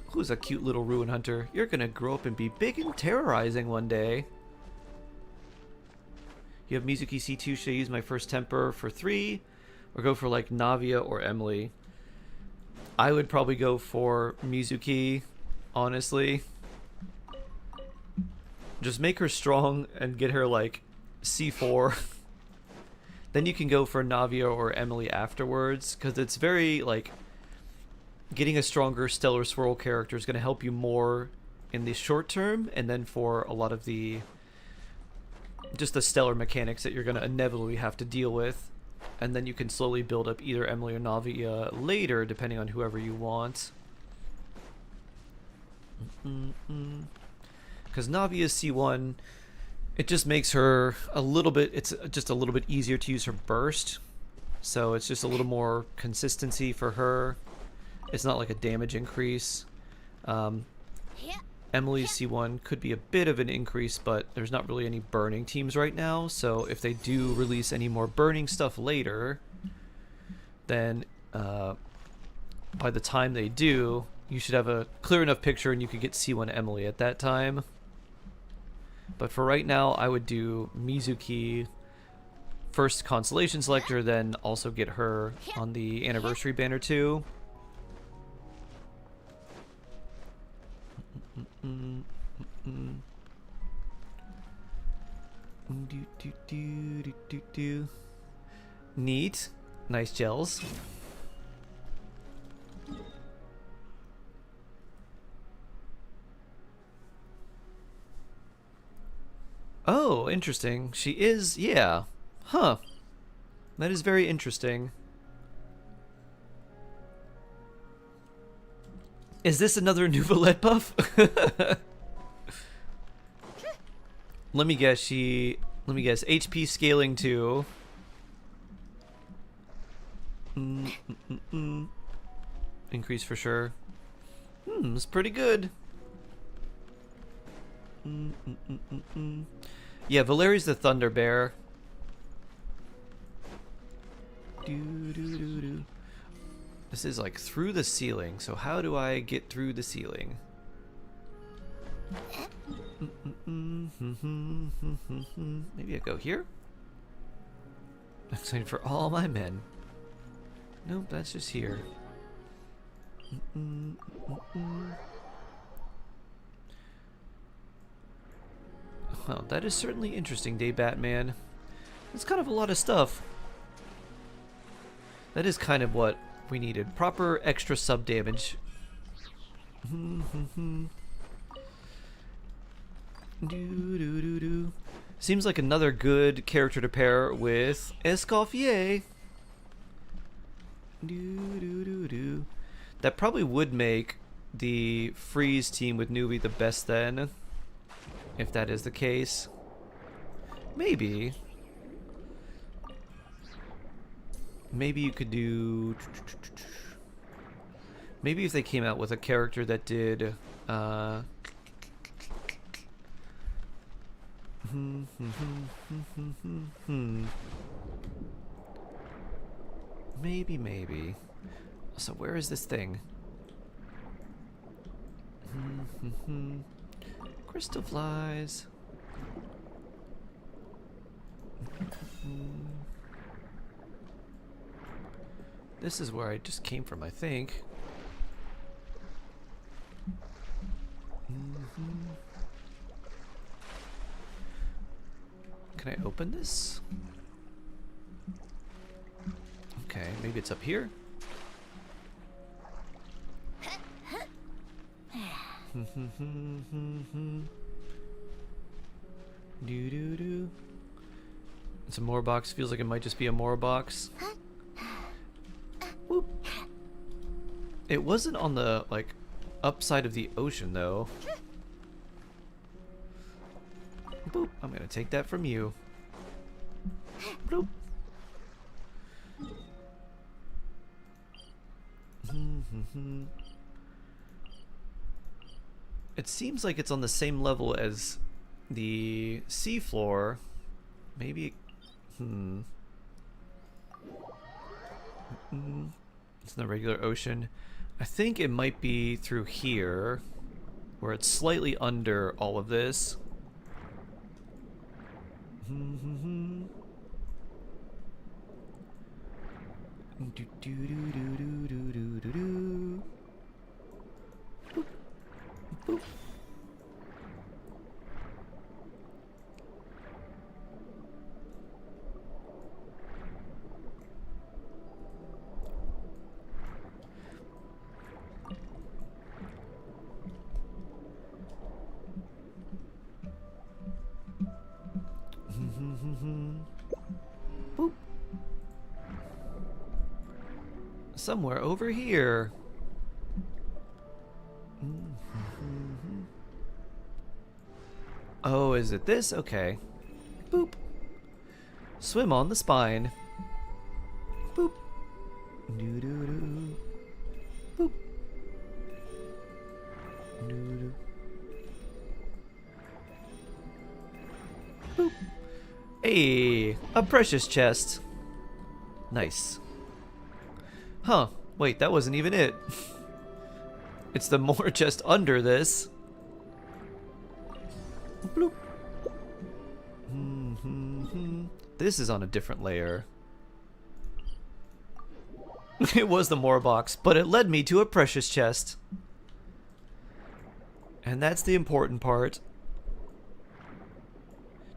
Who's a cute little ruin hunter? You're gonna grow up and be big and terrorizing one day. You have Mizuki C2. Should I use my first temper for 3? Or go for like Navia or Emily? I would probably go for Mizuki, honestly. Just make her strong and get her like C4. Then you can go for Navia or Emily afterwards, because it's very like getting a stronger Stellar Swirl character is going to help you more in the short term, and then for a lot of the just the stellar mechanics that you're going to inevitably have to deal with, and then you can slowly build up either Emily or Navia later depending on whoever you want. Because Navia's C1 It just makes her a little bit, it's just a little bit easier to use her burst. So it's just a little more consistency for her. It's not like a damage increase. Emily's C1 could be a bit of an increase, but there's not really any burning teams right now. So if they do release any more burning stuff later, then by the time they do, you should have a clear enough picture and you could get C1 Emily at that time. But for right now, I would do Mizuki first Constellation Selector, then also get her on the Anniversary banner too. Neat. Nice gels. Oh, interesting. She is, yeah. Huh. That is very interesting. Is this another Nouvelette buff? Let me guess, HP scaling too. Increase for sure. It's pretty good. Yeah, Valeri's the Thunder Bear. This is like through the ceiling, so how do I get through the ceiling? Maybe I go here? Excited for all my men. Nope, that's just here. Well, that is certainly interesting, Day Batman. It's kind of a lot of stuff. That is kind of what we needed. Proper extra sub damage. Seems like another good character to pair with Escoffier. That probably would make the Freeze team with Nuvi the best then. If that is the case. Maybe. Maybe you could do... Maybe if they came out with a character that did... Maybe. So where is this thing? Crystal flies. This is where I just came from, I think. Can I open this? Okay, maybe it's up here. It's a more box. Feels like it might just be a more box. Whoop. It wasn't on the like upside of the ocean though. Boop. I'm gonna take that from you. Boop. It seems like it's on the same level as the seafloor. Maybe. It's the regular ocean. I think it might be through here, where it's slightly under all of this. Boop. Boop. Somewhere over here. Oh, is it this? Okay. Boop. Swim on the spine. Boop. Doo-doo-doo. Boop. Doo-doo. Boop. Hey, a precious chest. Nice. Huh. Wait, that wasn't even it. It's the more chest under this. Bloop. This is on a different layer. It was the more box, but it led me to a precious chest. And that's the important part.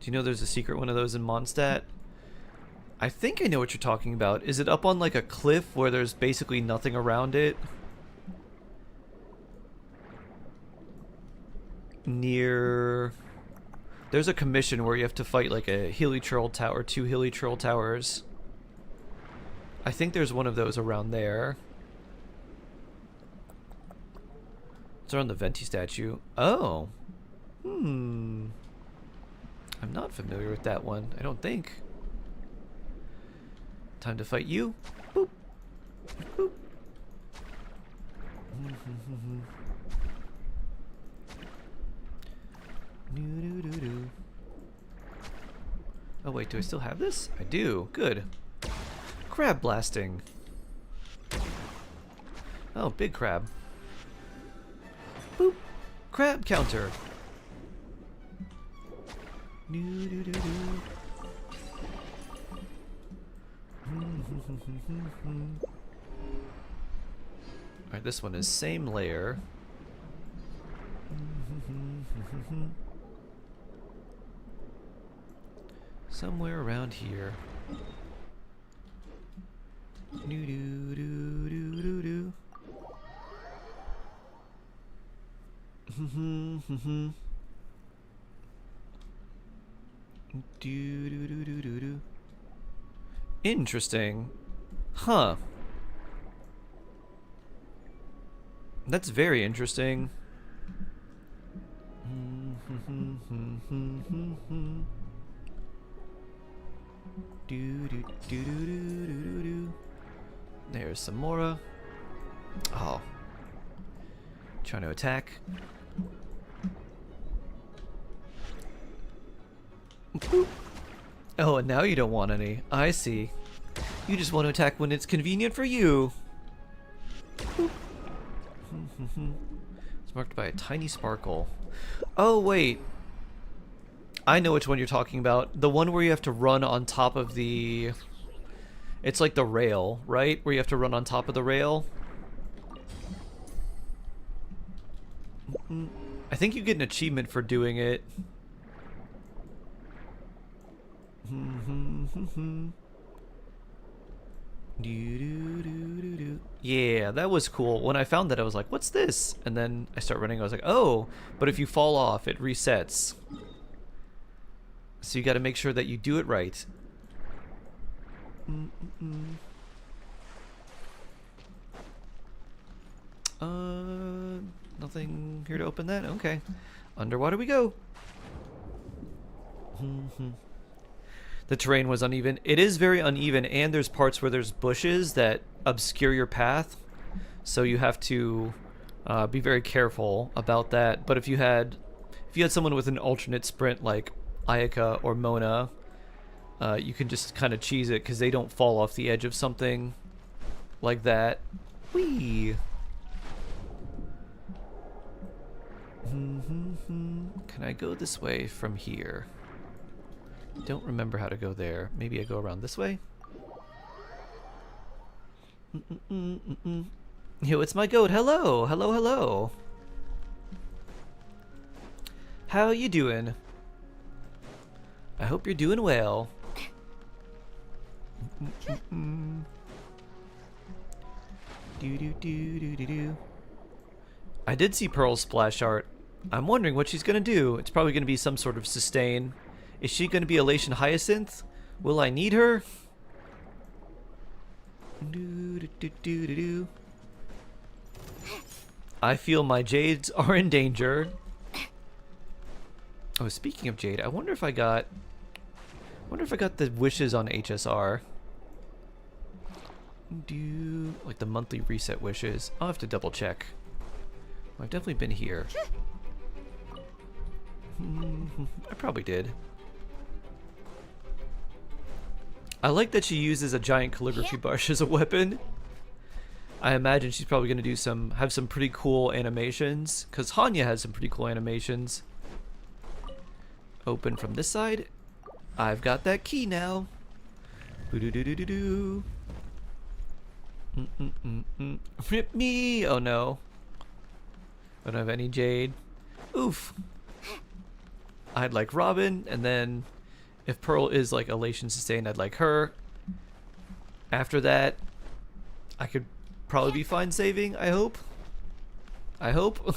Do you know there's a secret one of those in Mondstadt? I think I know what you're talking about. Is it up on like a cliff where there's basically nothing around it? Near... There's a commission where you have to fight like a Hilichurl tower, 2 Hilichurl towers. I think there's one of those around there. It's around the Venti statue. Oh. I'm not familiar with that one, I don't think. Time to fight you. Boop. Boop. Oh wait, do I still have this? I do. Good. Crab blasting. Oh, big crab. Boop. Crab counter. Alright, this one is same layer. Somewhere around here. Interesting. Huh. That's very interesting. There's some Mora. Oh. Trying to attack. Oh, and now you don't want any. I see. You just want to attack when it's convenient for you. It's marked by a tiny sparkle. Oh, wait. I know which one you're talking about. The one where you have to run on top of the... It's like the rail, right? Where you have to run on top of the rail. I think you get an achievement for doing it. Yeah, that was cool. When I found that, I was like, what's this? And then I start running, I was like, oh, but if you fall off, it resets. So you gotta make sure that you do it right. Nothing here to open that? Okay. Underwater we go. The terrain was uneven. It is very uneven, and there's parts where there's bushes that obscure your path. So you have to be very careful about that. But if you had someone with an alternate sprint like Ayaka or Mona, you can just kind of cheese it because they don't fall off the edge of something like that. Whee! Can I go this way from here? Don't remember how to go there. Maybe I go around this way? Yo, it's my goat. Hello! Hello, hello! How you doing? I hope you're doing well. I did see Pearl's splash art. I'm wondering what she's gonna do. It's probably gonna be some sort of sustain. Is she gonna be Elation Hyacinth? Will I need her? I feel my jades are in danger. Oh, speaking of jade, I wonder if I got the wishes on HSR. Do like the monthly reset wishes. I'll have to double check. I've definitely been here. I probably did. I like that she uses a giant calligraphy brush as a weapon. I imagine she's probably going to have some pretty cool animations, because Hanya has some pretty cool animations. Open from this side. I've got that key now. Boo-doo-doo-doo-doo-doo. Rip me! Oh no. I don't have any jade. Oof. I'd like Robin, and then if Pearl is like elation sustained, I'd like her. After that, I could probably be fine saving, I hope. I hope.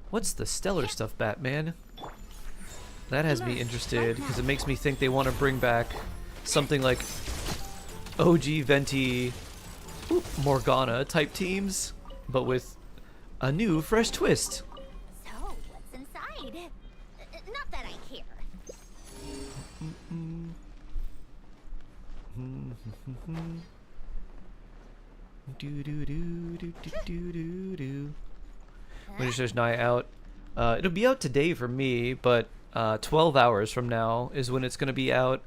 What's the stellar stuff, Batman? That has me interested because it makes me think they want to bring back something like OG Venti Morgana type teams, but with a new fresh twist. So, what's inside? Not that I care. When is Snezhnaya out? It'll be out today for me, but 12 hours from now is when it's going to be out.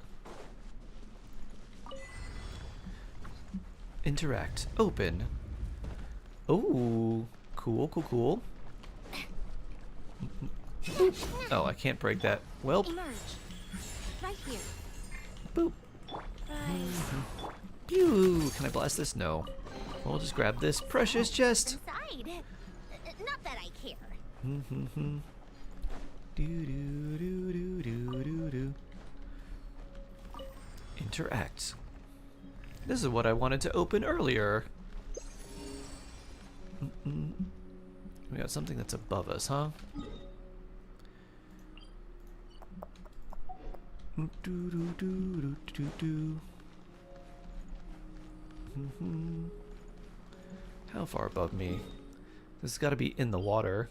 Interact. Open. Oh, cool, cool, cool. Oh, I can't break that. Well, Emerge. Right here. boop. Right. Pew! Can I blast this? No. We'll just grab this precious chest. Inside. Not that I care. Interact. This is what I wanted to open earlier. We got something that's above us, huh? How far above me? This has got to be in the water.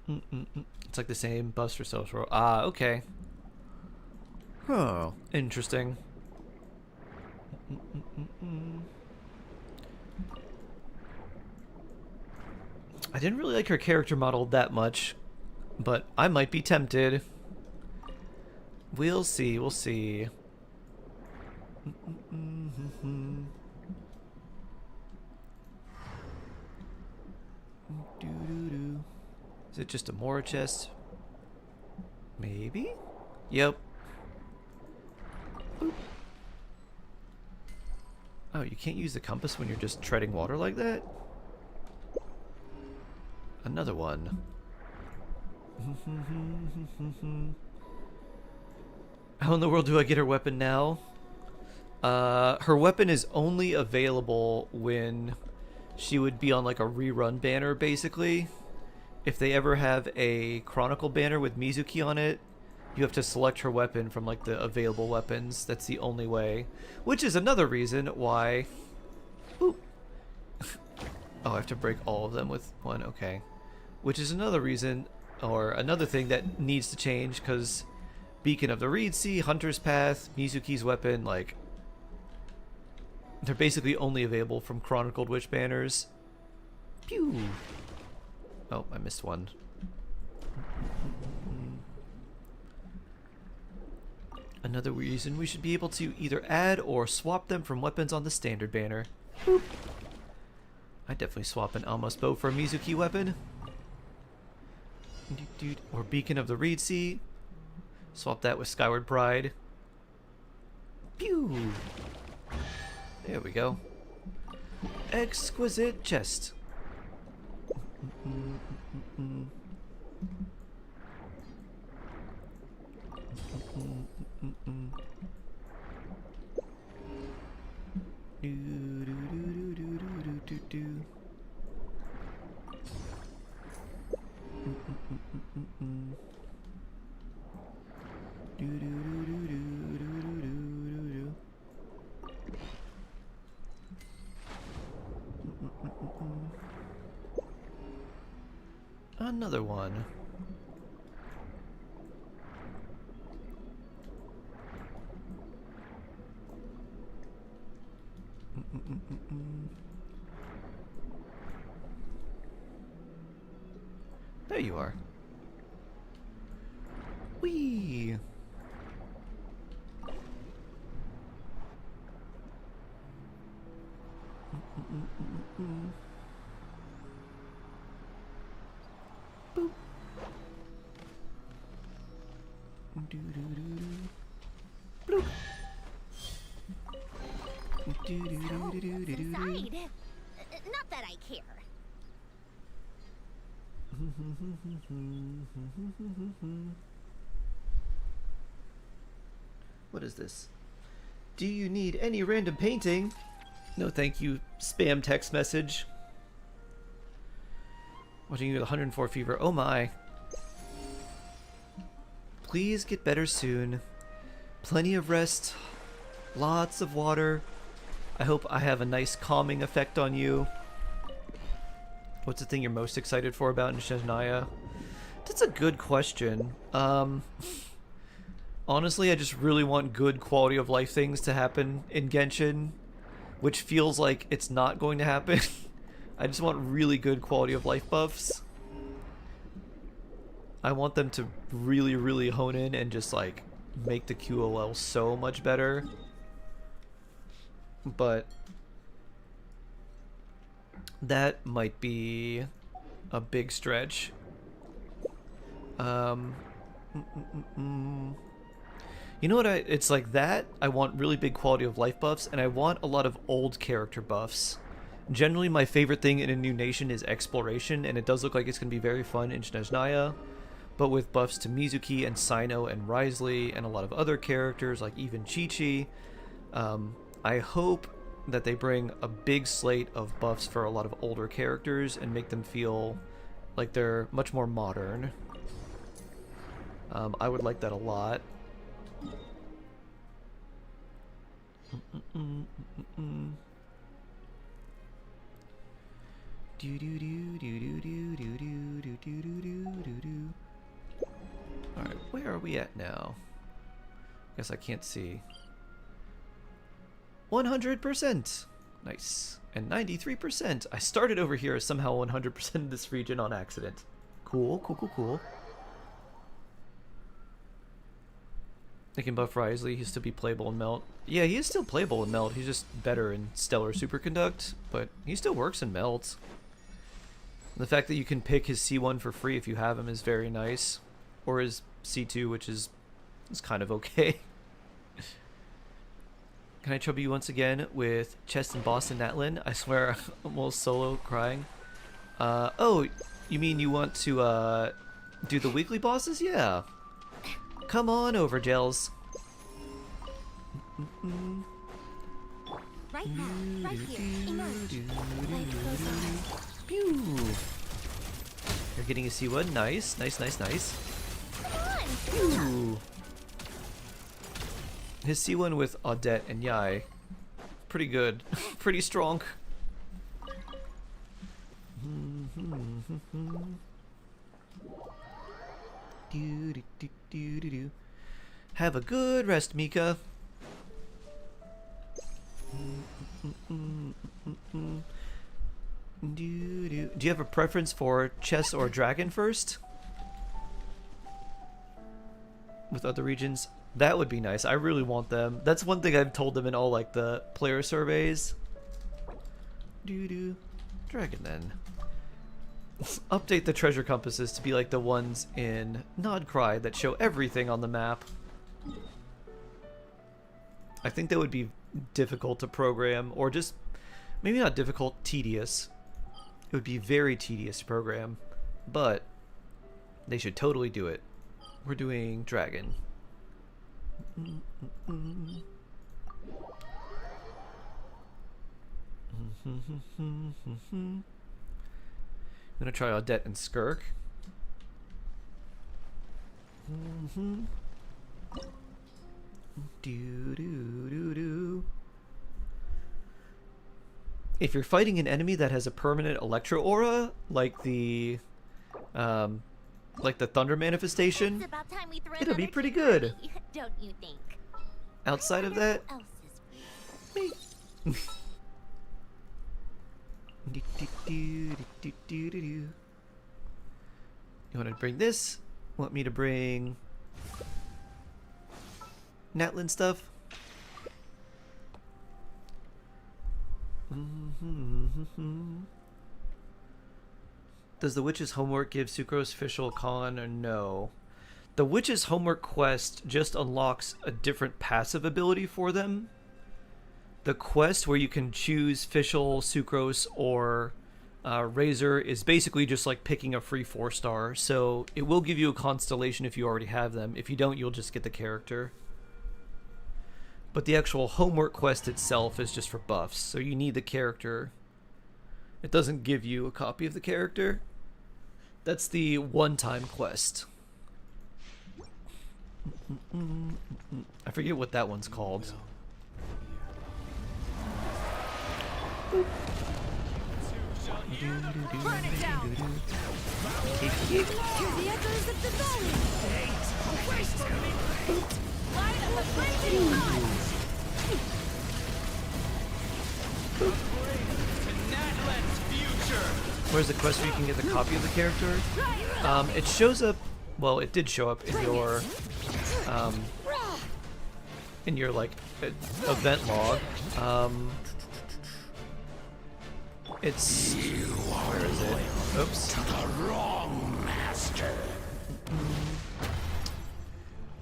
It's like the same Buster Social. Ah, okay. Oh, interesting. I didn't really like her character model that much, but I might be tempted. We'll see, we'll see. Is it just a Mora chest? Maybe? Yep. Boop. Oh, you can't use the compass when you're just treading water like that? Another one. How in the world do I get her weapon now? Her weapon is only available when she would be on like a rerun banner, basically. If they ever have a Chronicle banner with Mizuki on it, you have to select her weapon from like the available weapons. That's the only way. Which is another reason why... Oop. Oh, I have to break all of them with one. Okay. Which is another reason, or another thing that needs to change, because Beacon of the Reed Sea, Hunter's Path, Mizuki's weapon, like... they're basically only available from Chronicled Witch banners. Pew! Oh, I missed one. Another reason we should be able to either add or swap them from weapons on the standard banner. Boop. I'd definitely swap an Almas bow for a Mizuki weapon. Or Beacon of the Reed Sea. Swap that with Skyward Pride. Pew! There we go. Exquisite chest. Another one. There you are. Whee! Boop. Bloop. Inside. Not that I care. What is this? Do you need any random painting? No thank you, spam text message. Watching you with 104 fever. Oh my. Please get better soon. Plenty of rest. Lots of water. I hope I have a nice calming effect on you. What's the thing you're most excited for about in Snezhnaya? That's a good question. Honestly, I just really want good quality of life things to happen in Genshin, which feels like it's not going to happen. I just want really good quality of life buffs. I want them to really, really hone in and just like make the QOL so much better. But that might be a big stretch. You know what, it's like that. I want really big quality of life buffs, and I want a lot of old character buffs. Generally, my favorite thing in a new nation is exploration, and it does look like it's going to be very fun in Snezhnaya. But with buffs to Mizuki and Sino and Wriothesley and a lot of other characters, like even Chi-Chi, I hope that they bring a big slate of buffs for a lot of older characters and make them feel like they're much more modern. I would like that a lot. Alright, where are we at now? Guess I can't see. 100%! Nice. And 93%. I started over here as somehow 100% in this region on accident. Cool, cool, cool, cool. They can buff Wriothesley, he'll still be playable in Melt. Yeah, he is still playable in Melt, he's just better in Stellar Superconduct, but he still works in Melt. And the fact that you can pick his C1 for free if you have him is very nice. Or his C2, which is kind of okay. Can I trouble you once again with Chest and Boss in Natlin? I swear I'm almost solo crying. Oh, you mean you want to do the weekly bosses? Yeah. Come on over, Gels. Right now, right here. Emerge. Life goes on. Pew. You're getting a C1. Nice, nice, nice, nice. Come on. Pew. His C1 with Audette and Yai, pretty good, pretty strong. Have a good rest, Mika. Do you have a preference for chess or dragon first? With other regions? That would be nice. I really want them. That's one thing I've told them in all like the player surveys. Dragon then. Let's update the treasure compasses to be like the ones in Nodcry that show everything on the map. I think that would be difficult to program, or just maybe not difficult, tedious. It would be very tedious to program, but they should totally do it. We're doing dragon. I'm gonna try Audette and Skirk. If you're fighting an enemy that has a permanent Electro Aura, like the like the thunder manifestation, It's about time we throw it'll be another pretty tea good. party, don't you think? Outside of that, Who else is me. You want to bring this? Want me to bring Natlin stuff? Does the witch's homework give Sucrose official con or no? The witch's homework quest just unlocks a different passive ability for them. The quest where you can choose Fischl, Sucrose, or Razor is basically just like picking a free 4-star. So it will give you a constellation if you already have them. If you don't, you'll just get the character. But the actual homework quest itself is just for buffs. So you need the character. It doesn't give you a copy of the character. That's the one-time quest. I forget what that one's called. Where's the quest where you can get the copy of the character? It shows up. Well, it did show up in your like event log. It's where is it? Oops.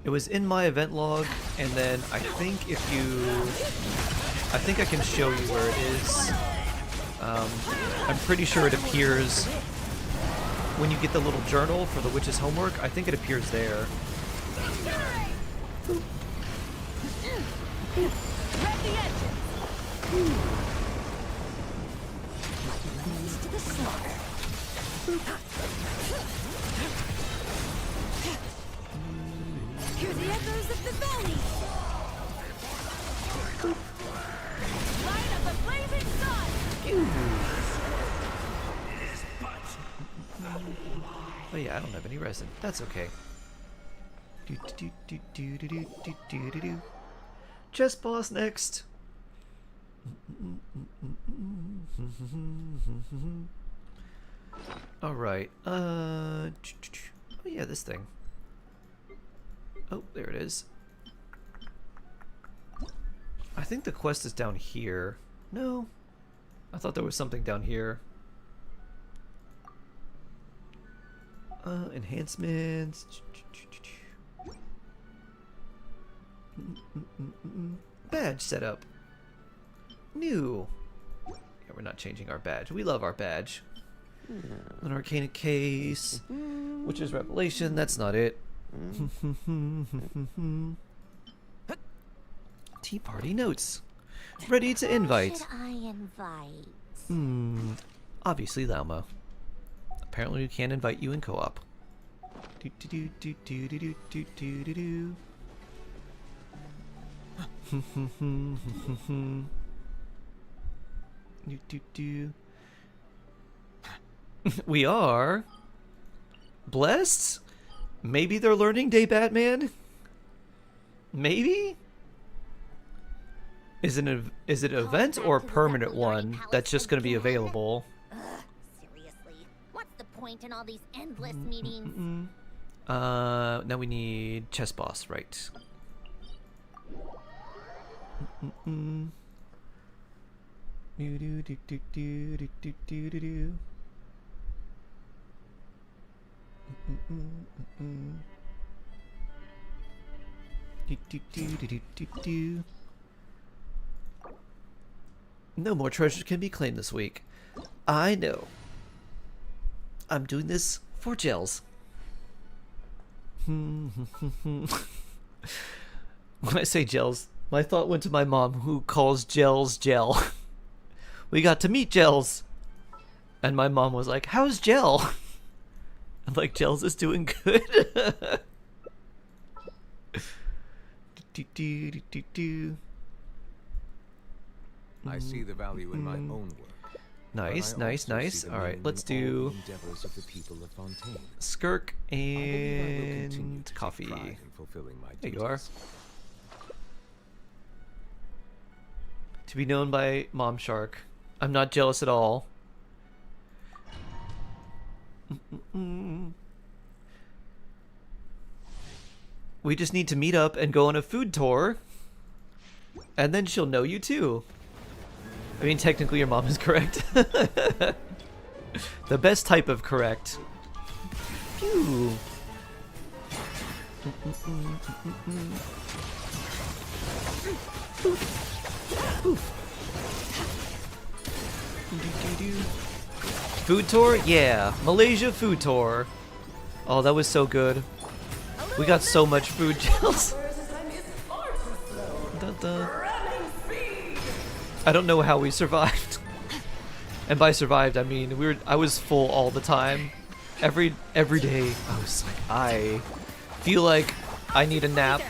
It was in my event log, and then I think I think I can show you where it is. I'm pretty sure it appears when you get the little journal for the witch's homework. I think it appears there. Hear the echoes of the valley. Light up a blazing sun. Oh yeah, I don't have any resin. That's okay. Chess boss next. All right. Oh yeah, this thing. Oh, there it is. I think the quest is down here. No, I thought there was something down here. Enhancements. Badge setup. New. Yeah, we're not changing our badge. We love our badge. An arcana case, which is revelation. That's not it. Tea party notes. Ready to invite. Should I invite? Obviously Lauma. Apparently we can't invite you in co-op. We are blessed. Maybe they're learning day, Batman. Maybe. Is it an event or a permanent one that's just going to be available? Ugh, seriously. What's the point in all these endless meetings? Now we need chess boss, right? No more treasures can be claimed this week. I know. I'm doing this for gels. When I say gels, my thought went to my mom, who calls gels gel. We got to meet Gels, and my mom was like, "How's Gel?" I'm like, "Gels is doing good." I see the value in my own work. Nice, nice, nice. All right, let's do Skirk and coffee. There you are. To be known by Mom Shark. I'm not jealous at all. We just need to meet up and go on a food tour. And then she'll know you too. I mean, technically your mom is correct. The best type of correct. Pew. Food tour? Yeah. Malaysia food tour. Oh, that was so good. We got so much food, Chills. I don't know how we survived. And by survived, I mean I was full all the time. Every day I was like, I feel like I need a nap.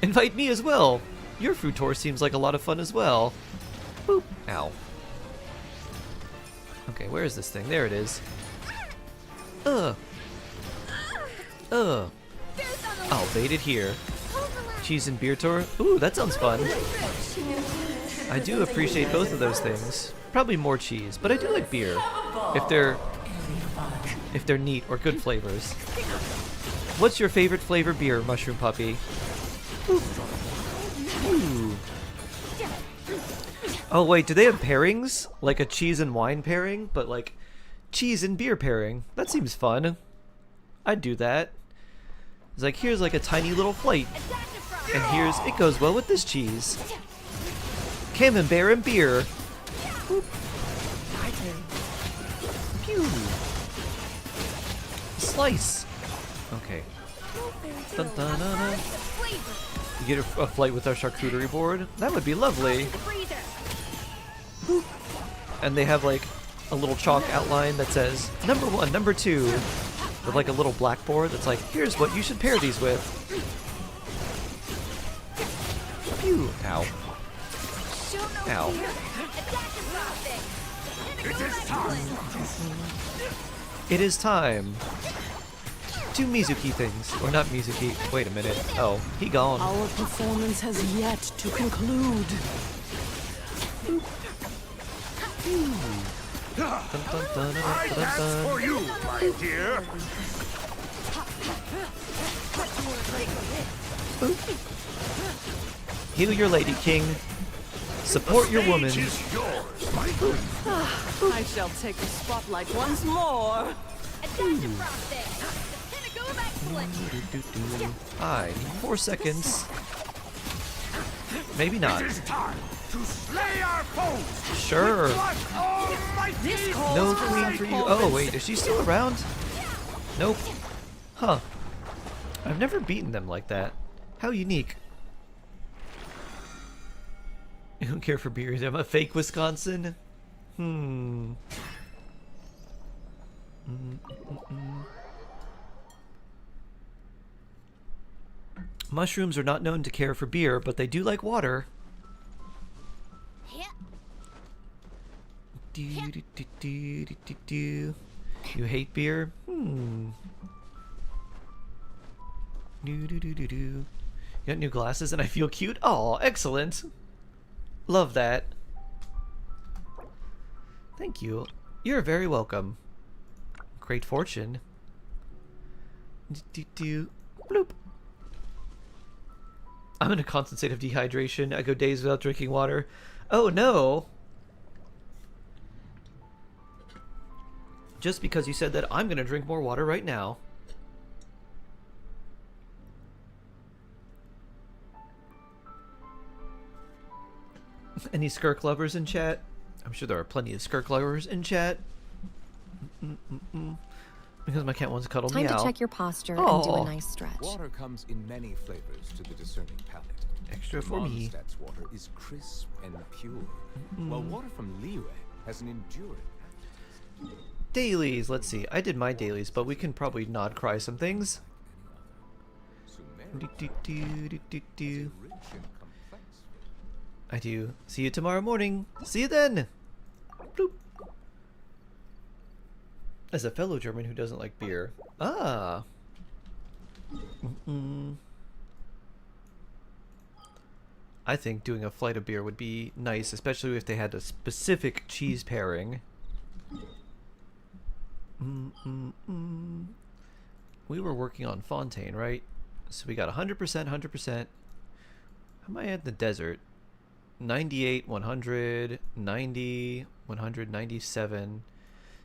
Invite me as well. Your food tour seems like a lot of fun as well. Boop. Ow. Okay, where is this thing? There it is. I'll bait it here. Cheese and beer tour? Ooh, that sounds fun. I do appreciate both of those things. Probably more cheese, but I do like beer. If they're neat or good flavors. What's your favorite flavor beer, Mushroom Puppy? Ooh. Oh wait, do they have pairings? Like a cheese and wine pairing, but like cheese and beer pairing. That seems fun. I'd do that. It's like, here's like a tiny little flight. And here's, it goes well with this cheese. Camembert and beer. Whoop. Pew. Slice. Okay. Dun, dun, dun, dun. You get a flight with our charcuterie board? That would be lovely. Whoop. And they have like a little chalk outline that says number 1, number 2. With like a little blackboard that's like, here's what you should pair these with. Pew. Ow. Ow. It is time. 2 Mizuki things. Or not Mizuki. Wait a minute. Oh, he gone. Our performance has yet to conclude. That's for you, my dear. Heal your lady, King. Support your woman. I shall take the spotlight once more. Hi, 4 seconds. Maybe not. It is time to slay our foes. Sure. This No calls for queen for you. Oh wait, is she still around? Nope. Huh. I've never beaten them like that. How unique. You don't care for beers. I'm a fake Wisconsin. Mushrooms are not known to care for beer, but they do like water. You hate beer? You got new glasses and I feel cute? Oh, excellent. Love that. Thank you. You're very welcome. Great fortune. Bloop. I'm in a constant state of dehydration. I go days without drinking water. Oh no! Just because you said that, I'm gonna drink more water right now. Any skirk lovers in chat? I'm sure there are plenty of skirk lovers in chat. Because my cat wants to cuddle me out. Time to check your posture and do a nice stretch. Water comes in many flavors to the discerning palate. Extra for me. Mondstadt's water is crisp and pure, while water from Liyue has an enduring aftertaste. Dailies. Let's see. I did my dailies, but we can probably nod cry some things. Sumeria is a rich and complex I do. See you tomorrow morning. See you then. Bloop. As a fellow German who doesn't like beer. Ah. I think doing a flight of beer would be nice, especially if they had a specific cheese pairing. We were working on Fontaine, right? So we got 100%, 100%. How am I at the desert? 98, 100, 90, 197.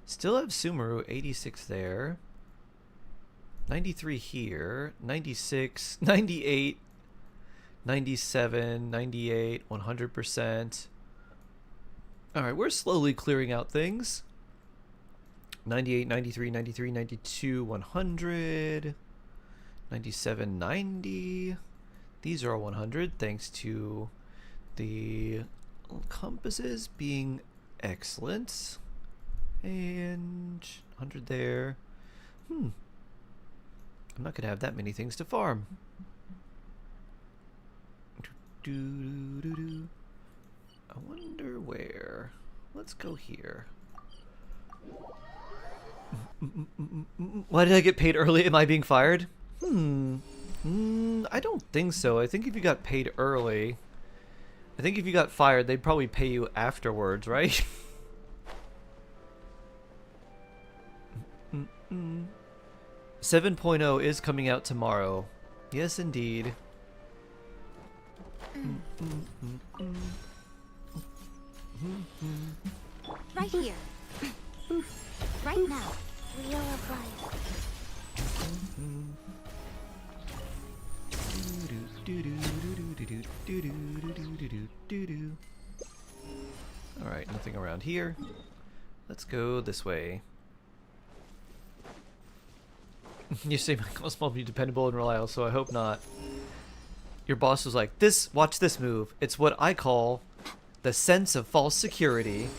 Still have Sumeru, 86 there. 93 here. 96, 98, 97, 98, 100%. Alright, we're slowly clearing out things. 98, 93, 93, 92, 100. 97, 90. These are all 100 thanks to the compasses being excellent. And 100 there. I'm not going to have that many things to farm. I wonder where. Let's go here. Why did I get paid early? Am I being fired? I don't think so. I think if you got paid early, I think if you got fired, they'd probably pay you afterwards, right? 7.0 is coming out tomorrow. Yes, indeed. Right here. Right now. Wheel of life. Alright, nothing around here. Let's go this way. You say my calls will be dependable and reliable, so I hope not. Your boss was like, watch this move. It's what I call the sense of false security.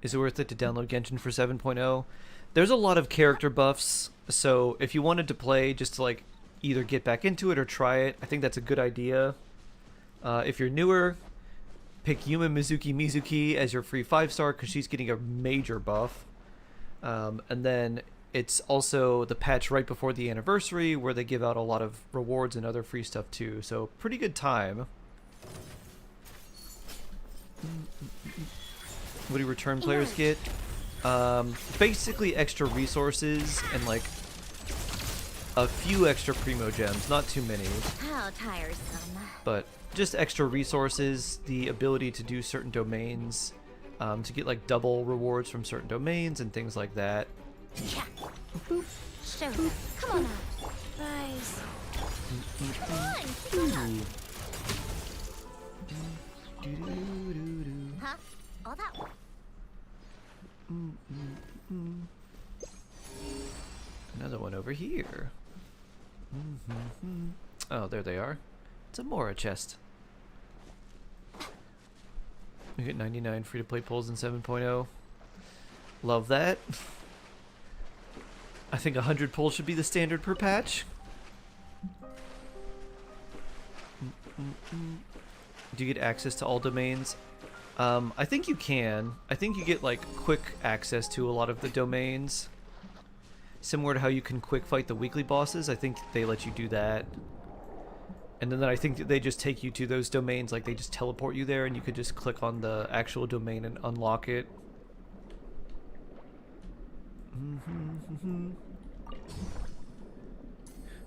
Is it worth it to download Genshin for 7.0? There's a lot of character buffs, so if you wanted to play just to like either get back into it or try it, I think that's a good idea. If you're newer, pick Yuma Mizuki as your free 5-star because she's getting a major buff. And then it's also the patch right before the anniversary where they give out a lot of rewards and other free stuff too. So pretty good time. What do return players get? Basically extra resources and like a few extra primo gems, not too many. How tiresome. But just extra resources, the ability to do certain domains, to get like double rewards from certain domains and things like that. Yeah. Boop. Show them. Come on out. Guys. Come on, keep on. Huh? All that one. Another one over here. Oh, there they are. It's a Mora chest. You get 99 free-to-play pulls in 7.0. Love that. I think 100 pulls should be the standard per patch. Do you get access to all domains? I think you can. I think you get like quick access to a lot of the domains. Similar to how you can quick fight the weekly bosses, I think they let you do that. And then I think that they just take you to those domains, like they just teleport you there and you could just click on the actual domain and unlock it.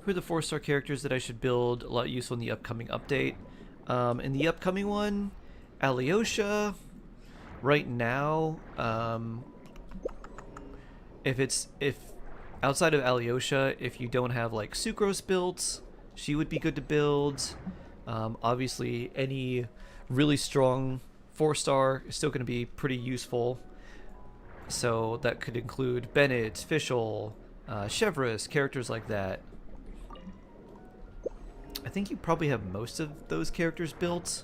Who are the 4-star characters that I should build? A lot useful in the upcoming update. In the upcoming one, Alyosha. Right now, if outside of Alyosha, if you don't have like Sucrose built, she would be good to build. Obviously, any really strong 4-star is still going to be pretty useful. So that could include Bennett, Fischl, Chevrolet, characters like that. I think you probably have most of those characters built.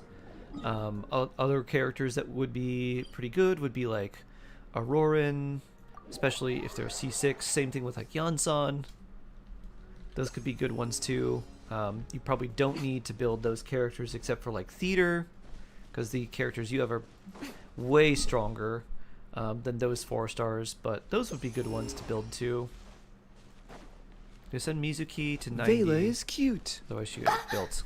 Other characters that would be pretty good would be like Auroran, especially if they're C6. Same thing with like Yansan. Those could be good ones too. You probably don't need to build those characters except for like theater, because the characters you have are way stronger than those 4 stars, but those would be good ones to build too. They send Mizuki to 90. Vela is cute. Otherwise she gets built.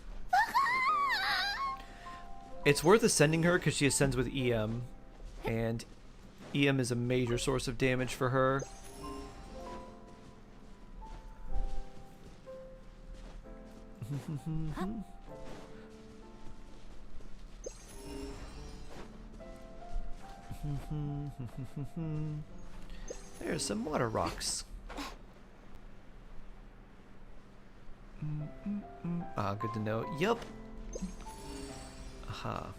It's worth ascending her because she ascends with EM, and EM is a major source of damage for her. There's some water rocks. Good to know. Yup. Aha.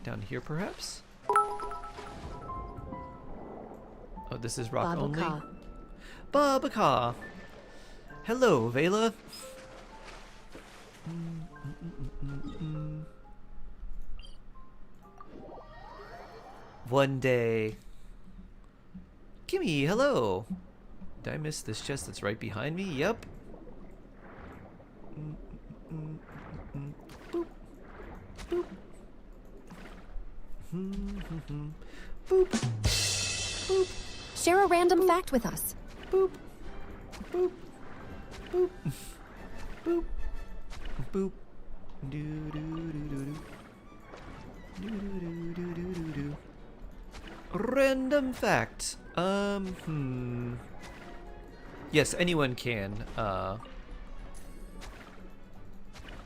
Down here, perhaps? Oh, this is rock only? Babaka. Hello, Vela. One day. Gimme, hello. Did I miss this chest that's right behind me? Yep. Boop. Boop. Boop. Boop. Share a random fact with us. Boop. Boop. Boop. Boop. Boop. Do do do do do. Do do do do do do. Random fact. Yes, anyone can.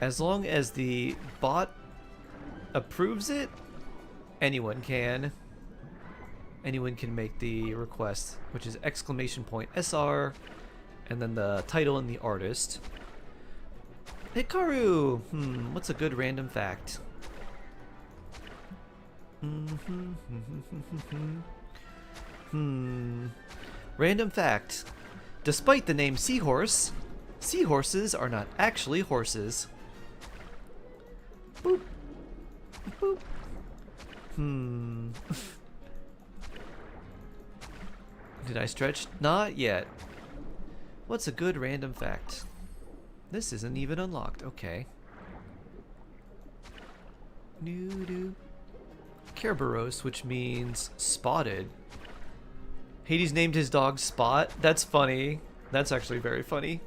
As long as the bot approves it, anyone can. Anyone can make the request, which is !SR, and then the title and the artist. Hikaru! What's a good random fact? Random fact. Despite the name seahorse, seahorses are not actually horses. Boop. Boop. Did I stretch? Not yet. What's a good random fact? This isn't even unlocked. Okay. Doo-doo. Kerberos, which means spotted. Hades named his dog Spot. That's funny. That's actually very funny.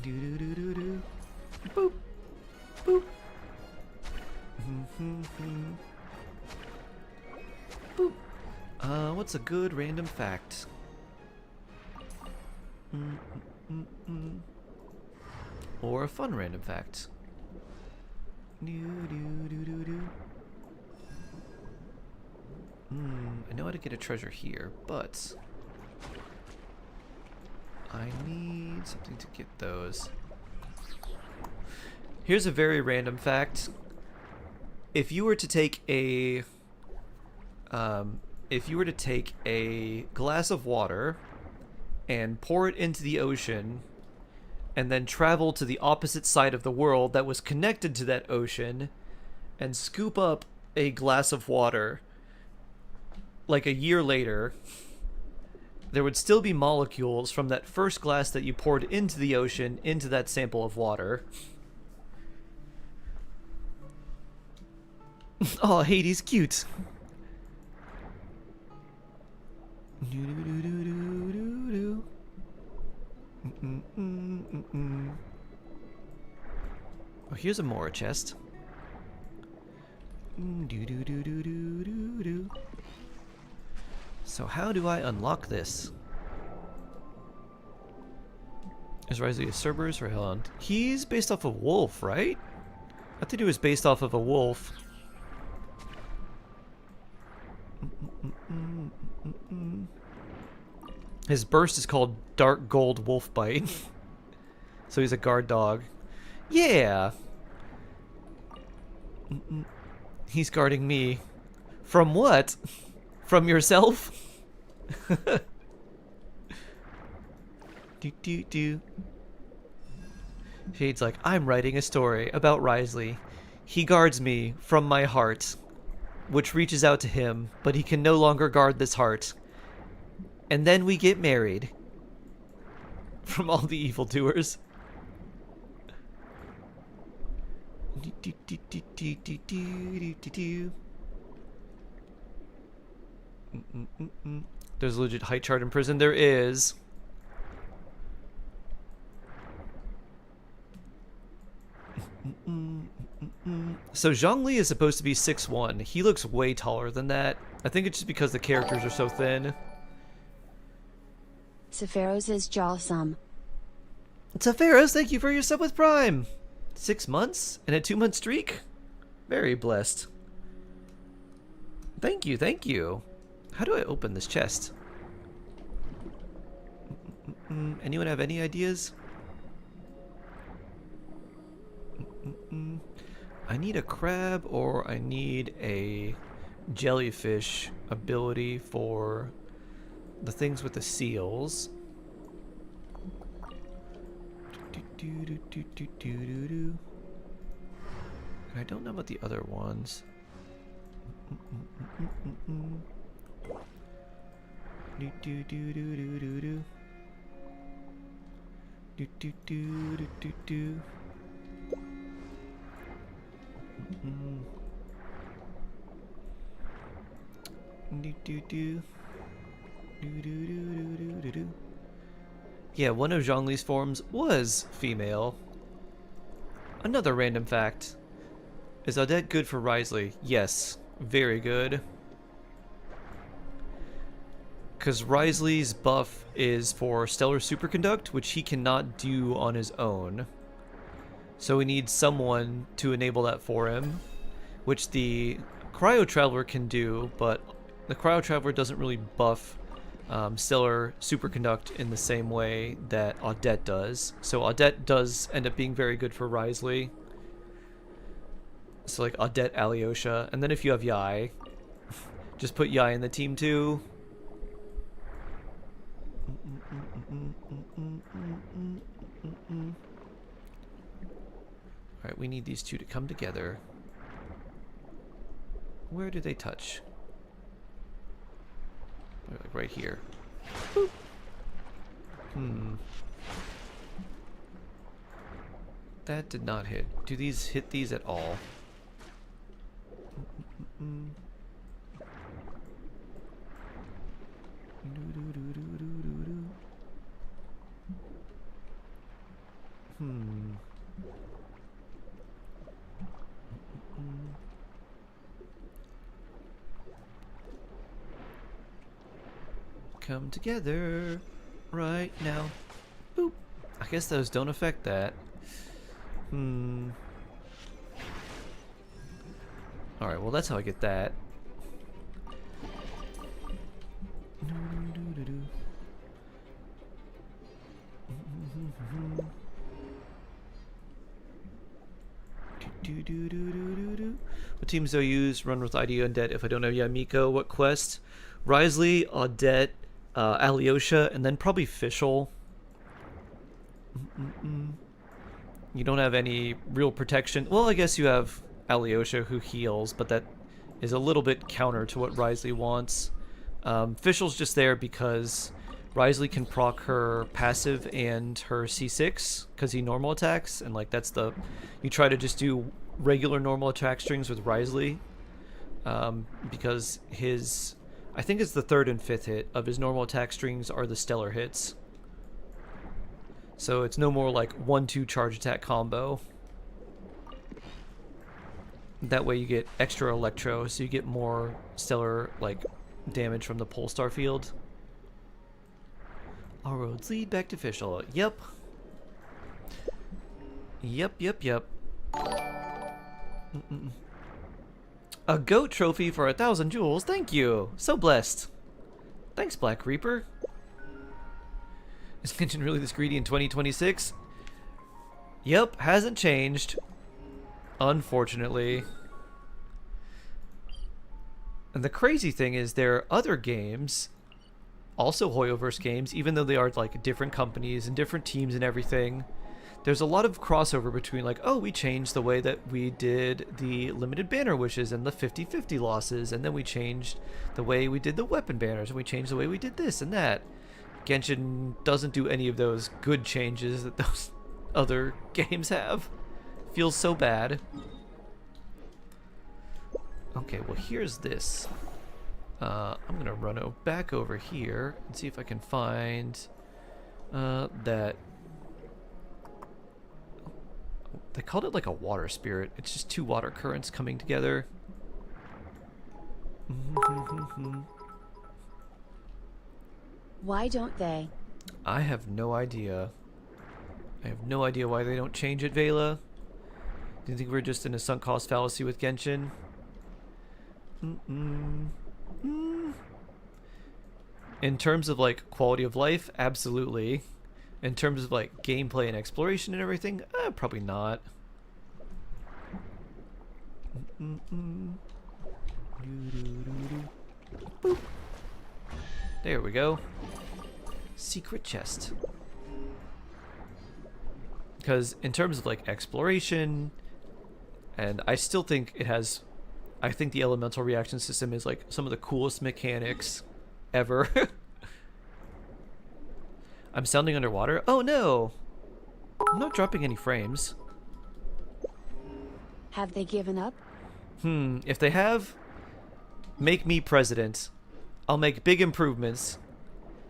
Do-do-do-do-do. Boop. Boop. Boop. What's a good random fact? Or a fun random fact? I know how to get a treasure here, but I need something to get those. Here's a very random fact. If you were to take a glass of water and pour it into the ocean and then travel to the opposite side of the world that was connected to that ocean and scoop up a glass of water, like a year later, there would still be molecules from that first glass that you poured into the ocean into that sample of water. Oh, Hades, cute. Oh, here's a Mora chest. So how do I unlock this? Is Risley a Cerberus or Hellhound? He's based off of Wolf, right? I think he was based off of a wolf. His burst is called Dark Gold Wolf Bite. So he's a guard dog. Yeah! He's guarding me. From what? From yourself? Do. Shade's like, I'm writing a story about Risley. He guards me from my heart, which reaches out to him, but he can no longer guard this heart. And then we get married. From all the evildoers. There's a legit height chart in prison. There is. So Zhongli is supposed to be 6'1". He looks way taller than that. I think it's just because the characters are so thin. Sephiroth is jawsome. Sephiroth, thank you for your sub with Prime. 6 months and a 2-month streak? Very blessed. Thank you, thank you. How do I open this chest? Anyone have any ideas? I need a crab or I need a jellyfish ability for the things with the seals. And I don't know about the other ones. Yeah, one of Zhongli's forms was female. Another random fact. Is Odette good for Wriothesley? Yes, very good. Because Wriothesley's buff is for Stellar Superconduct, which he cannot do on his own. So we need someone to enable that for him, which the Cryo Traveler can do, but the Cryo Traveler doesn't really buff Stellar Superconduct in the same way that Odette does. So Odette does end up being very good for Wriothesley. So like Odette, Alyosha, and then if you have Yai, just put Yai in the team too. Alright, we need these two to come together. Where do they touch? They're like right here. Boop. That did not hit. Do these hit these at all? Come together right now. Boop. I guess those don't affect that. Alright, well that's how I get that. What teams do I use? Run with ID Undead if I don't have Yamiko. What quest? Wriothesley, Odette, Alyosha, and then probably Fischl. You don't have any real protection. Well, I guess you have Alyosha who heals, but that is a little bit counter to what Wriothesley wants. Fischl's just there because Wriothesley can proc her passive and her C6 because he normal attacks, and like that's the... You try to just do regular normal attack strings with Wriothesley because his... I think it's the 3rd and 5th hit of his normal attack strings are the stellar hits. So it's no more like 1-2 charge attack combo. That way you get extra electro, so you get more stellar like damage from the Polestar field. All roads lead back to Fischl. Yep. Yep. A goat trophy for 1,000 jewels. Thank you. So blessed. Thanks, Black Reaper. Is Genshin really this greedy in 2026? Yep, hasn't changed. Unfortunately. And the crazy thing is there are other games, also Hoyoverse games, even though they are like different companies and different teams and everything, there's a lot of crossover between like, oh, we changed the way that we did the limited banner wishes and the 50-50 losses, and then we changed the way we did the weapon banners, and we changed the way we did this and that. Genshin doesn't do any of those good changes that those other games have. Feels so bad. Okay, well here's this. I'm gonna run back over here and see if I can find that. They called it like a water spirit. It's just two water currents coming together. Why don't they? I have no idea. I have no idea why they don't change it, Vela. Do you think we're just in a sunk cost fallacy with Genshin? In terms of like quality of life, absolutely. In terms of like gameplay and exploration and everything, probably not. Boop. There we go. Secret chest. Because in terms of like exploration, and I still think it has, I think the elemental reaction system is like some of the coolest mechanics ever. I'm sounding underwater? Oh no! I'm not dropping any frames. Have they given up? If they have, make me president. I'll make big improvements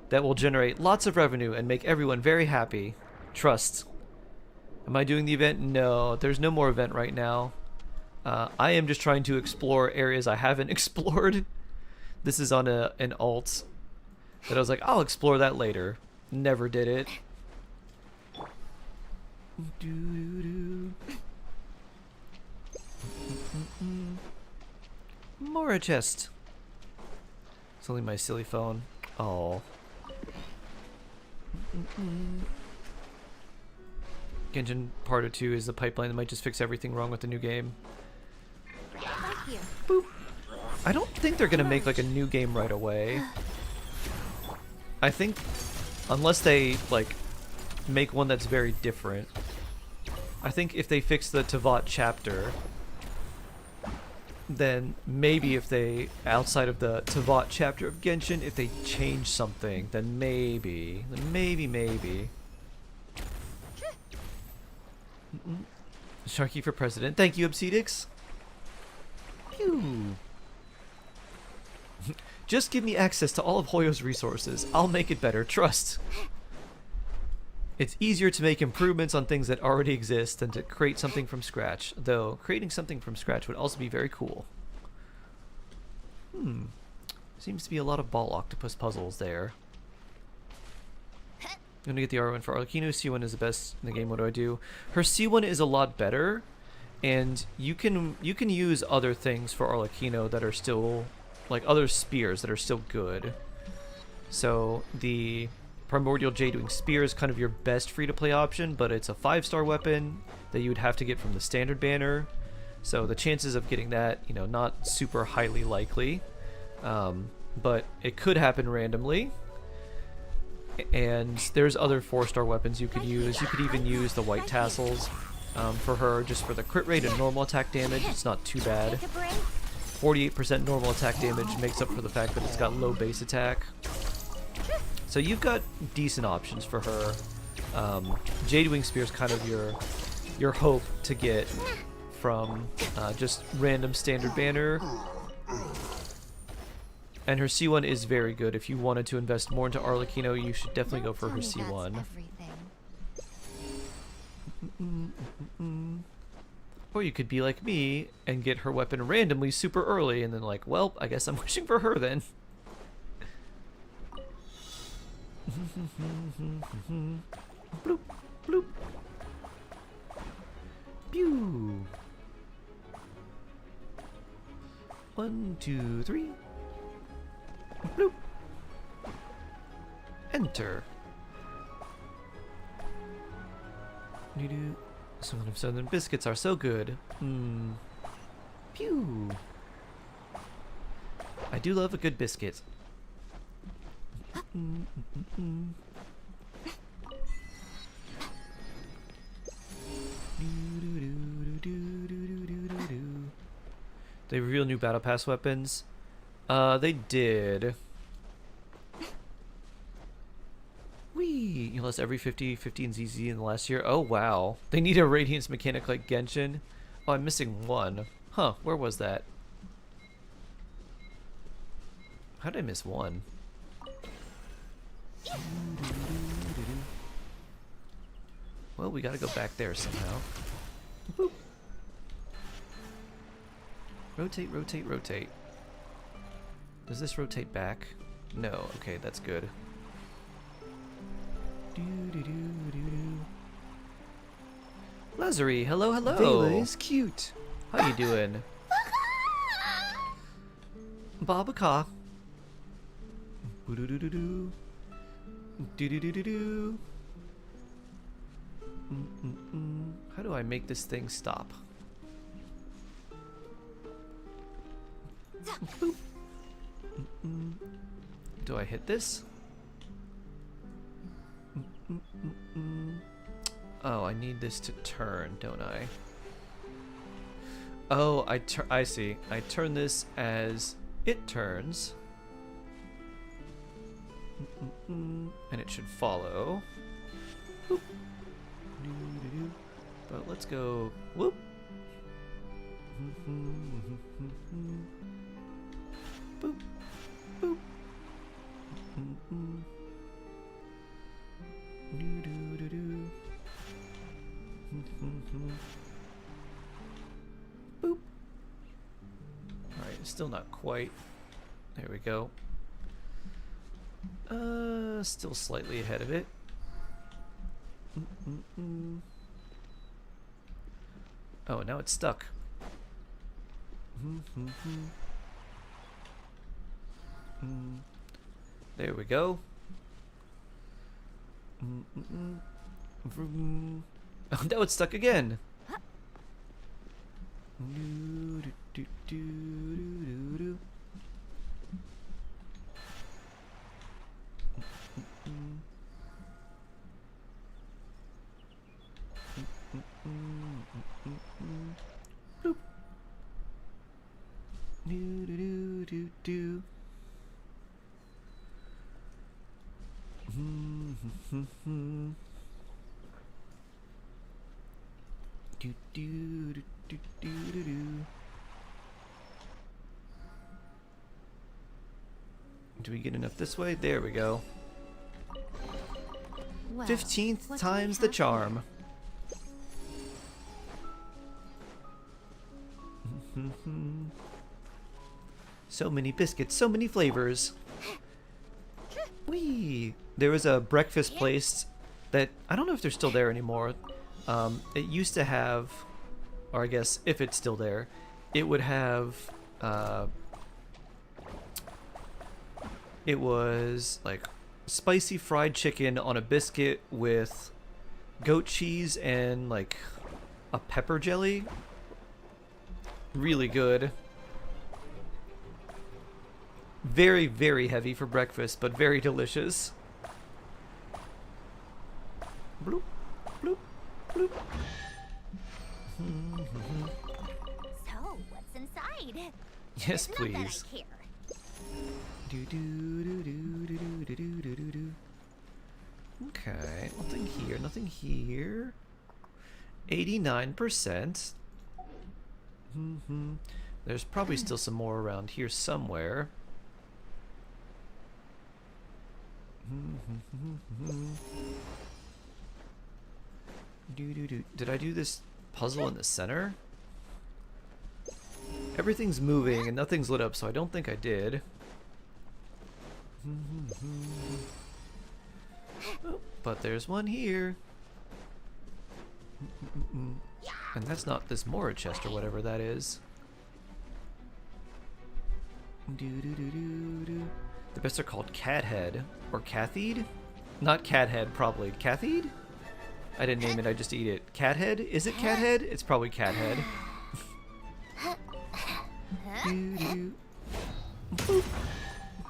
that will generate lots of revenue and make everyone very happy. Trust. Am I doing the event? No, there's no more event right now. I am just trying to explore areas I haven't explored. This is on an alt that I was like, I'll explore that later. Never did it. Mora chest. It's only my silly phone. Oh. Genshin Part 2 is the pipeline that might just fix everything wrong with the new game. Boop. I don't think they're gonna make like a new game right away. I think unless they like make one that's very different. I think if they fix the Tavat chapter, then maybe if they, outside of the Tavat chapter of Genshin, if they change something, then maybe. Sharky for president. Thank you, Obsedix. Pew. Just give me access to all of Hoyo's resources. I'll make it better. Trust. It's easier to make improvements on things that already exist than to create something from scratch. Though, creating something from scratch would also be very cool. Seems to be a lot of ball octopus puzzles there. I'm gonna get the R1 for Arlecchino. C1 is the best in the game. What do I do? Her C1 is a lot better, and you can use other things for Arlecchino that are still, like other spears that are still good. So the Primordial Jade-Wing Spear is kind of your best free-to-play option, but it's a 5-star weapon that you would have to get from the standard banner. So the chances of getting that, you know, not super highly likely, but it could happen randomly. And there's other 4-star weapons you could use. You could even use the white tassels for her, just for the crit rate and normal attack damage. It's not too bad. 48% normal attack damage makes up for the fact that it's got low base attack. So you've got decent options for her. Jade-Wing Spear is kind of your hope to get from just random standard banner. And her C1 is very good. If you wanted to invest more into Arlecchino, you should definitely go for her C1. Or you could be like me and get her weapon randomly super early and then like, well, I guess I'm wishing for her then. Bloop, bloop. Pew. 1, 2, 3. Bloop. Enter. Some of Southern biscuits are so good. Pew. I do love a good biscuit. They reveal new battle pass weapons. They did. Whee! You lost every 50 in ZZ in the last year. Oh wow. They need a radiance mechanic like Genshin. Oh, I'm missing one. Huh? Where was that? How did I miss one? Well, we gotta go back there somehow. Boop. Rotate, rotate, rotate. Does this rotate back? No. Okay, that's good. Lazary, hello, hello. Vela is cute. How you doing? Babaka. Boo-doo-doo-doo-doo. Do-do-do-do-do. How do I make this thing stop? Boop. Do I hit this? Oh, I need this to turn, don't I? Oh, I see. I turn this as it turns. And it should follow. Boop. But let's go. Whoop. Boop. Boop. Boop. Alright, still not quite. There we go. Still slightly ahead of it. Oh, now it's stuck. There we go. Oh, now it's stuck again. Bloop. Do. Do we get enough this way? There we go. Well, 15th what do we times the have charm. So many biscuits, so many flavors. Whee! There was a breakfast place that I don't know if they're still there anymore. It used to have, or I guess if it's still there, it would have. It was like spicy fried chicken on a biscuit with goat cheese and like a pepper jelly. Really good. Very, very heavy for breakfast, but very delicious. Bloop, bloop, bloop. So, what's inside? Yes, Not please. that I care. Okay, nothing here, nothing here. 89%. There's probably still some more around here somewhere. Did I do this puzzle in the center? Everything's moving and nothing's lit up, so I don't think I did. Oh, but there's one here. And that's not this Mora chest or whatever that is. The best are called Cathead or Catheed? Not Cathead, probably. Catheed? I didn't name it, I just eat it. Cathead? Is it Cathead? It's probably Cathead.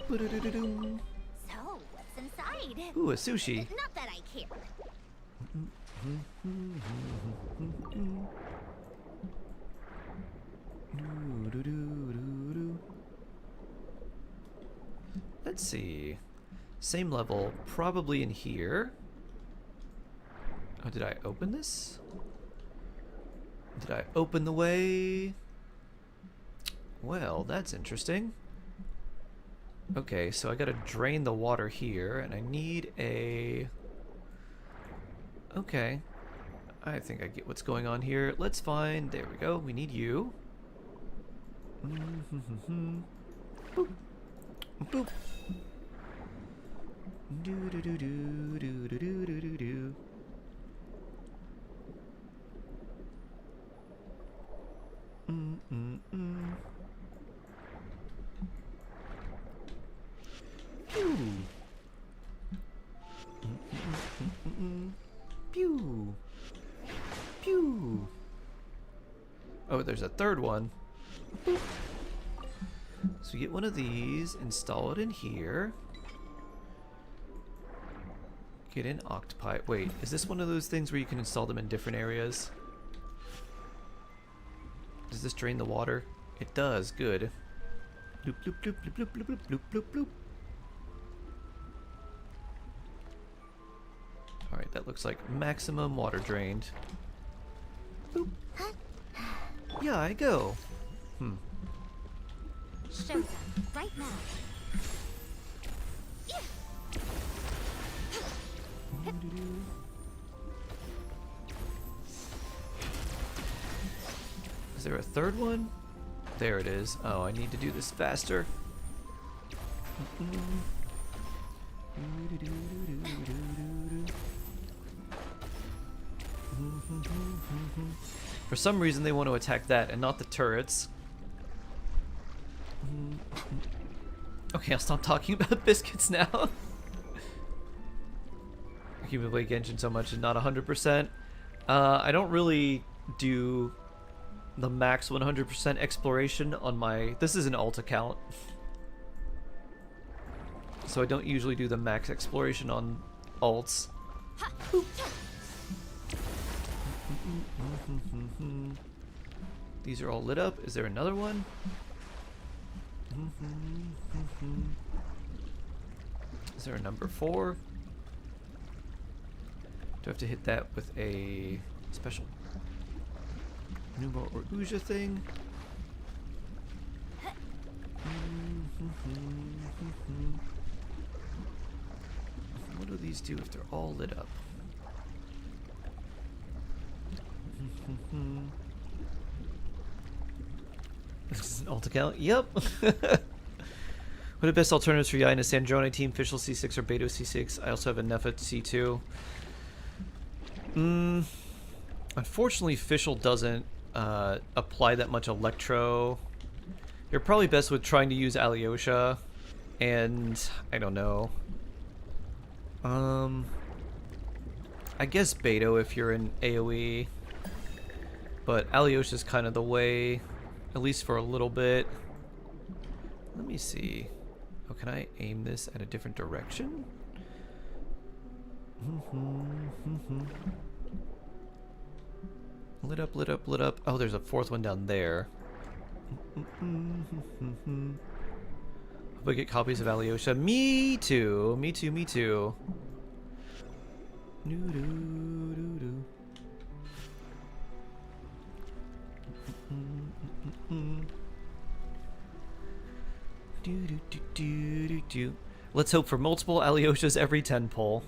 So, what's inside? Ooh, a sushi. Not that I care. Let's see. Same level, probably in here. Oh, did I open this? Did I open the way? Well, that's interesting. Okay, so I gotta drain the water here, and I need a... Okay. I think I get what's going on here. Let's find... There we go. We need you. Boop. Boop. Do-do-do-do-do-do-do-do-do. Pew. Pew. Pew. Oh, there's a third one. Boop. So we get one of these, install it in here. Get in octopi. Wait, is this one of those things where you can install them in different areas? Does this drain the water? It does, good. Bloop, bloop, bloop, bloop, bloop, bloop, bloop, bloop, bloop. Alright, that looks like maximum water drained. Boop. Yeah, I go. Show them right now. Is there a third one? There it is. Oh, I need to do this faster. For some reason they want to attack that and not the turrets. Okay, I'll stop talking about biscuits now. I keep playing Genshin so much and not 100%. I don't really do the max 100% exploration on my... This is an alt account. So I don't usually do the max exploration on alts. These are all lit up. Is there another one? Is there a number 4? Do I have to hit that with a special Numa or Uja thing? What do these do if they're all lit up? This is an alt account? Yep. What are the best alternatives for Yai in a Snezhnaya team? Fischl C6 or Beto C6? I also have a Nefa C2. Unfortunately, Fischl doesn't apply that much electro. You're probably best with trying to use Alyosha, and I don't know. I guess Beto if you're in AoE, but Alyosha's kind of the way, at least for a little bit. Let me see. Oh, can I aim this at a different direction? Lit up, lit up, lit up. Oh, there's a fourth one down there. Hope I get copies of Alyosha. Me too. Me too. Me too. Let's hope for multiple Alyoshas every 10 pull.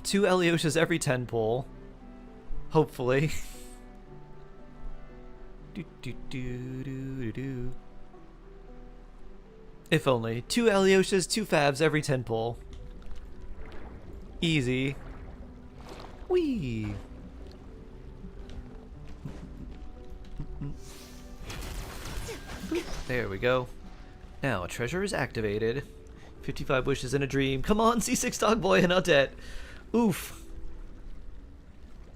2 Alyoshas every 10 pull. Hopefully. If only. 2 Alyoshas, 2 Fabs every 10 pull. Easy. Whee! There we go. Now, a treasure is activated. 55 wishes in a dream. Come on, C6 Dog Boy and Audette. Oof.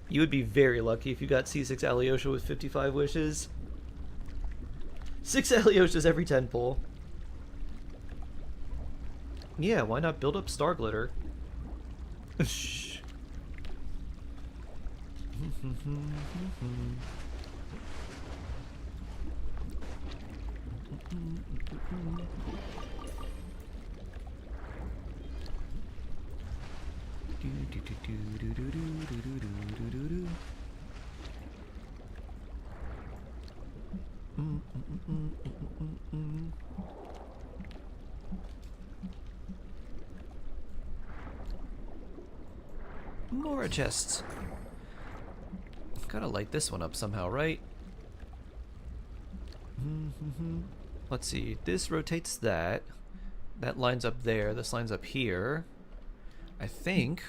You would be very lucky if you got C6 Alyosha with 55 wishes. 6 Alyoshas every 10 pull. Yeah, why not build up Star Glitter? Shh. More chests. Gotta light this one up somehow, right? Let's see. This rotates that. That lines up there. This lines up here. I think.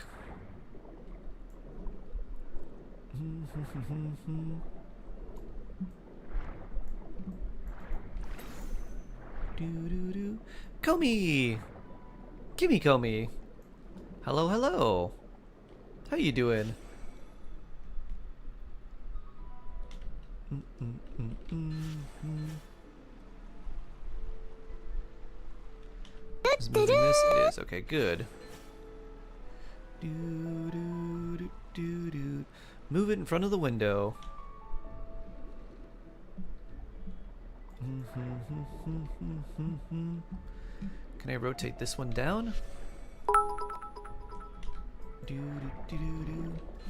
Comey! Gimme Comey! Hello, hello! How you doing? Is moving this? It is. Okay, good. Move it in front of the window. Can I rotate this one down? Do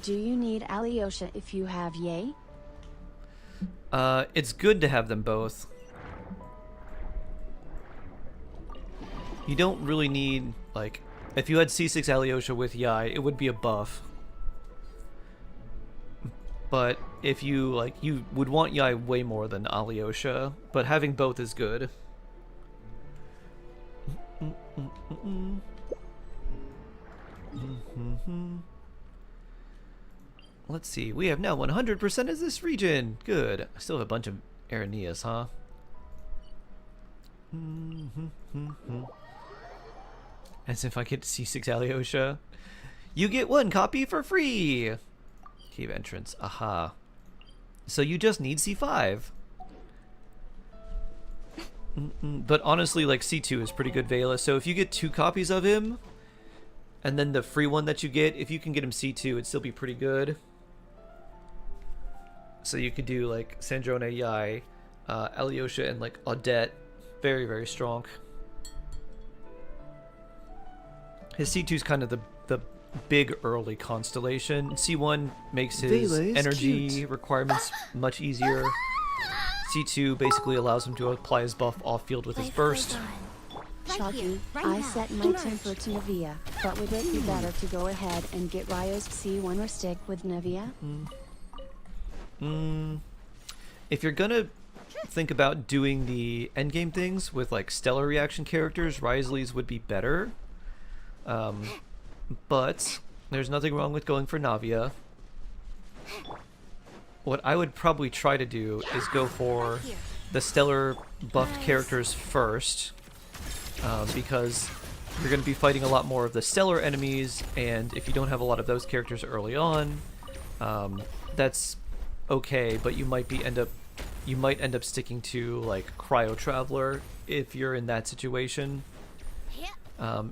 you need Alyosha if you have Yay? It's good to have them both. You don't really need, like, if you had C6 Alyosha with Yai, it would be a buff. But if you, like, you would want Yai way more than Alyosha, but having both is good. Let's see, we have now 100% as this region. Good. I still have a bunch of Aranias, huh? As if I get C6 Alyosha. You get 1 copy for free! Cave entrance. Aha. So you just need C5. But honestly, like, C2 is pretty good Vela, so if you get 2 copies of him, and then the free one that you get, if you can get him C2, it'd still be pretty good. So you could do, like, Snezhnaya, Yai, Alyosha, and, like, Audette. Very, very strong. His C2 is kind of the big early constellation. C1 makes his energy requirements much easier. C2 basically allows him to apply his buff off-field with his burst. Shaggy, I set my temper to Navia, but would it be better to go ahead and get Ryo's C1 or stick with Navia? If you're gonna think about doing the endgame things with, like, stellar reaction characters, Wriothesley's would be better. But there's nothing wrong with going for Navia. What I would probably try to do is go for the stellar buffed characters first, because you're going to be fighting a lot more of the stellar enemies, and if you don't have a lot of those characters early on, that's okay, but you might end up sticking to, like, Cryo Traveler if you're in that situation.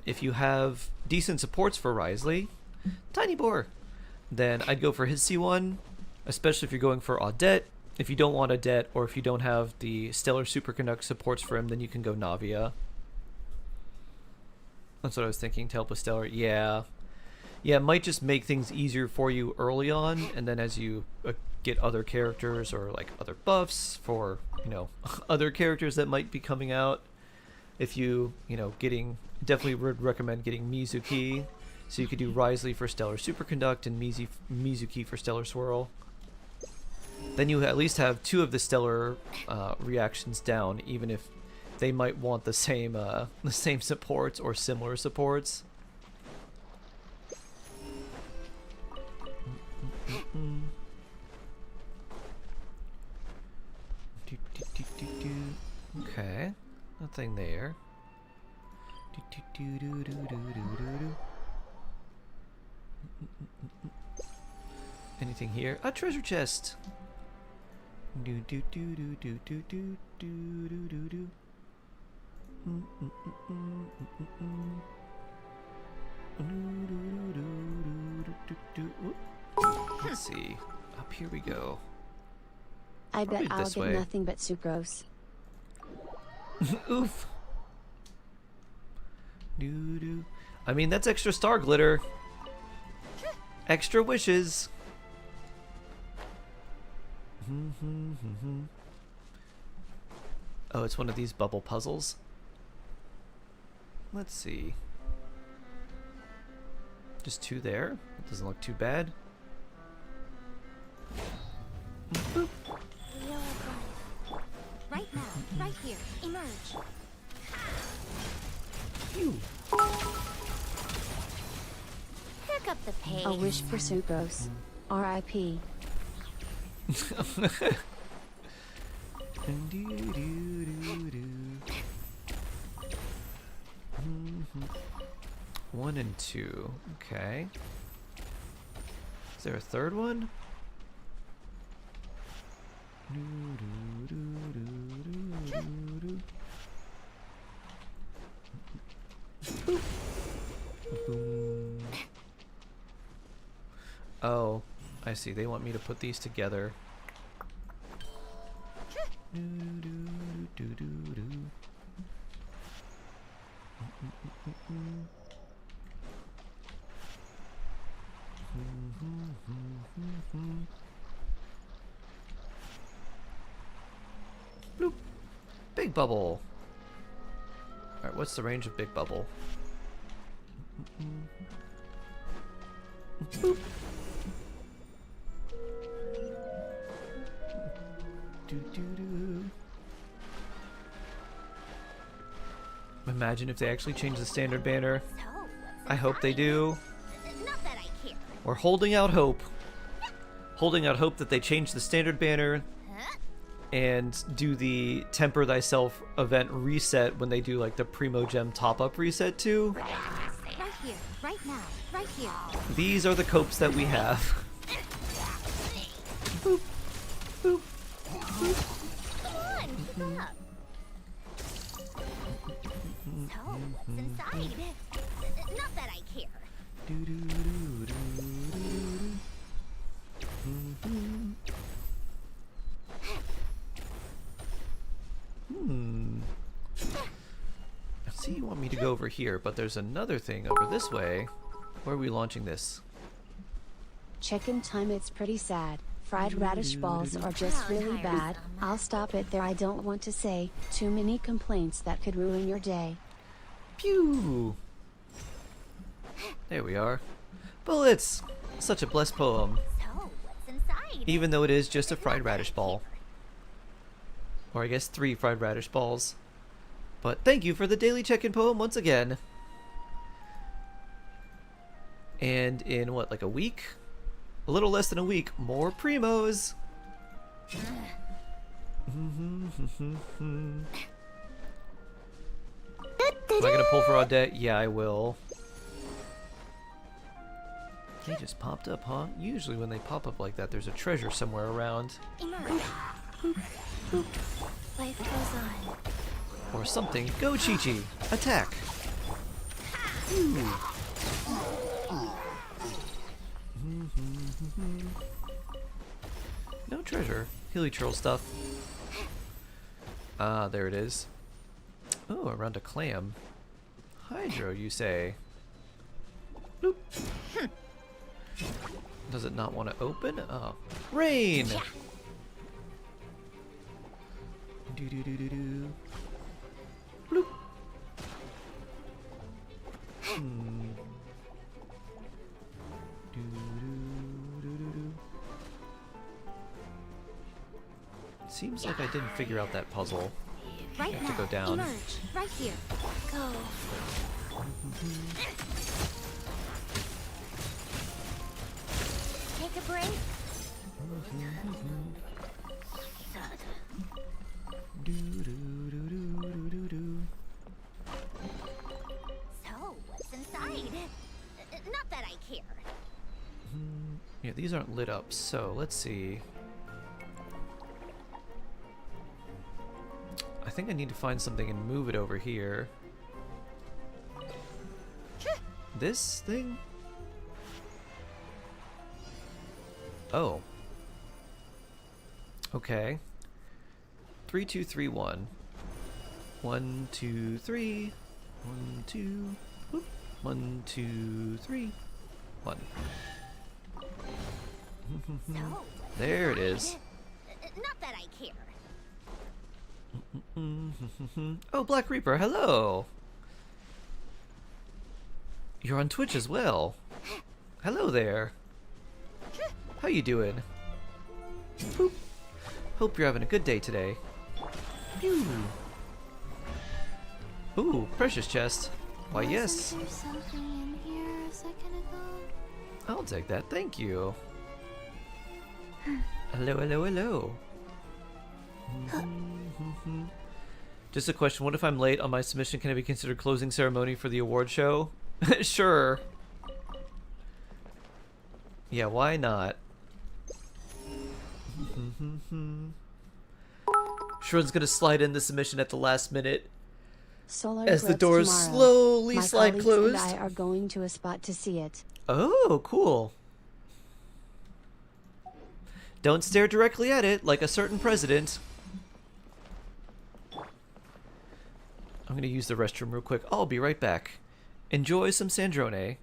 If you have decent supports for Wriothesley, Tiny Boar, then I'd go for his C1, especially if you're going for Audette. If you don't want Audette, or if you don't have the Stellar Superconduct supports for him, then you can go Navia. That's what I was thinking, to help with Stellar. Yeah, it might just make things easier for you early on, and then as you get other characters or, like, other buffs for, you know, other characters that might be coming out. If you know, definitely would recommend getting Mizuki, so you could do Wriothesley for Stellar Superconduct and Mizuki for Stellar Swirl. Then you at least have 2 of the stellar reactions down, even if they might want the same supports or similar supports. Okay, nothing there. Anything here? A treasure chest. Let's see. Up here we go. I bet Probably I'll this get way. nothing but sucrose. Oof. Doo-doo. I mean, that's extra star glitter. Extra wishes. Oh, it's one of these bubble puzzles. Let's see. Just 2 there. It doesn't look too bad. Boop. Right now, right here, emerge. Phew. Pick up the pace. A wish for Sucrose. R.I.P. One and 2. Okay. Is there a third one? Oh, I see. They want me to put these together. Bloop. Big bubble. Alright, what's the range of big bubble? Boop. Imagine if they actually change the standard banner. I hope they do. Not that I care. We're holding out hope. Holding out hope that they change the standard banner and do the Temper Thyself event reset when they do like the Primo Gem top-up reset too. Right here, right now, right here. These are the copes that we have. Boop. Boop. Boop. Come on, keep up. So, what's inside? Not that I care. I see you want me to go over here, but there's another thing over this way. Where are we launching this? Check-in time, it's pretty sad. Fried radish balls are just really bad. I'll stop it there. I don't want to say too many complaints that could ruin your day. Pew! There we are. Bullets! Such a blessed poem. So, what's inside? Even though it is just a fried radish ball. Or I guess 3 fried radish balls. But thank you for the daily check-in poem once again. And in what, like a week? A little less than a week, more primos! Am I gonna pull for Audette? Yeah, I will. They just popped up, huh? Usually when they pop up like that, there's a treasure somewhere around. Emerge. Life goes on. Or something. Go, Chi-Chi! Attack! No treasure. Hilly troll stuff. Ah, there it is. Oh, around a clam. Hydro, you say? Bloop. Does it not want to open? Oh. Rain! Do do do do do. Bloop. Do, do, do, do, do. Seems like I didn't figure out that puzzle. Right have now, to go down. emerge. Right here. Go. Take a break. Do, do, do, do, do, do, do. So, what's inside? Not that I care. Yeah, these aren't lit up, so let's see. I think I need to find something and move it over here. This thing? Oh. Okay. 3, 2, 3, 1. 1, 2, 3. 1, 2. Whoop. 1, 2, 3. 1. So, There it is. not that I care. Oh, Black Reaper, hello. You're on Twitch as well. Hello there. How you doing? Boop. Hope you're having a good day today. Pew. Ooh, precious chest. Why, yes. Wasn't there something in here a second ago? I'll take that, thank you. Hello, hello, hello. Just a question, what if I'm late on my submission? Can it be considered closing ceremony for the award show? Sure. Yeah, why not? Shrun's gonna slide in the submission at the last minute Solar as the eclipse doors tomorrow. slowly My slide colleagues closed. and I are going to a spot to see it. Oh, cool. Don't stare directly at it like a certain president. I'm gonna use the restroom real quick. I'll be right back. Enjoy some Snezhnaya.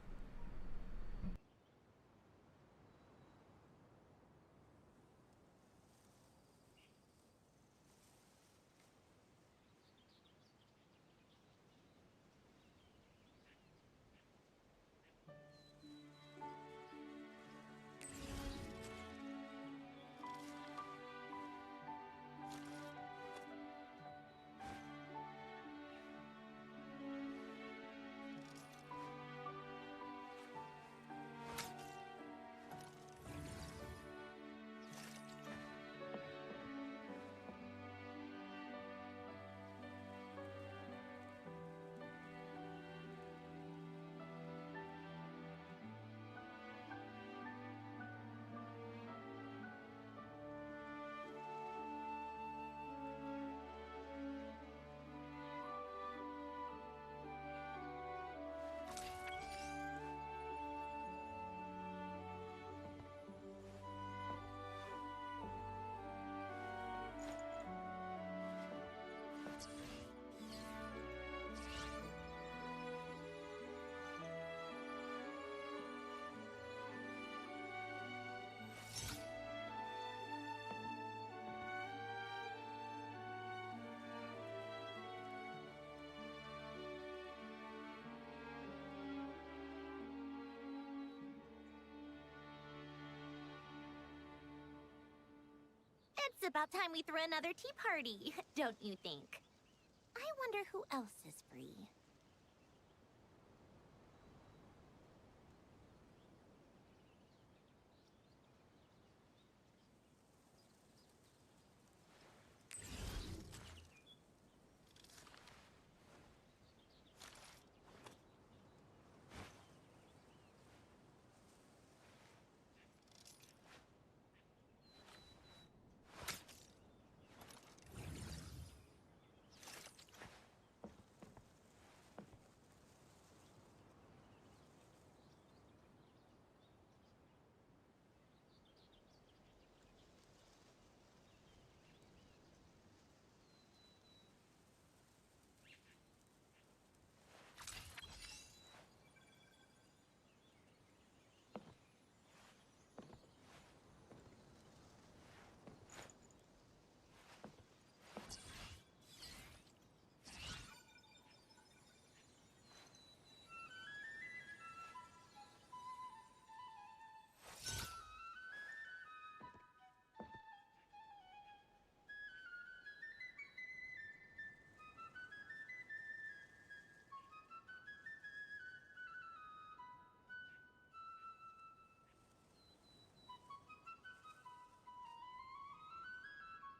It's about time we threw another tea party, don't you think? I wonder who else is free.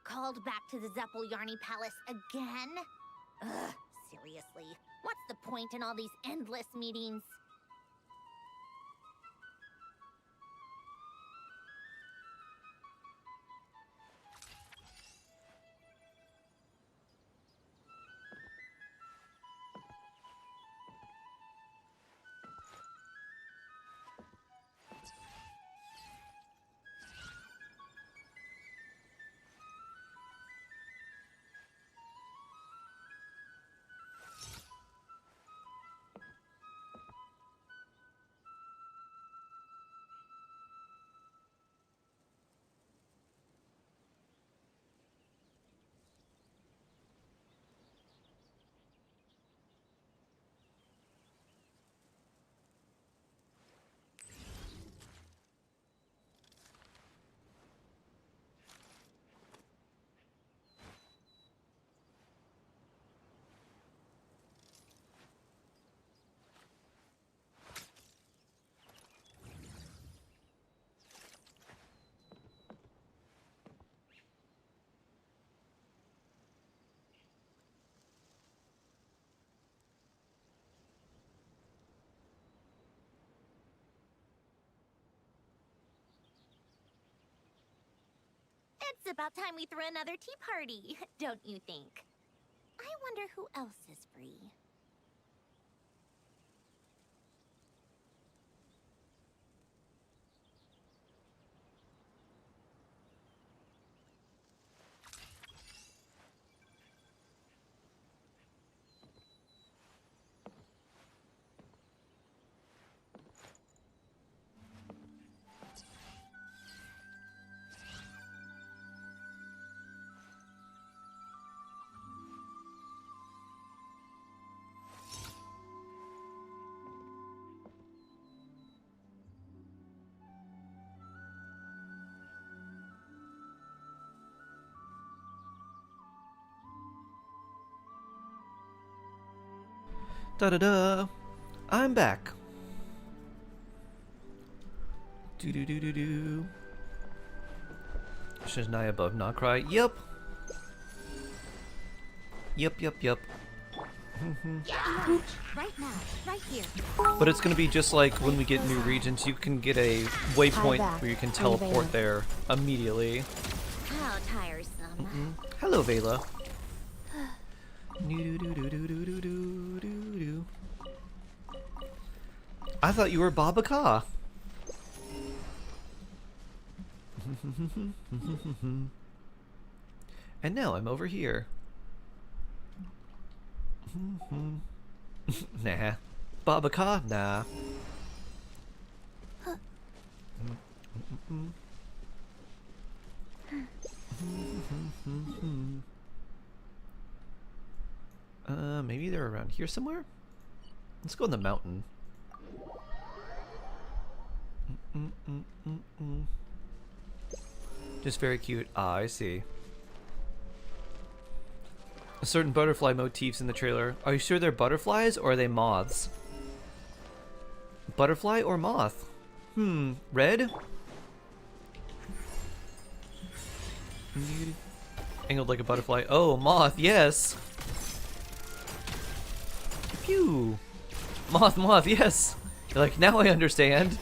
Called back to the Yarny Palace again? Ugh, seriously. What's the point in all these endless meetings? It's about time we threw another tea party, don't you think? I wonder who else is free. Da-da-da! I'm back! Do-do-do-do-do. Snezhnaya above not cry. Yup! Yup, yup, yup. Right now, right here. But it's gonna be just like when we get new regions, you can get a waypoint back. where you can I'm teleport Vela. there immediately. How tiresome. Hello, Vela. Do-do-do-do-do-do-do-do-do. I thought you were Babaka. And now I'm over here. Nah. Babaka? Nah. Maybe they're around here somewhere? Let's go in the mountain. Just very cute. Ah, I see. Certain butterfly motifs in the trailer. Are you sure they're butterflies or are they moths? Butterfly or moth? Red? Angled like a butterfly. Oh, moth, yes! Phew! Moth, yes! You're like, now I understand.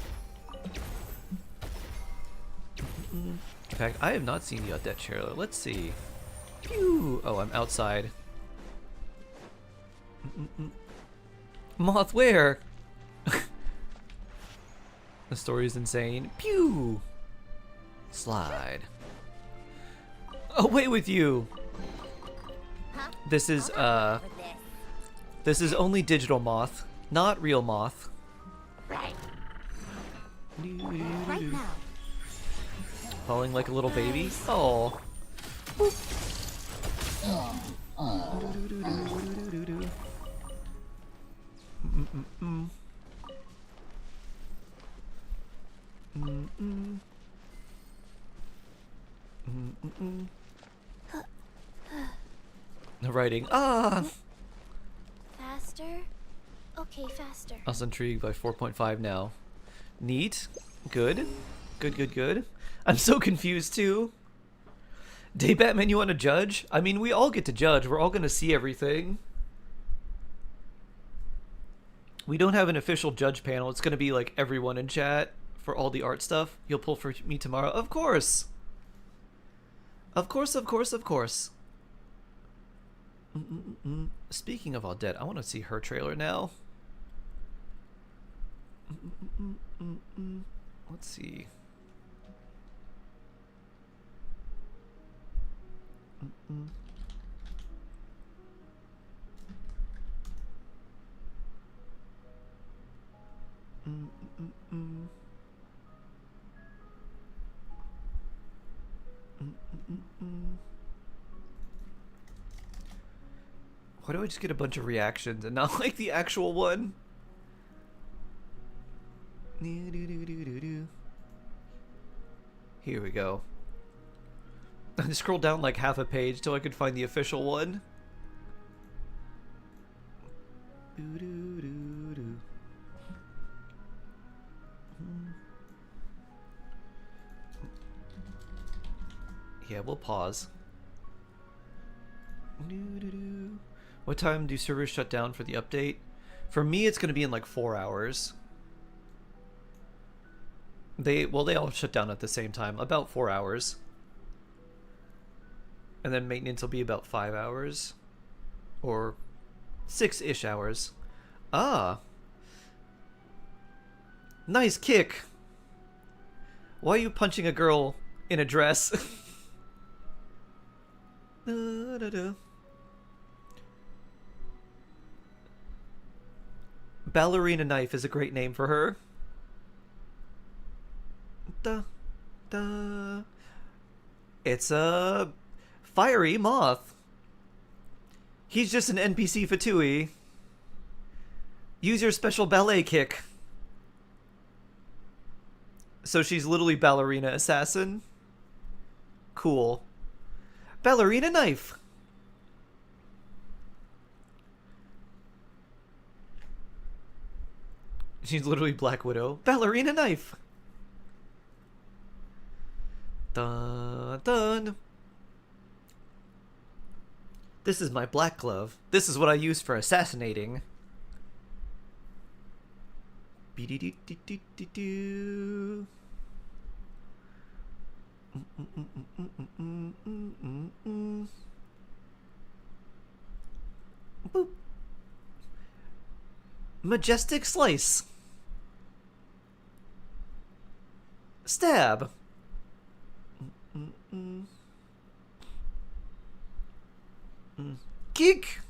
In fact, I have not seen the Odette trailer. Let's see. Pew! Oh, I'm outside. Moth, where? The story is insane. Pew! Slide. Away with you! Huh? This is, With this. this is only digital moth, not real moth. Right now. Falling like a little baby. Oh. The writing. Ah! Faster? Okay, faster. I was intrigued by 4.5 now. Neat. Good. Good. I'm so confused too. Day Batman, you want to judge? I mean, we all get to judge. We're all going to see everything. We don't have an official judge panel. It's going to be like everyone in chat for all the art stuff. You'll pull for me tomorrow? Of course. Of course. Speaking of Odette, I want to see her trailer now. Let's see. Why do I just get a bunch of reactions and not like the actual one? Here we go. I scrolled down like half a page till I could find the official one. Yeah, we'll pause. What time do servers shut down for the update? For me, it's going to be in like 4 hours. They all shut down at the same time, about 4 hours. And then maintenance will be about 5 hours. Or 6-ish hours. Ah. Nice kick. Why are you punching a girl in a dress? Ballerina Knife is a great name for her. It's a fiery moth. He's just an NPC Fatui. Use your special ballet kick. So she's literally Ballerina Assassin. Cool. Ballerina Knife. She's literally Black Widow. Ballerina Knife. Dun dun. This is my black glove. This is what I use for assassinating. Be-dee-dee-dee-dee-dee-doo. Boop. Majestic Slice. Stab. Kick.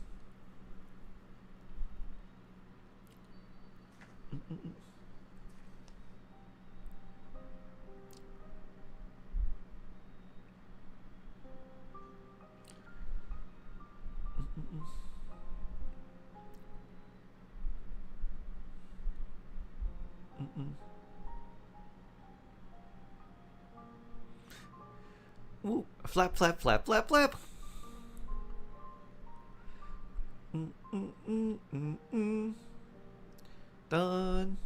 Ooh, flap, flap, flap, flap, flap. Done.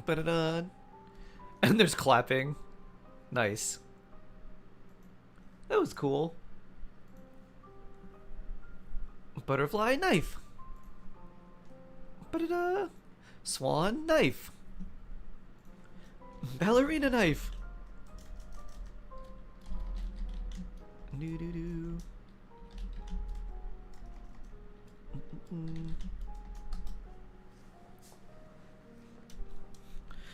Ba-da-dun. And there's clapping. Nice. That was cool. Butterfly knife. Ba-da-da. Swan knife. Ballerina knife. Doo-doo-doo.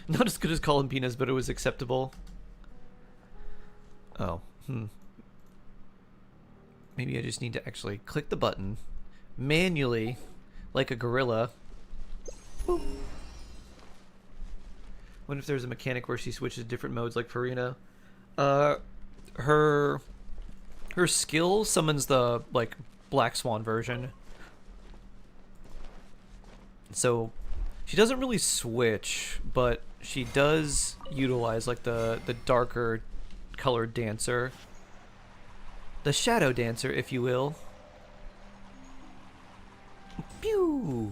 Not as good as Columbinas, but it was acceptable. Oh, Maybe I just need to actually click the button manually, like a gorilla. Boop. Wonder if there's a mechanic where she switches different modes, like Farina. Her skill summons the like Black Swan version. So she doesn't really switch, but she does utilize like the darker colored dancer. The shadow dancer, if you will. Pew!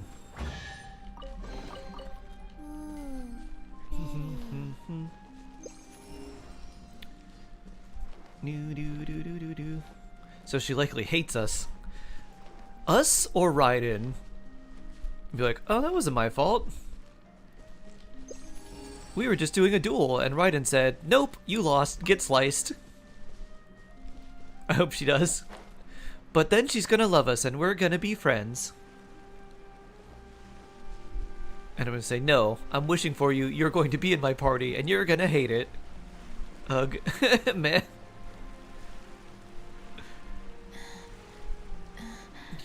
So she likely hates us. Us or Raiden? Be like, oh, that wasn't my fault. We were just doing a duel, and Raiden said, nope, you lost, get sliced. I hope she does. But then she's gonna love us, and we're gonna be friends. And I'm gonna say, no, I'm wishing for you, you're going to be in my party, and you're gonna hate it. Ugh. Man.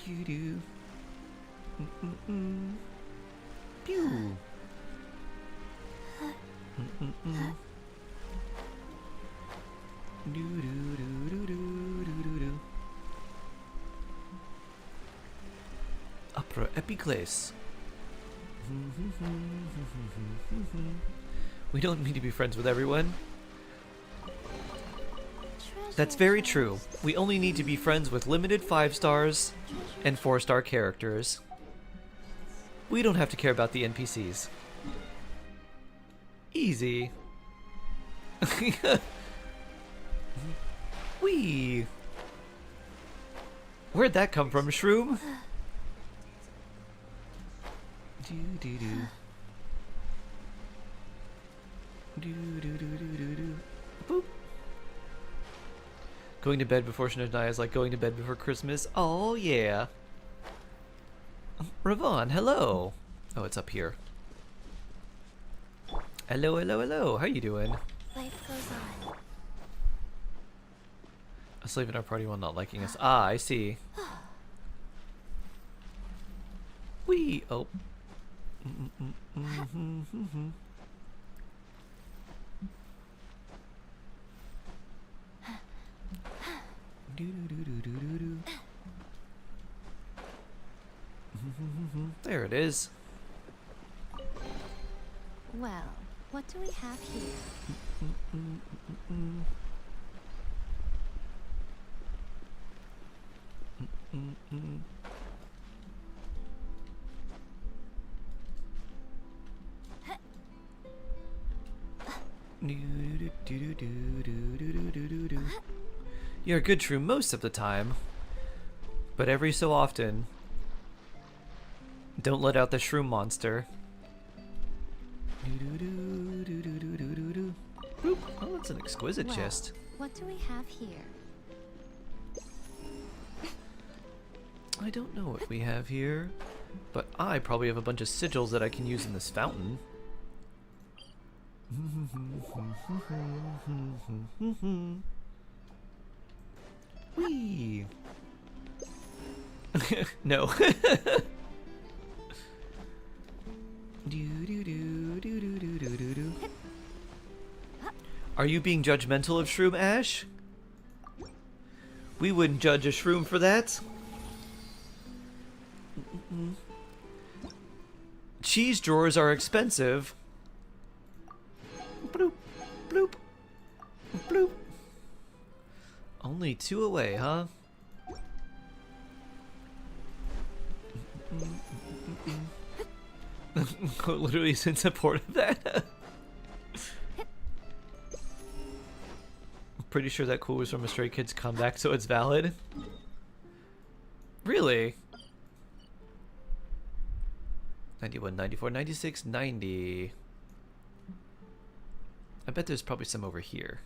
Doo-doo. Pew. Opera Epiclese. We don't need to be friends with everyone. That's very true. We only need to be friends with limited 5 stars and 4-star characters. We don't have to care about the NPCs. Easy. Wee. Where'd that come from, Shroom? Do do do. Do do do do do do. Boop. Going to bed before Snezhnaya is like going to bed before Christmas. Oh, yeah. Ravon, hello. Oh, it's up here. Hello, hello, hello. How you doing? Life goes on. A slave in our party while not liking us. Ah, I see. Wee. Oh. There it is. Well, what do we have here? You're a good shrew most of the time, but every so often, don't let out the shroom monster. Boop. Oh, that's an exquisite Well, chest. What do we have here? I don't know what we have here, but I probably have a bunch of sigils that I can use in this fountain. Whee! No. Are you being judgmental of Shroom, Ash? We wouldn't judge a Shroom for that. Cheese drawers are expensive. Bloop, bloop, bloop. Only 2 away, huh? Literally is in support of that. I'm pretty sure that quote was from a Stray Kids comeback, so it's valid. Really? 91, 94, 96, 90. I bet there's probably some over here.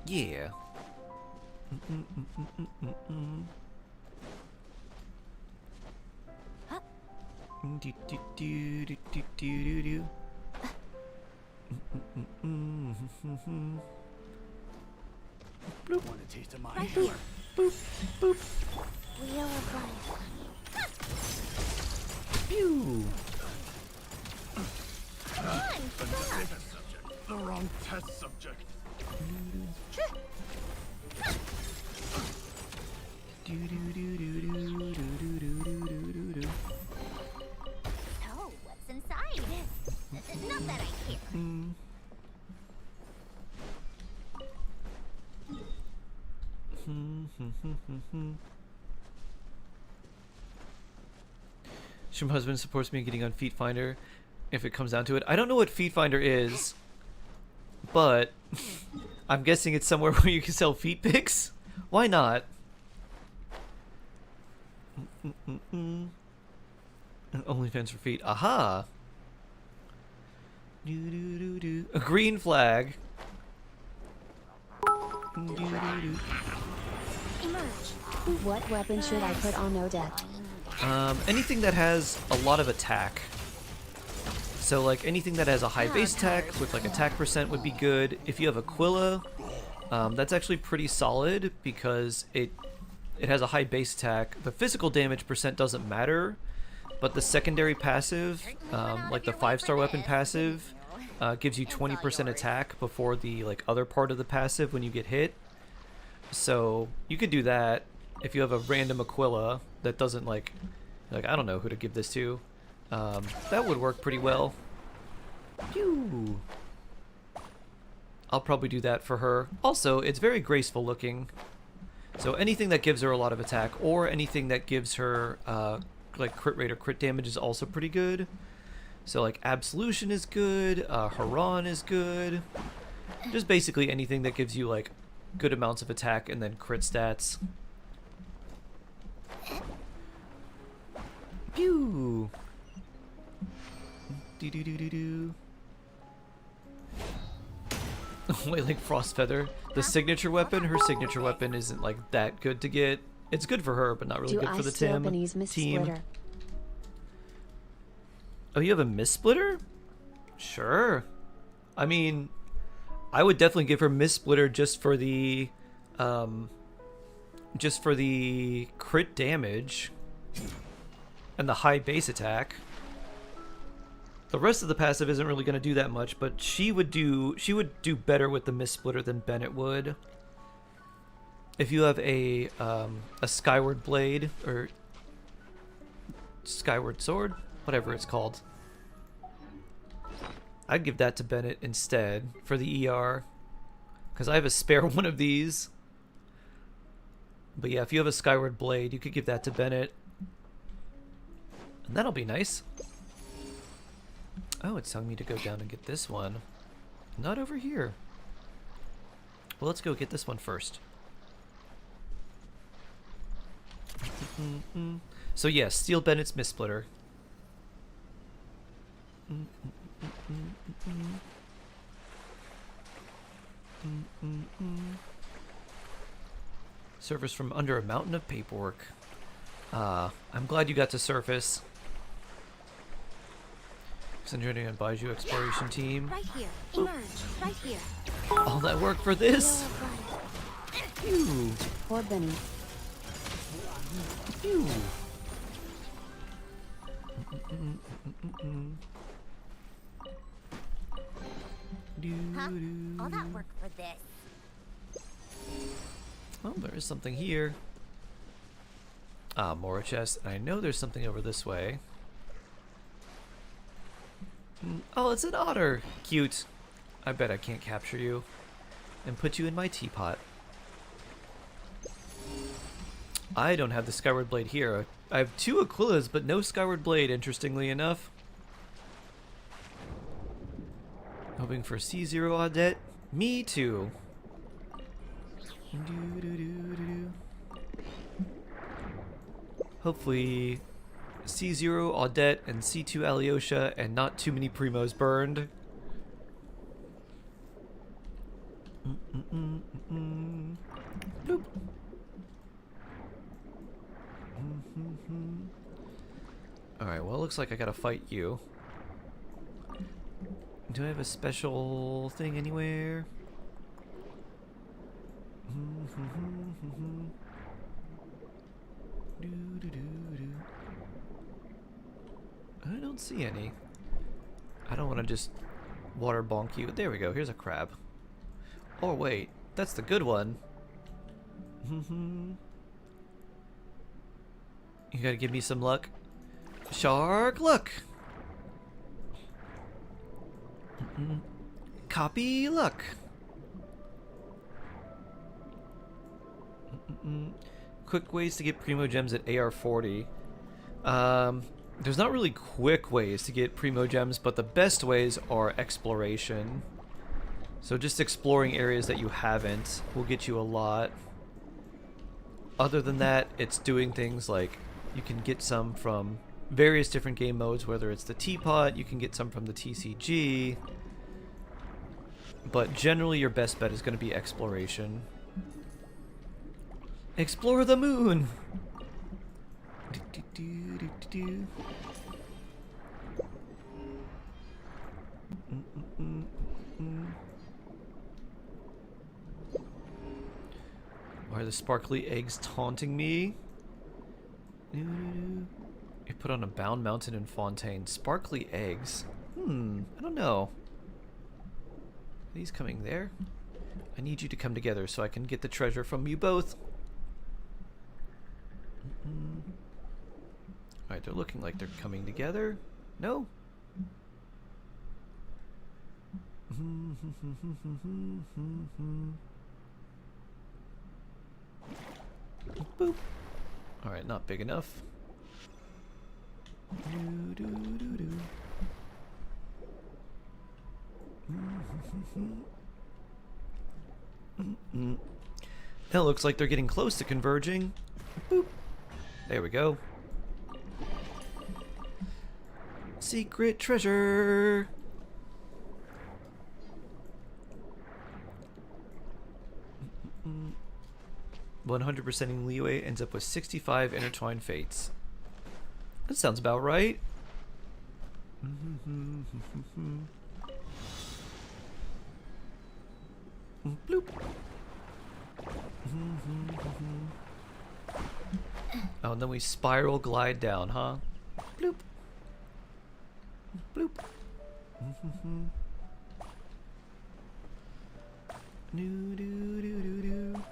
Yeah. Want a taste of my Right hammer? here. Boop, boop, Wheel of life. pew. The wrong test subject. So, what's inside? Not that I care. Shroom husband supports me in getting on Feet Finder if it comes down to it. I don't know what Feet Finder is, but I'm guessing it's somewhere where you can sell feet pics. Why not? OnlyFans for feet. Aha! A green flag. Emerge. What weapon should I put on Odette? Anything that has a lot of attack. So like anything that has a high base attack with like attack percent would be good. If you have Aquila, that's actually pretty solid because it has a high base attack. The physical damage percent doesn't matter, but the secondary passive, like the 5-star weapon passive, gives you 20% attack before the like other part of the passive when you get hit. So you could do that if you have a random Aquila that doesn't like I don't know who to give this to. That would work pretty well. Pew. I'll probably do that for her. Also, it's very graceful looking. So anything that gives her a lot of attack or anything that gives her like crit rate or crit damage is also pretty good. So like Absolution is good, Haran is good. Just basically anything that gives you like good amounts of attack and then crit stats. Pew. Do-do-do-do-do. Wait, like Frost Feather. The signature weapon, her signature weapon isn't like that good to get. It's good for her, but not really good for the team. Oh, you have a Mist Splitter? Sure. I mean, I would definitely give her Mist Splitter just for the crit damage and the high base attack. The rest of the passive isn't really going to do that much, but she would do better with the Mist Splitter than Bennett would. If you have a Skyward Blade or Skyward Sword, whatever it's called, I'd give that to Bennett instead for the ER, because I have a spare one of these. But yeah, if you have a Skyward Blade, you could give that to Bennett, and that'll be nice. Oh, it's telling me to go down and get this one. Not over here. Well, let's go get this one first. So yes, steal Bennett's Mist Splitter. Surface from under a mountain of paperwork. I'm glad you got to surface. Snezhnaya and Baiju exploration team. Right here. Emerge. Right here. All that work for this? Phew. Poor Benny. Phew. Huh? All that work for this. Oh, there is something here. Ah, more chest. I know there's something over this way. Oh, it's an otter. Cute. I bet I can't capture you and put you in my teapot. I don't have the Skyward Blade here. I have 2 Aquillas, but no Skyward Blade, interestingly enough. Hoping for C0 Audette. Me too. Hopefully C0 Audette and C2 Alyosha and not too many Primos burned. Bloop. Alright, well, it looks like I gotta fight you. Do I have a special thing anywhere? I don't see any. I don't want to just water bonk you. There we go. Here's a crab. Oh, wait. That's the good one. You gotta give me some luck. Shark luck! Copy luck! Quick ways to get Primo Gems at AR40. There's not really quick ways to get Primo Gems, but the best ways are exploration. So just exploring areas that you haven't will get you a lot. Other than that, it's doing things like you can get some from various different game modes, whether it's the teapot, you can get some from the TCG. But generally your best bet is going to be exploration. Explore the moon! Why are the sparkly eggs taunting me? You put on a bound mountain in Fontaine. Sparkly eggs? I don't know. Are these coming there? I need you to come together so I can get the treasure from you both. Alright, they're looking like they're coming together. No? Boop. Alright, not big enough. That looks like they're getting close to converging. Boop. There we go. Secret treasure. 100%ing Liyue ends up with 65 intertwined fates. That sounds about right. Bloop. Oh, and then we spiral glide down, huh? Bloop. Bloop. Do do do do do.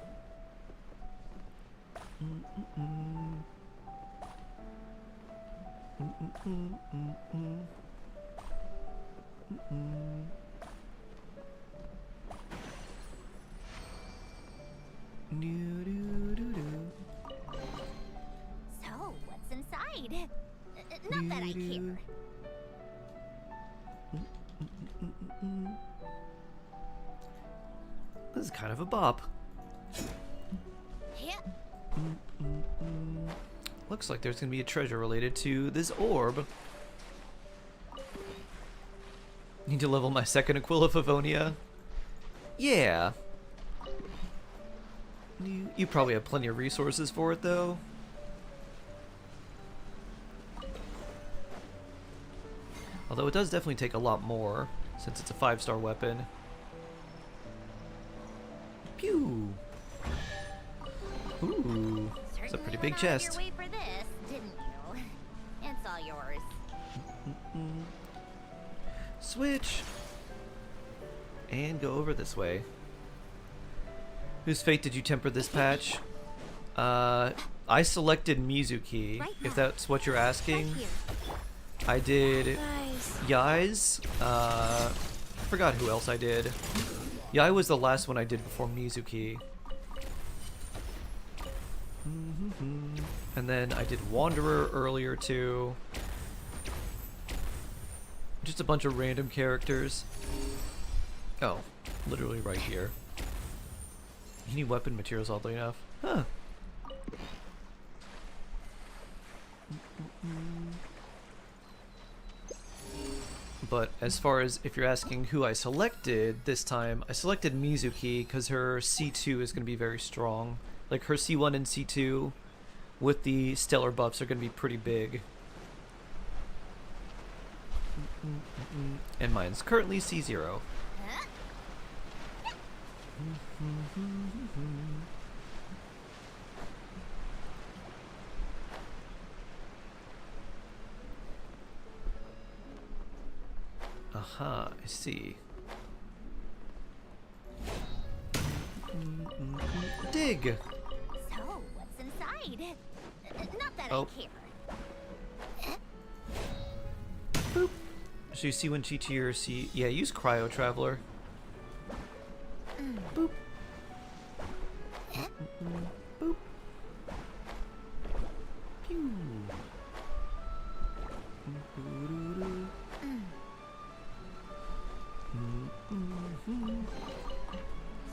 So, what's inside? Not that I care. This is kind of a bop. Yeah. Looks like there's gonna be a treasure related to this orb. Need to level my second Aquila Favonia? Yeah. You probably have plenty of resources for it, though. Although it does definitely take a lot more, since it's a 5-star weapon. Pew! Ooh, it's a pretty big chest. Certainly went out of your way for this, didn't you? It's all yours. Switch! And go over this way. Whose fate did you temper this patch? I selected Mizuki, if that's what you're asking. I did Yai's. Forgot who else I did. Yai was the last one I did before Mizuki. And then I did Wanderer earlier too. Just a bunch of random characters. Oh, literally right here. You need weapon materials, oddly enough. Huh. But as far as if you're asking who I selected this time, I selected Mizuki because her C2 is going to be very strong. Like her C1 and C2 with the stellar buffs are going to be pretty big. And mine's currently C0. Aha, I see. Dig! So, what's inside? Not that Oh. I care. Boop. So you see when Chi-Chi or see... Yeah, use Cryo Traveler. Boop. Boop. Pew.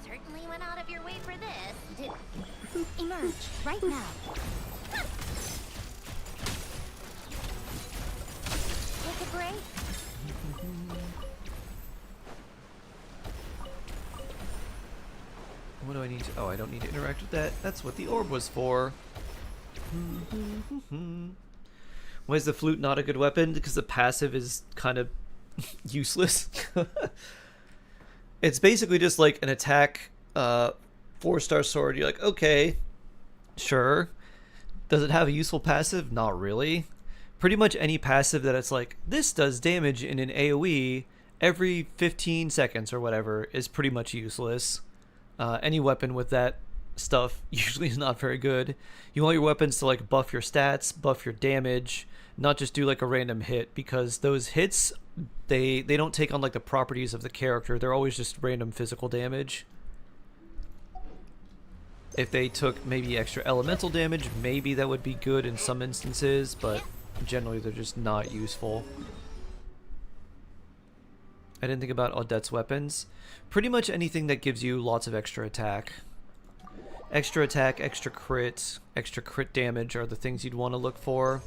Certainly went out of your way for this, didn't you? Emerge right now. Take a break. What do I need to... Oh, I don't need to interact with that. That's what the orb was for. Why is the flute not a good weapon? Because the passive is kind of useless. It's basically just like an attack 4-star sword. You're like, okay, sure. Does it have a useful passive? Not really. Pretty much any passive that it's like, this does damage in an AoE every 15 seconds or whatever is pretty much useless. Any weapon with that stuff usually is not very good. You want your weapons to like buff your stats, buff your damage, not just do like a random hit, because those hits, they don't take on like the properties of the character. They're always just random physical damage. If they took maybe extra elemental damage, maybe that would be good in some instances, but generally they're just not useful. I didn't think about Odette's weapons. Pretty much anything that gives you lots of extra attack. Extra attack, extra crit damage are the things you'd want to look for.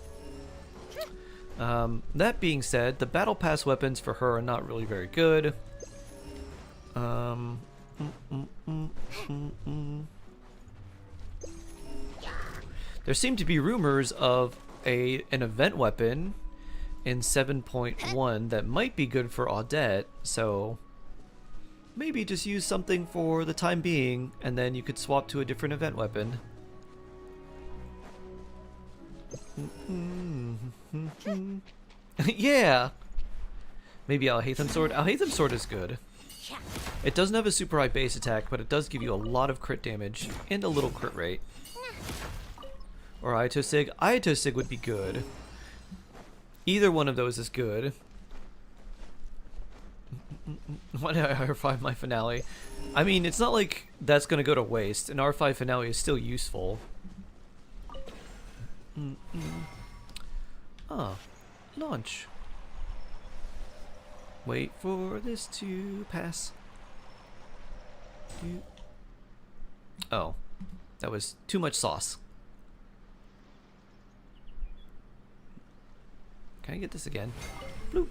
That being said, the battle pass weapons for her are not really very good. There seem to be rumors of an event weapon in 7.1 that might be good for Audette, so maybe just use something for the time being, and then you could swap to a different event weapon. Yeah! Maybe Alhaitham Sword. Alhaitham Sword is good. It doesn't have a super high base attack, but it does give you a lot of crit damage and a little crit rate. Or Ayato Sig. Ayato Sig would be good. Either one of those is good. Why did I R5 my finale? I mean, it's not like that's going to go to waste. An R5 finale is still useful. Ah, launch. Wait for this to pass. Oh, that was too much sauce. Can I get this again? Bloop.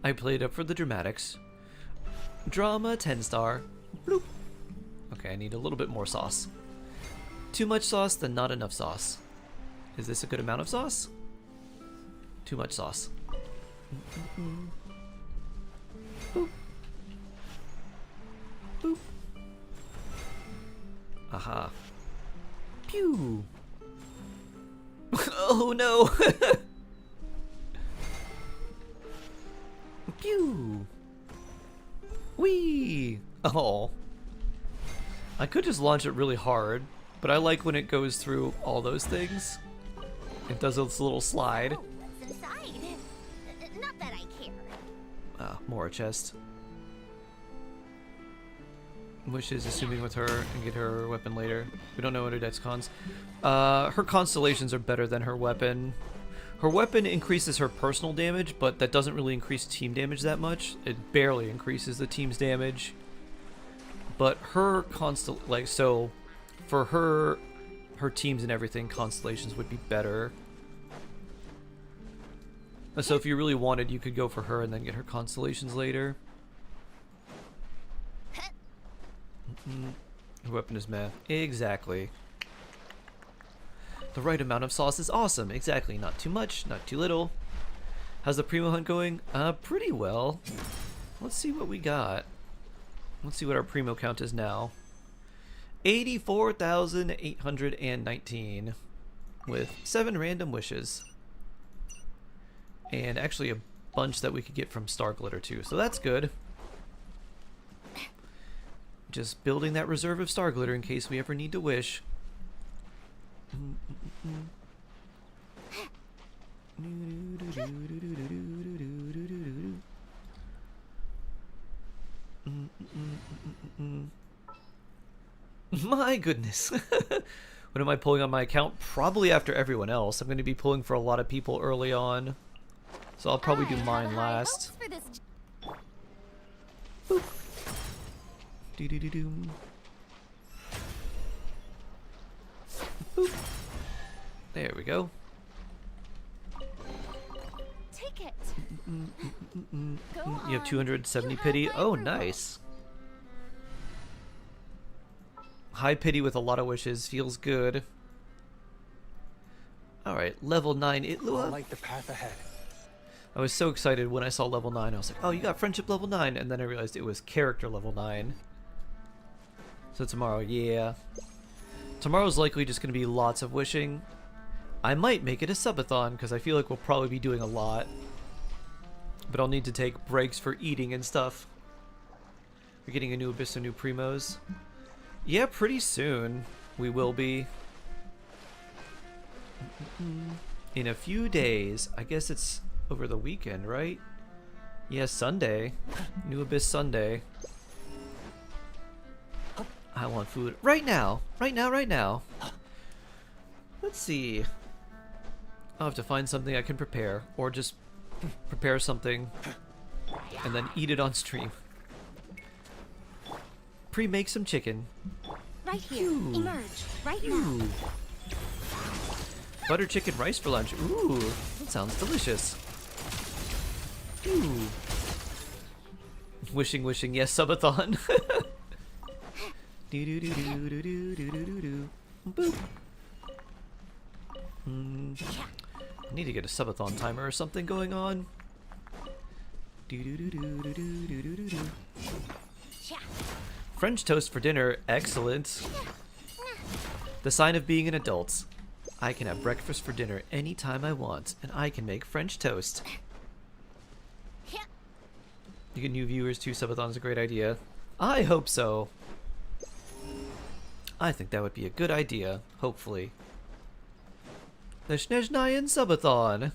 I played up for the dramatics. Drama 10-star. Bloop. Okay, I need a little bit more sauce. Too much sauce, then not enough sauce. Is this a good amount of sauce? Too much sauce. Boop. Boop. Aha. Pew. Oh no! Pew! Whee! Oh. I could just launch it really hard, but I like when it goes through all those things. It does its little slide. Oh, what's inside? Not that I care. Ah, more a chest. Wishes, assuming with her, and get her weapon later. We don't know what her dex cons. Her constellations are better than her weapon. Her weapon increases her personal damage, but that doesn't really increase team damage that much. It barely increases the team's damage. But her so for her teams and everything, constellations would be better. So if you really wanted, you could go for her and then get her constellations later. Her weapon is meh. Exactly. The right amount of sauce is awesome. Exactly. Not too much, not too little. How's the Primo hunt going? Pretty well. Let's see what we got. Let's see what our Primo count is now. 84,819 with 7 random wishes. And actually a bunch that we could get from Star Glitter too. So that's good. Just building that reserve of Star Glitter in case we ever need to wish. My goodness. When am I pulling on my account? Probably after everyone else. I'm going to be pulling for a lot of people early on. So I'll probably do mine last. Boop. Doo-doo-doo-doo. Boop. There we go. Take it. You have 270 pity. Oh, nice. High pity with a lot of wishes feels good. All right, level 9 Itlua. I like the path ahead. I was so excited when I saw level 9. I was like, "Oh, you got friendship level 9," and then I realized it was character level 9. So tomorrow, yeah. Tomorrow's likely just going to be lots of wishing. I might make it a subathon because I feel like we'll probably be doing a lot. But I'll need to take breaks for eating and stuff. We're getting a new Abyss of new Primos. Yeah, pretty soon we will be. In a few days. I guess it's over the weekend, right? Yeah, Sunday. New Abyss Sunday. I want food right now. Right now, right now. Let's see. I'll have to find something I can prepare. Or just prepare something and then eat it on stream. Pre-make some chicken. Right here. Emerge. Right now. Butter chicken rice for lunch. Ooh, that sounds delicious. Ooh. Wishing, yes, subathon. Do do do do do do do do do. Boop. I need to get a subathon timer or something going on. Do do do do do do do do do. French toast for dinner, excellent. The sign of being an adult. I can have breakfast for dinner anytime I want, and I can make French toast. You get new viewers too, subathon is a great idea. I hope so. I think that would be a good idea, hopefully. The Snezhnaya subathon.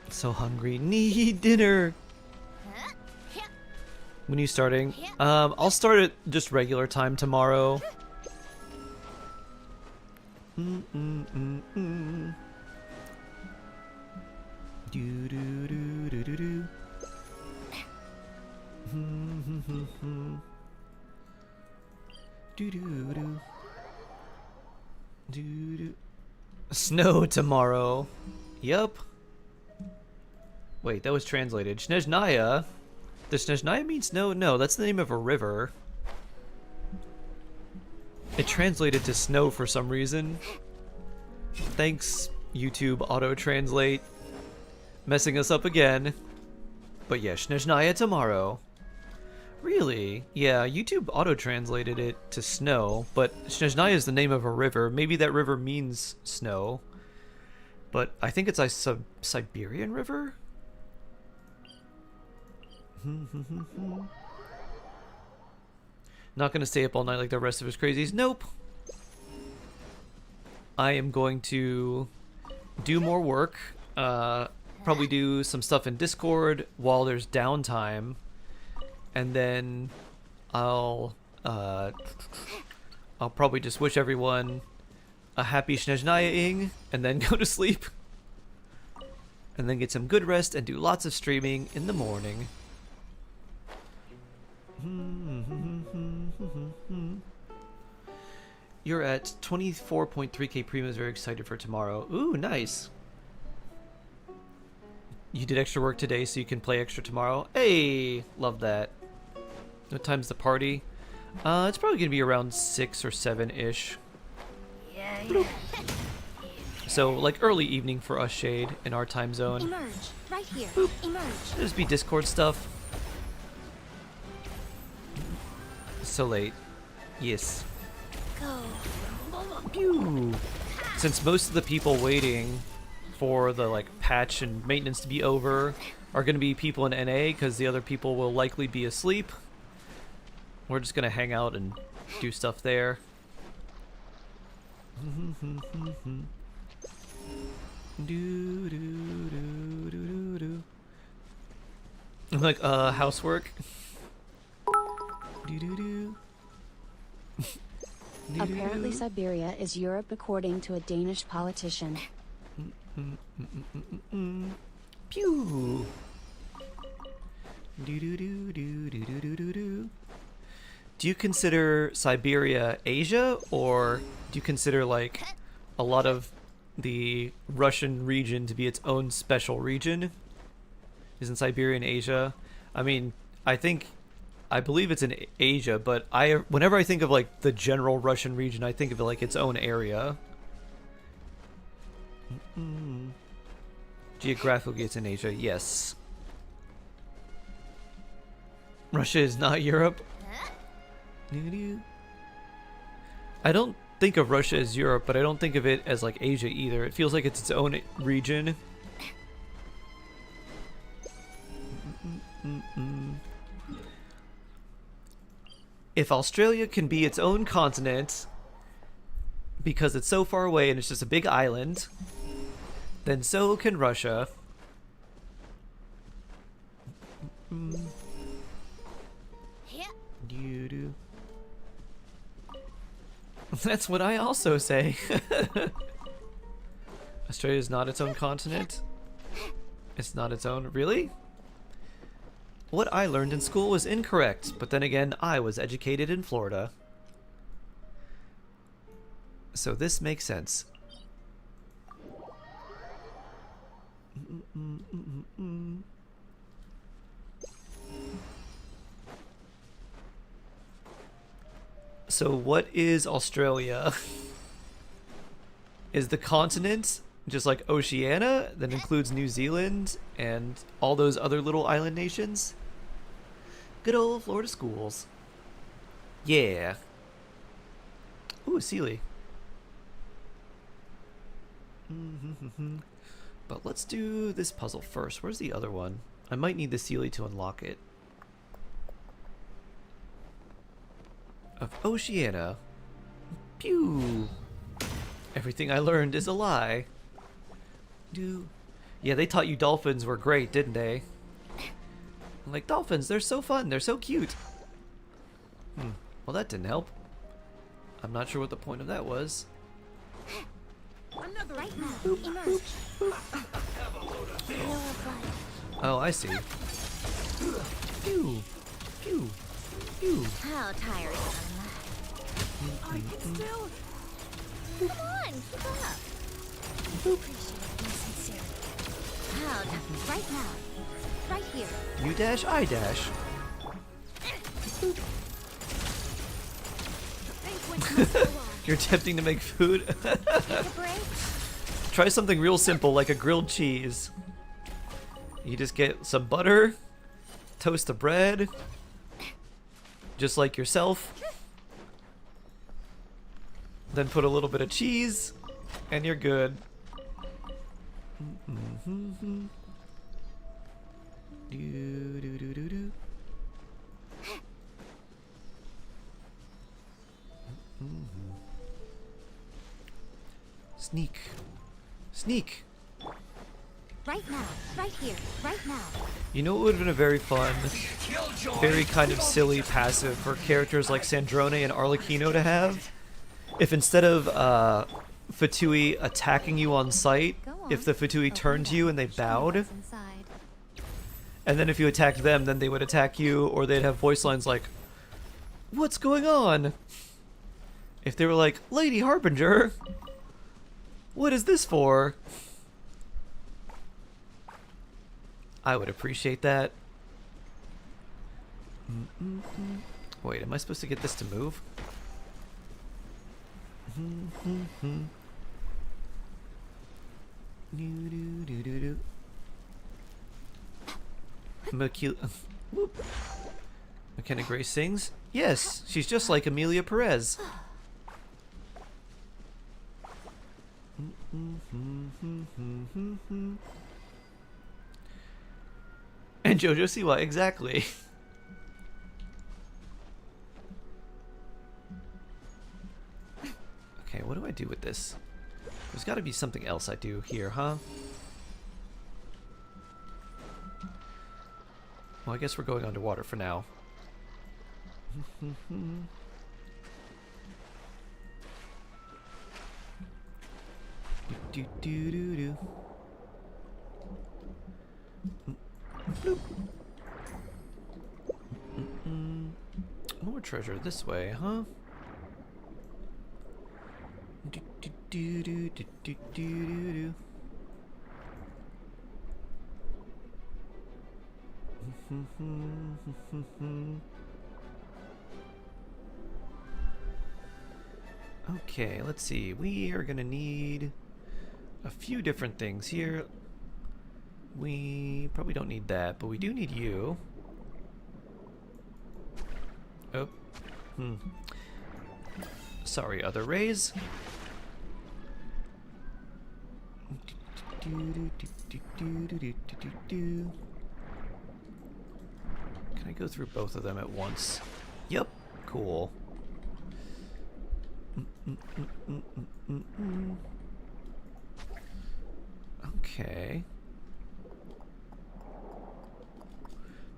So hungry. Need dinner. When are you starting? I'll start at just regular time tomorrow. Do do do do do do. Do do do. Do do. Snow tomorrow. Yup. Wait, that was translated. Snezhnaya? Does Snezhnaya mean snow? No, that's the name of a river. It translated to snow for some reason. Thanks, YouTube auto-translate. Messing us up again. But yeah, Snezhnaya tomorrow. Really? Yeah, YouTube auto-translated it to snow, but Snezhnaya is the name of a river. Maybe that river means snow. But I think it's a Siberian river? Not gonna stay up all night like the rest of us crazies. Nope. I am going to do more work. Probably do some stuff in Discord while there's downtime, and then I'll probably just wish everyone a happy Snezhnaya-ing and then go to sleep, and then get some good rest and do lots of streaming in the morning. You're at 24.3k premiums. Very excited for tomorrow. Ooh, nice. You did extra work today so you can play extra tomorrow. Hey, love that. What time's the party? It's probably gonna be around 6 or 7-ish. Yeah. So like early evening for us, Shade, in our time zone. Emerge, right here. Boop. Emerge. It'll just be Discord stuff. So late. Yes. Go. Pew. Since most of the people waiting for the like patch and maintenance to be over are going to be people in NA because the other people will likely be asleep, we're just going to hang out and do stuff there. Like housework. Apparently Siberia is Europe according to a Danish politician. Pew. Do you consider Siberia Asia, or do you consider like a lot of the Russian region to be its own special region? Isn't Siberia in Asia? I mean, I believe it's in Asia, but whenever I think of like the general Russian region, I think of it like its own area. Geographically, it's in Asia, yes. Russia is not Europe. I don't think of Russia as Europe, but I don't think of it as like Asia either. It feels like it's its own region. If Australia can be its own continent because it's so far away and it's just a big island, then so can Russia. That's what I also say. Australia is not its own continent. It's not its own. Really? What I learned in school was incorrect, but then again, I was educated in Florida. So this makes sense. So what is Australia? Is the continent just like Oceania that includes New Zealand and all those other little island nations? Good old Florida schools. Yeah. Ooh, Sealy. But let's do this puzzle first. Where's the other one? I might need the Sealy to unlock it. Of Oceania. Pew! Everything I learned is a lie. Yeah, they taught you dolphins were great, didn't they? I'm like, dolphins, they're so fun, they're so cute. Well, that didn't help. I'm not sure what the point of that was. Another right now. Emerge. Oh, I see. Pew! Pew! Pew! How tiresome. I can still. Come on, keep up. Appreciate your sincerity. Right now. Right here. You dash, I dash. You're attempting to make food? Take a break. Try something real simple like a grilled cheese. You just get some butter, toast the bread, just like yourself. Then put a little bit of cheese, and you're good. Sneak. Sneak! Right now. Right here. Right now. You know what would have been a very fun, very kind of silly passive for characters like Snezhnaya and Arlecchino to have? If instead of Fatui attacking you on sight, if the Fatui turned to you and they bowed, Inside. and then if you attacked them, then they would attack you, or they'd have voice lines like, "What's going on?" If they were like, "Lady Harbinger, what is this for?" I would appreciate that. Wait, am I supposed to get this to move? McKenna Grace sings? Yes, she's just like Amelia Perez. And Jojo Siwa, exactly. Okay, what do I do with this? There's got to be something else I do here, huh? Well, I guess we're going underwater for now. Do. Bloop. More treasure this way, huh? Do. Okay, let's see. We are gonna need a few different things here. We probably don't need that, but we do need you. Oh. Sorry, other rays. Can I go through both of them at once? Yep. Cool. Okay.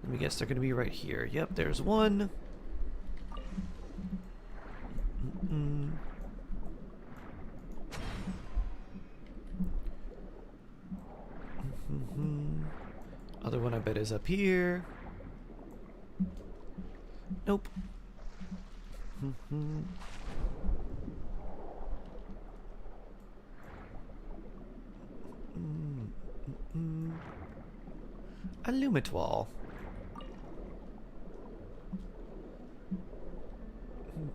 Let me guess they're going to be right here. Yep, there's one. one I bet is up here. Nope. A Lumitwall.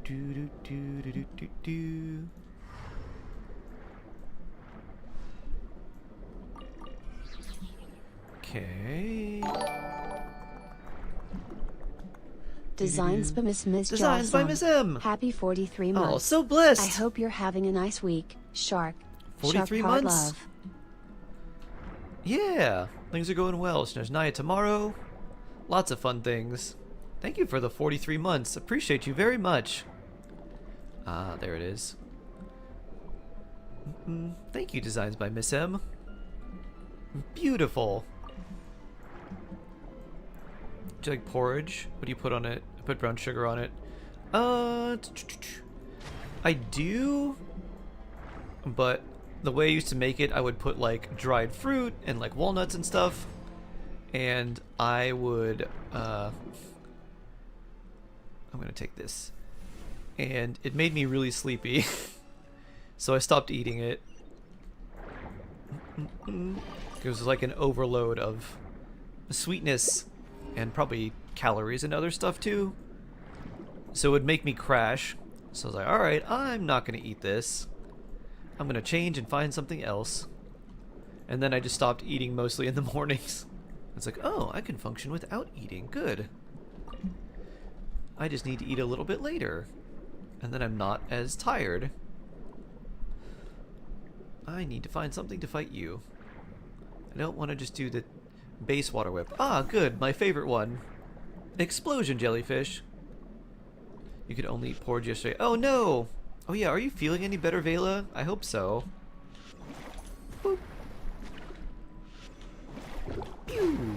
Do. Okay. Designs by Miss Designs by Miss M. Happy 43 months. Oh, so blessed. I hope you're having a nice week, Shark. 43 Shark hard months? love. Yeah, things are going well. Snezhnaya tomorrow. Lots of fun things. Thank you for the 43 months. Appreciate you very much. Ah, there it is. Thank you, Designs by Miss M. Beautiful. Do you like porridge? What do you put on it? I put brown sugar on it. I do, but the way I used to make it, I would put like dried fruit and like walnuts and stuff, and I would I'm gonna take this, and it made me really sleepy, so I stopped eating it. It was like an overload of sweetness and probably calories and other stuff too, so it would make me crash. So I was like, alright, I'm not gonna eat this. I'm gonna change and find something else. And then I just stopped eating mostly in the mornings. It's like, oh, I can function without eating. Good. I just need to eat a little bit later. And then I'm not as tired. I need to find something to fight you. I don't want to just do the base water whip. Ah, good. My favorite one. Explosion jellyfish. You could only eat porridge yesterday. Oh, no! Oh, yeah. Are you feeling any better, Vela? I hope so. Boop. Pew.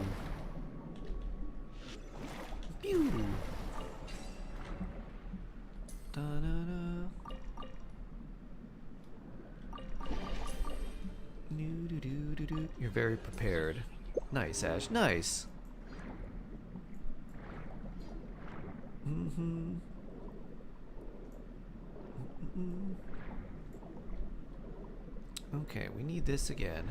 Pew. Da-da-da. Do-do-do-do-do. You're very prepared. Nice, Ash. Nice. Mm-hmm. Mm-mm. Okay, we need this again.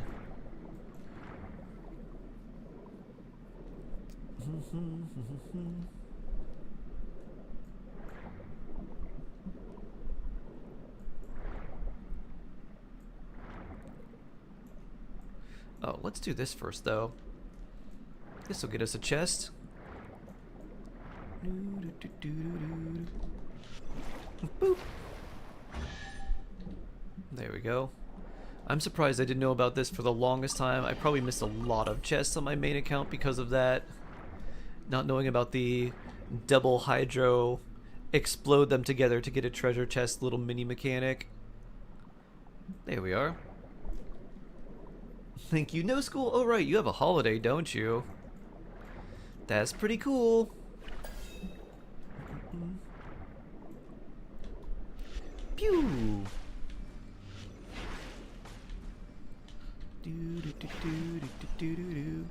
Oh, let's do this first, though. This will get us a chest. Boop. There we go. I'm surprised I didn't know about this for the longest time. I probably missed a lot of chests on my main account because of that. Not knowing about the double hydro, explode them together to get a treasure chest little mini mechanic. There we are. Thank you. No school? Oh right, you have a holiday, don't you? That's pretty cool. Pew! Do do do do do do do do.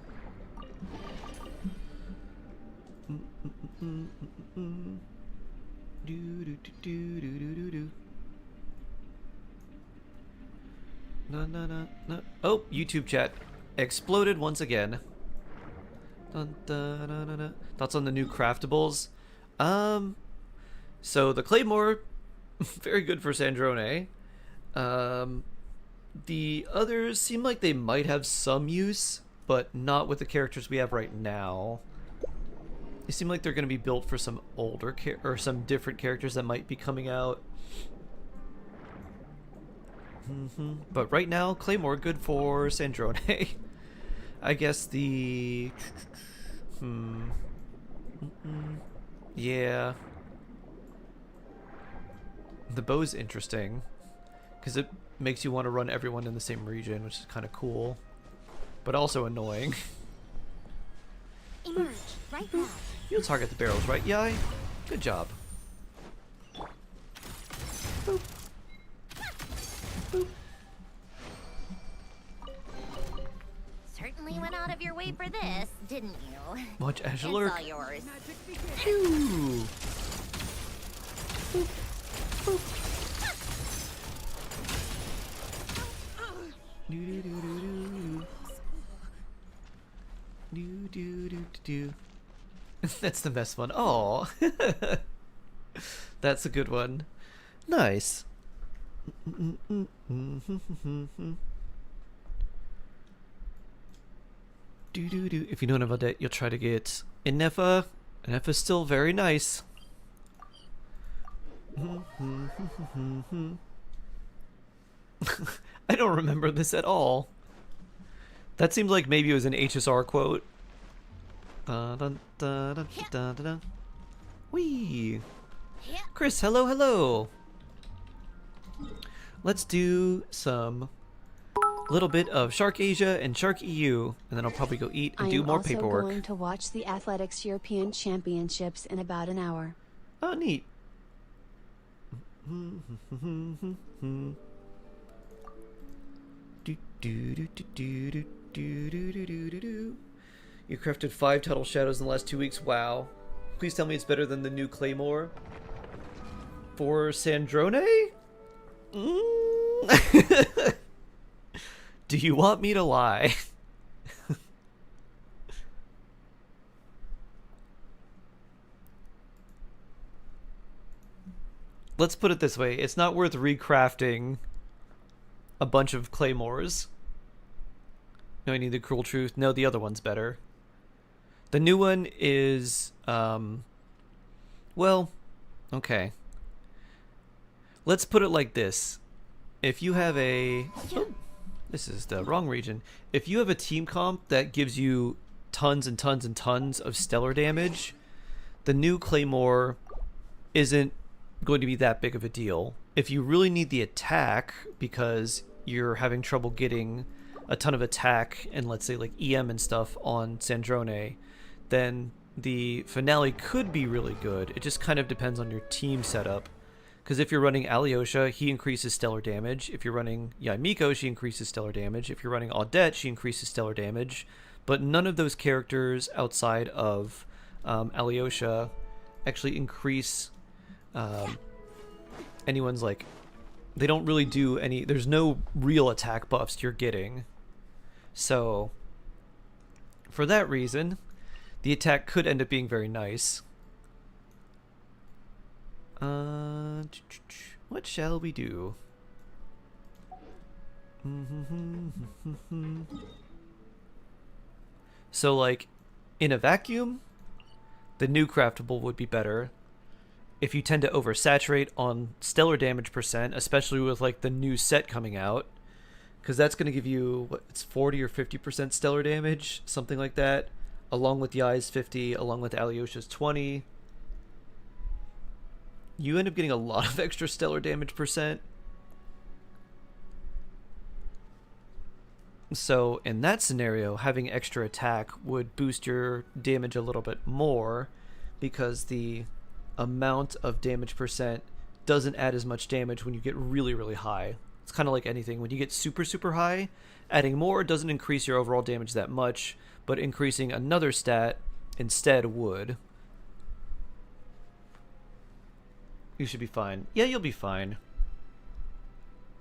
Do do do do do do do. No no no no. Oh, YouTube chat exploded once again. Dun, dun, dun, dun, dun. Thoughts on the new craftables? So the Claymore, very good for Sandrone. The others seem like they might have some use, but not with the characters we have right now. They seem like they're going to be built for some older or some different characters that might be coming out. But right now, Claymore good for Sandrone. I guess the... Yeah. The bow's interesting, because it makes you want to run everyone in the same region, which is kind of cool, but also annoying. Emerge right now. You'll target the barrels, right, Yai? Good job. Boop. Boop. Certainly went out of your way pay for this, didn't you? Watch Ash It's lurk. all yours. Phew. That's the best one. Oh, that's a good one. Nice. If you know about that, you'll try to get Innefa. Innefa's still very nice. I don't remember this at all. That seemed like maybe it was an HSR quote. Wee. Chris, hello, hello. Let's do some little bit of Shark Asia and Shark EU, and then I'll probably go eat and do more paperwork. I am also going to watch the Athletics European Championships in about an hour. Oh, neat. You crafted 5 Tuttle Shadows in the last 2 weeks. Wow. Please tell me it's better than the new Claymore. For Sandrone? Do you want me to lie? Let's put it this way. It's not worth recrafting a bunch of Claymores. No, I need the Cruel Truth. No, the other one's better. The new one is, well, okay. Let's put it like this. If you have a... Oh, this is the wrong region. If you have a team comp that gives you tons and tons and tons of stellar damage, the new Claymore isn't going to be that big of a deal. If you really need the attack because you're having trouble getting a ton of attack and let's say like EM and stuff on Sandrone, then the finale could be really good. It just kind of depends on your team setup. Because if you're running Alyosha, he increases stellar damage. If you're running Yaimiko, she increases stellar damage. If you're running Audette, she increases stellar damage. But none of those characters outside of Alyosha actually increase anyone's, like, they don't really do any, there's no real attack buffs you're getting. So for that reason, the attack could end up being very nice. What shall we do? So, like, in a vacuum, the new craftable would be better. If you tend to oversaturate on stellar damage percent, especially with, like, the new set coming out, because that's going to give you, what, it's 40 or 50% stellar damage, something like that, along with Yai's 50, along with Alyosha's 20. You end up getting a lot of extra stellar damage percent. So in that scenario, having extra attack would boost your damage a little bit more because the amount of damage percent doesn't add as much damage when you get really, really high. It's kind of like anything. When you get super, super high, adding more doesn't increase your overall damage that much, but increasing another stat instead would. You should be fine. Yeah, you'll be fine.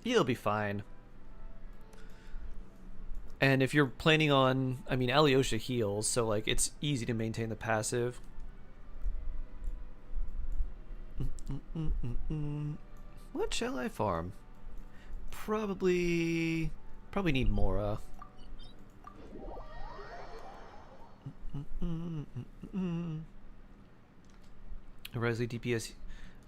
You'll be fine. And if you're planning on... I mean, Alyosha heals, so, like, it's easy to maintain the passive. What shall I farm? Probably need Mora. Risley DPS...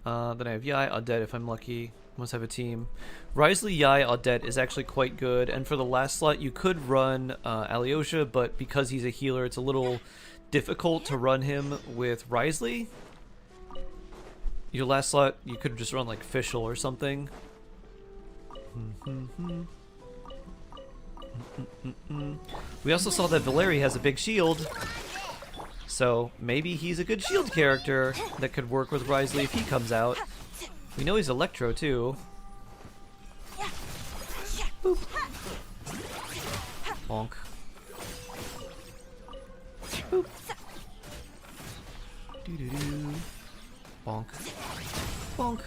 then I have Yai, Audette if I'm lucky. Must have a team. Risley, Yai, Audette is actually quite good. And for the last slot, you could run Alyosha, but because he's a healer, it's a little difficult to run him with Risley. Your last slot, you could just run like Fischl or something. We also saw that Valeri has a big shield. So maybe he's a good shield character that could work with Risley if he comes out. We know he's Electro too. Boop. Bonk. Boop. Doo-doo-doo. Bonk. Bonk.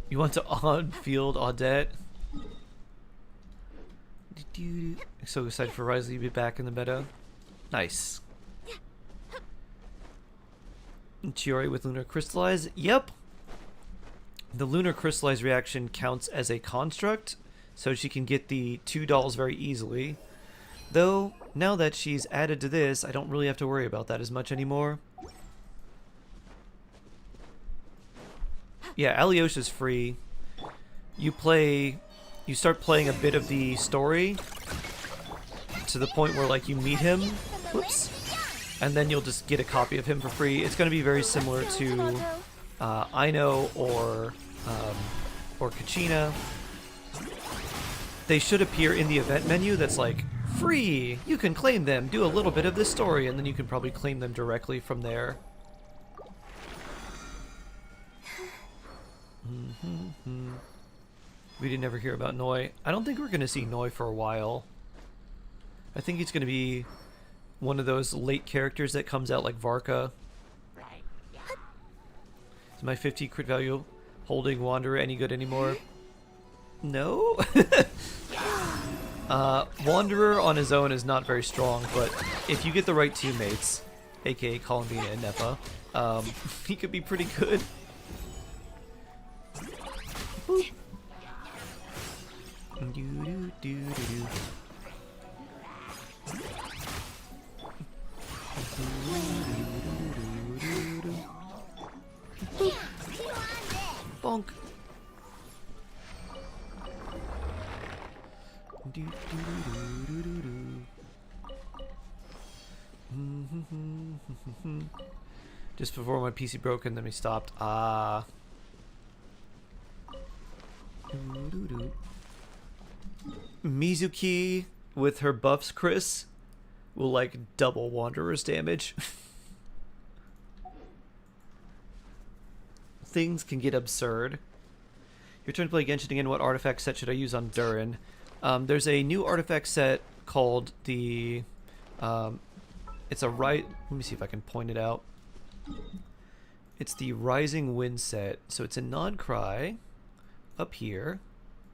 You want to on-field Audette? So excited for Risley to be back in the meta. Nice. Chiori with Lunar Crystallize. Yep. The Lunar Crystallize reaction counts as a construct, so she can get the 2 dolls very easily. Though, now that she's added to this, I don't really have to worry about that as much anymore. Yeah, Alyosha's free. You start playing a bit of the story to the point where, like, you meet him. Whoops. And then you'll just get a copy of him for free. It's going to be very similar to Aino or Kachina. They should appear in the event menu that's like, free! You can claim them, do a little bit of this story, and then you can probably claim them directly from there. We didn't ever hear about Noi. I don't think we're going to see Noi for a while. I think he's going to be one of those late characters that comes out like Varka. Is my 50 crit value holding Wanderer any good anymore? No? Wanderer on his own is not very strong, but if you get the right teammates, aka Columbina and Nepha, he could be pretty good. Boop. Bonk. Just before my PC broke and then we stopped. Mizuki with her buffs, Chris, will like double Wanderer's damage. Things can get absurd. Your turn to play Genshin again. What artifact set should I use on Durin? There's a new artifact set called the... it's a right. Let me see if I can point it out. It's the Rising Wind set. So it's a non-cry up here.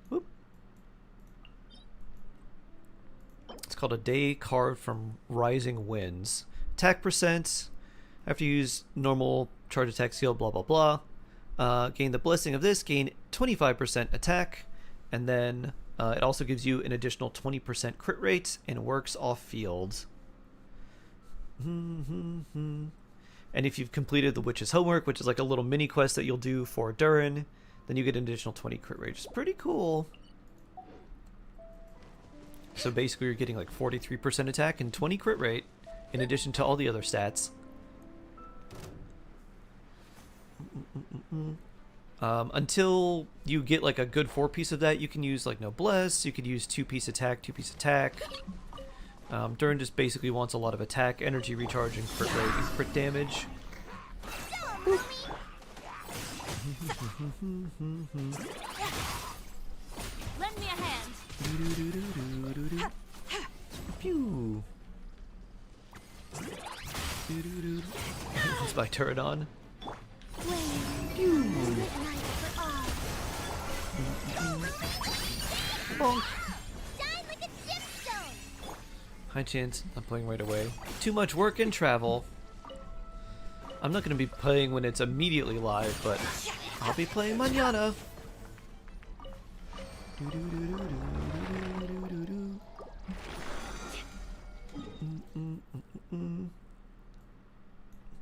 Whoop. It's called a day carved from Rising Winds. Attack percent. After you use normal charge attack skill, blah blah blah. Gain the blessing of this. Gain 25% attack, and then it also gives you an additional 20% crit rate and works off field. And if you've completed the Witch's Homework, which is like a little mini quest that you'll do for Durin, then you get an additional 20 crit rate, which is pretty cool. So basically you're getting like 43% attack and 20 crit rate in addition to all the other stats. Until you get like a good 4-piece of that, you can use like Noblesse, you could use 2-piece attack, 2-piece attack. Durin just basically wants a lot of attack, energy recharge, and crit rate and crit damage. Lend me a hand. Pew. It's by Pterodon. Bonk. High chance I'm playing right away. Too much work and travel. I'm not going to be playing when it's immediately live, but I'll be playing mañana.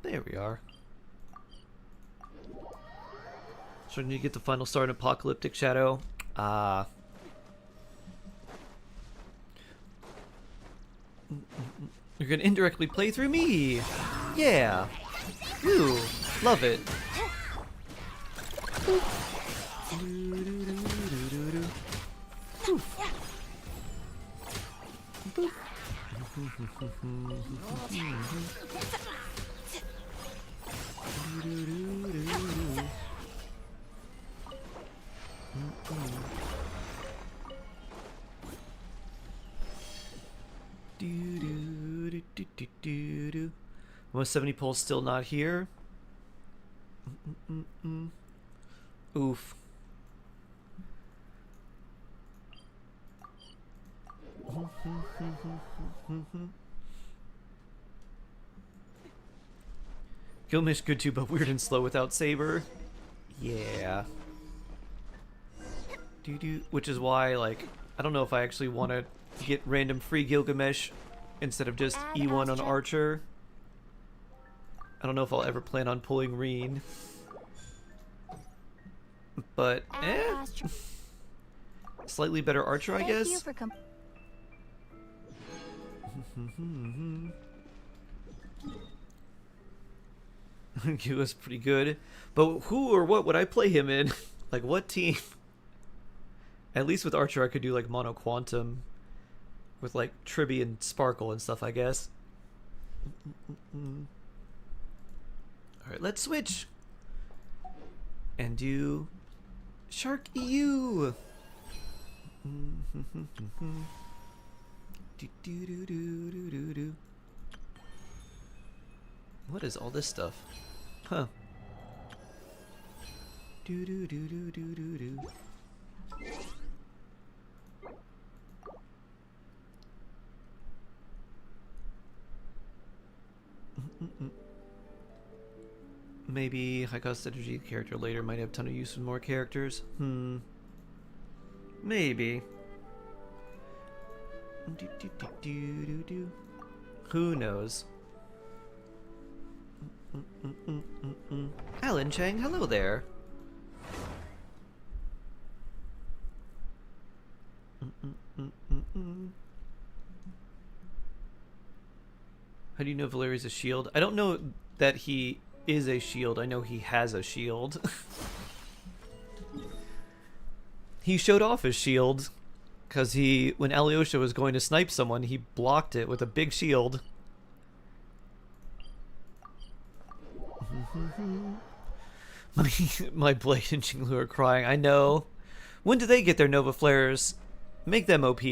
There we are. Starting to get the final star in Apocalyptic Shadow. You're gonna indirectly play through me! Yeah! Ooh, love it. Boop. Almost 70 pulls still not here. Oof. Gilmish good too, but weird and slow without Saber. Yeah. Which is why, like, I don't know if I actually want to get random free Gilgamesh instead of just E1 on Archer. I don't know if I'll ever plan on pulling Reen. But, slightly better Archer, I guess. He was pretty good. But who or what would I play him in? Like, what team? At least with Archer, I could do, like, Mono Quantum. With, like, Tribby and Sparkle and stuff, I guess. Alright, let's switch. And do Shark EU. What is all this stuff? Huh. Maybe high cost energy character later might have a ton of use with more characters. Maybe. Who knows? Alan Chang, hello there. How do you know Valeria's a shield? I don't know that he is a shield. I know he has a shield. He showed off his shield because when Alyosha was going to snipe someone, he blocked it with a big shield. My Blade and Jinglu are crying. I know. When do they get their Nova Flares? Make them OP.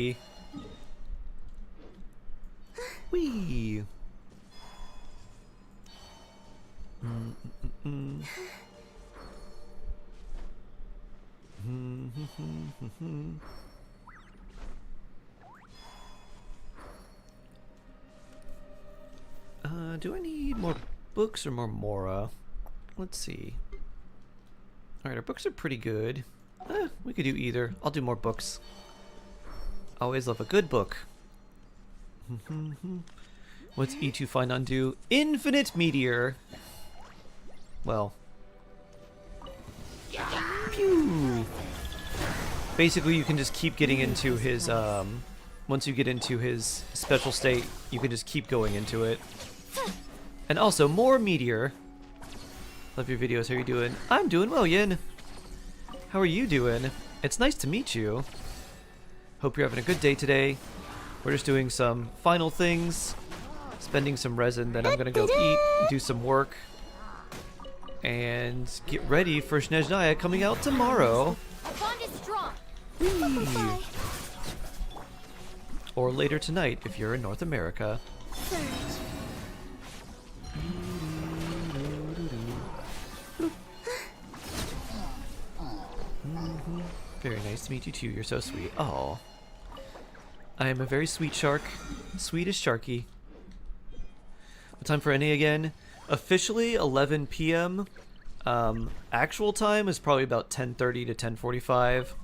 Whee! Do I need more books or more Mora? Let's see. Alright, our books are pretty good. We could do either. I'll do more books. Always love a good book. What's E2 find undo? Infinite Meteor! Well. Pew! Basically, you can just keep getting into his, once you get into his special state, you can just keep going into it. And also, more Meteor. Love your videos. How are you doing? I'm doing well, Yin. How are you doing? It's nice to meet you. Hope you're having a good day today. We're just doing some final things. Spending some resin, then I'm gonna go eat, do some work. And get ready for Snezhnaya coming out tomorrow. Whee! Or later tonight if you're in North America. Very nice to meet you too. You're so sweet. Oh, I am a very sweet shark. Sweet as Sharky. What time for NA again? Officially 11 p.m. Actual time is probably about 10:30 to 10:45.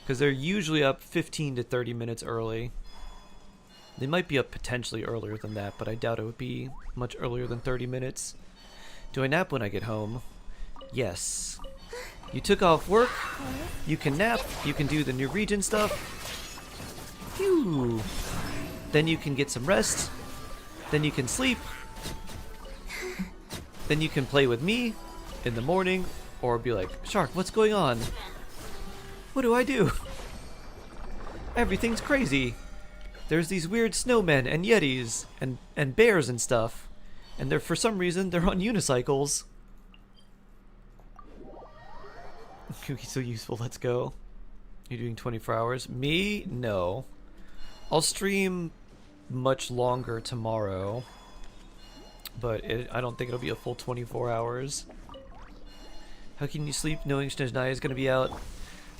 Because they're usually up 15 to 30 minutes early. They might be up potentially earlier than that, but I doubt it would be much earlier than 30 minutes. Do I nap when I get home? Yes. You took off work, you can nap, you can do the new region stuff. Phew. Then you can get some rest, then you can sleep, then you can play with me in the morning, or be like, Shark, what's going on? What do I do? Everything's crazy. there's these weird snowmen and yetis and bears and stuff, and they're for some reason they're on unicycles. He's so useful. Let's go. You're doing 24 hours. Me? No. I'll stream much longer tomorrow, but I don't think it'll be a full 24 hours. How can you sleep knowing Snezhnaya is going to be out?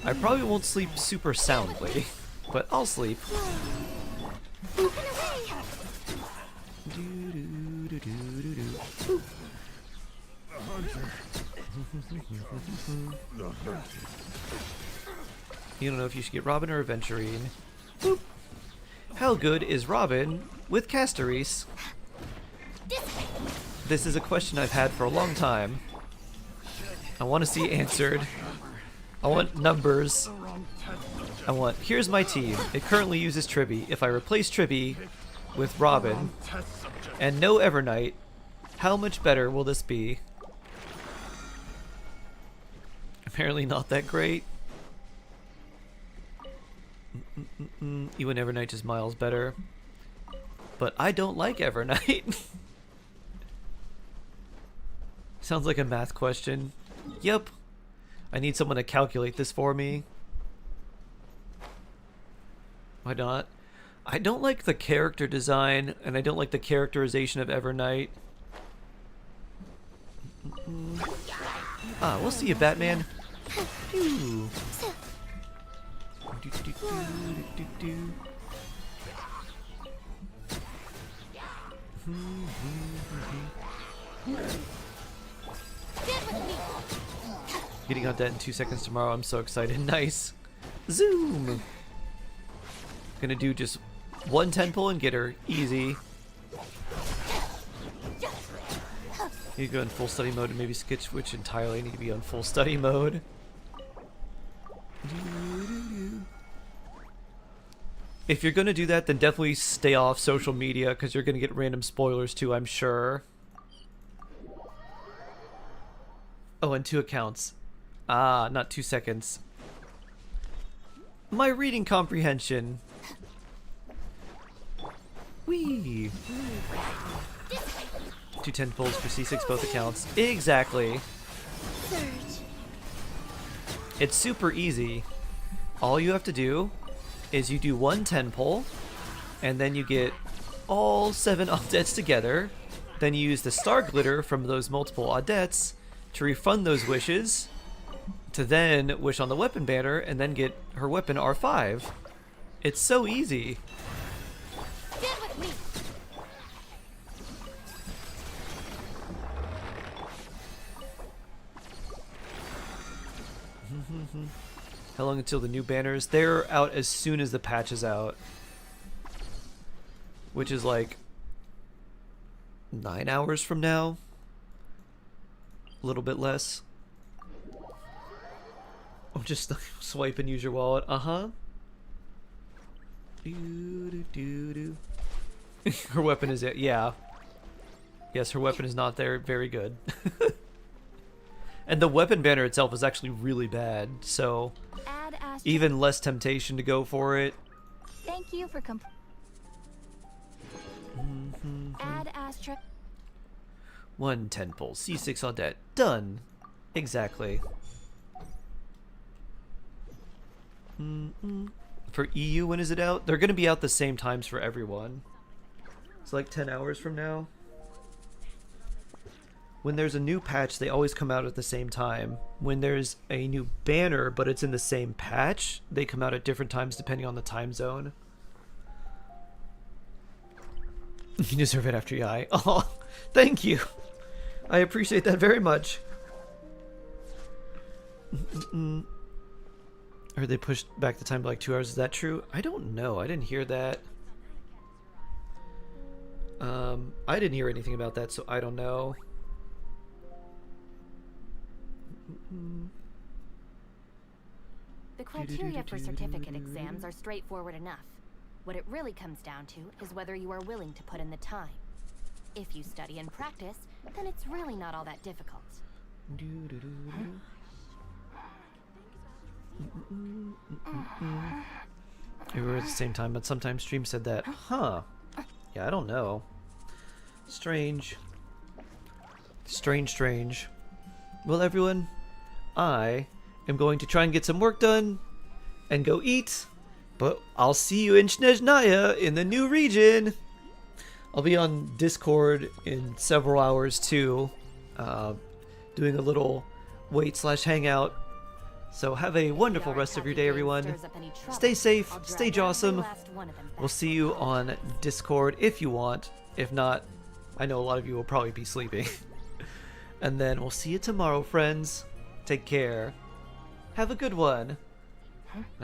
I probably won't sleep super soundly, but I'll sleep. You don't know if you should get Robin or Aventurine. Boop. How good is Robin with Castoris? This is a question I've had for a long time. I want to see answered. I want numbers. Here's my team. It currently uses Tribby. If I replace Tribby with Robin and no Evernight, how much better will this be? Apparently not that great. You and Evernight just miles better. But I don't like Evernight. Sounds like a math question. Yep. I need someone to calculate this for me. Why not? I don't like the character design, and I don't like the characterization of Evernight. Ah, we'll see you, Batman. Pew. Getting on that in 2 seconds tomorrow. I'm so excited. Nice. Zoom. Gonna do just one 10 pull and get her. Easy. Need to go in full study mode and maybe switch entirely. I need to be on full study mode. If you're gonna do that, then definitely stay off social media, because you're gonna get random spoilers too, I'm sure. Oh, and 2 accounts. Ah, not 2 seconds. My reading comprehension. Whee! 2 10 pulls for C6 both accounts. Exactly. It's super easy. All you have to do is you do 1 10 pull, and then you get all 7 Audettes together. Then you use the star glitter from those multiple Audettes to refund those wishes, to then wish on the weapon banner, and then get her weapon R5. It's so easy. Get with me. How long until the new banners? They're out as soon as the patch is out, which is like 9 hours from now. A little bit less. I'm just swipe and use your wallet. Uh-huh. Her weapon is it. Yeah. Yes, her weapon is not there. Very good. And the weapon banner itself is actually really bad, so even less temptation to go for it. Thank you for add asterisk. 1 10 pull. C6 on that. Done. Exactly. For EU, when is it out? They're going to be out the same times for everyone. It's like 10 hours from now. When there's a new patch, they always come out at the same time. When there's a new banner, but it's in the same patch, they come out at different times depending on the time zone. You deserve it after you die. Oh, thank you. I appreciate that very much. Or they pushed back the time by like 2 hours. Is that true? I don't know. I didn't hear that. I didn't hear anything about that, so I don't know. The criteria for certificate exams are straightforward enough. What it really comes down to is whether you are willing to put in the time. If you study and practice, then it's really not all that difficult. We were at the same time, but sometimes stream said that. Huh. Yeah, I don't know. Strange. Strange. Well, everyone, I am going to try and get some work done and go eat, but I'll see you in Snezhnaya in the new region. I'll be on Discord in several hours too, doing a little wait/hangout. So have a wonderful rest of your day, everyone. Stay safe, stay jawsome. We'll see you on Discord if you want. If not, I know a lot of you will probably be sleeping. And then we'll see you tomorrow, friends. Take care. Have a good one.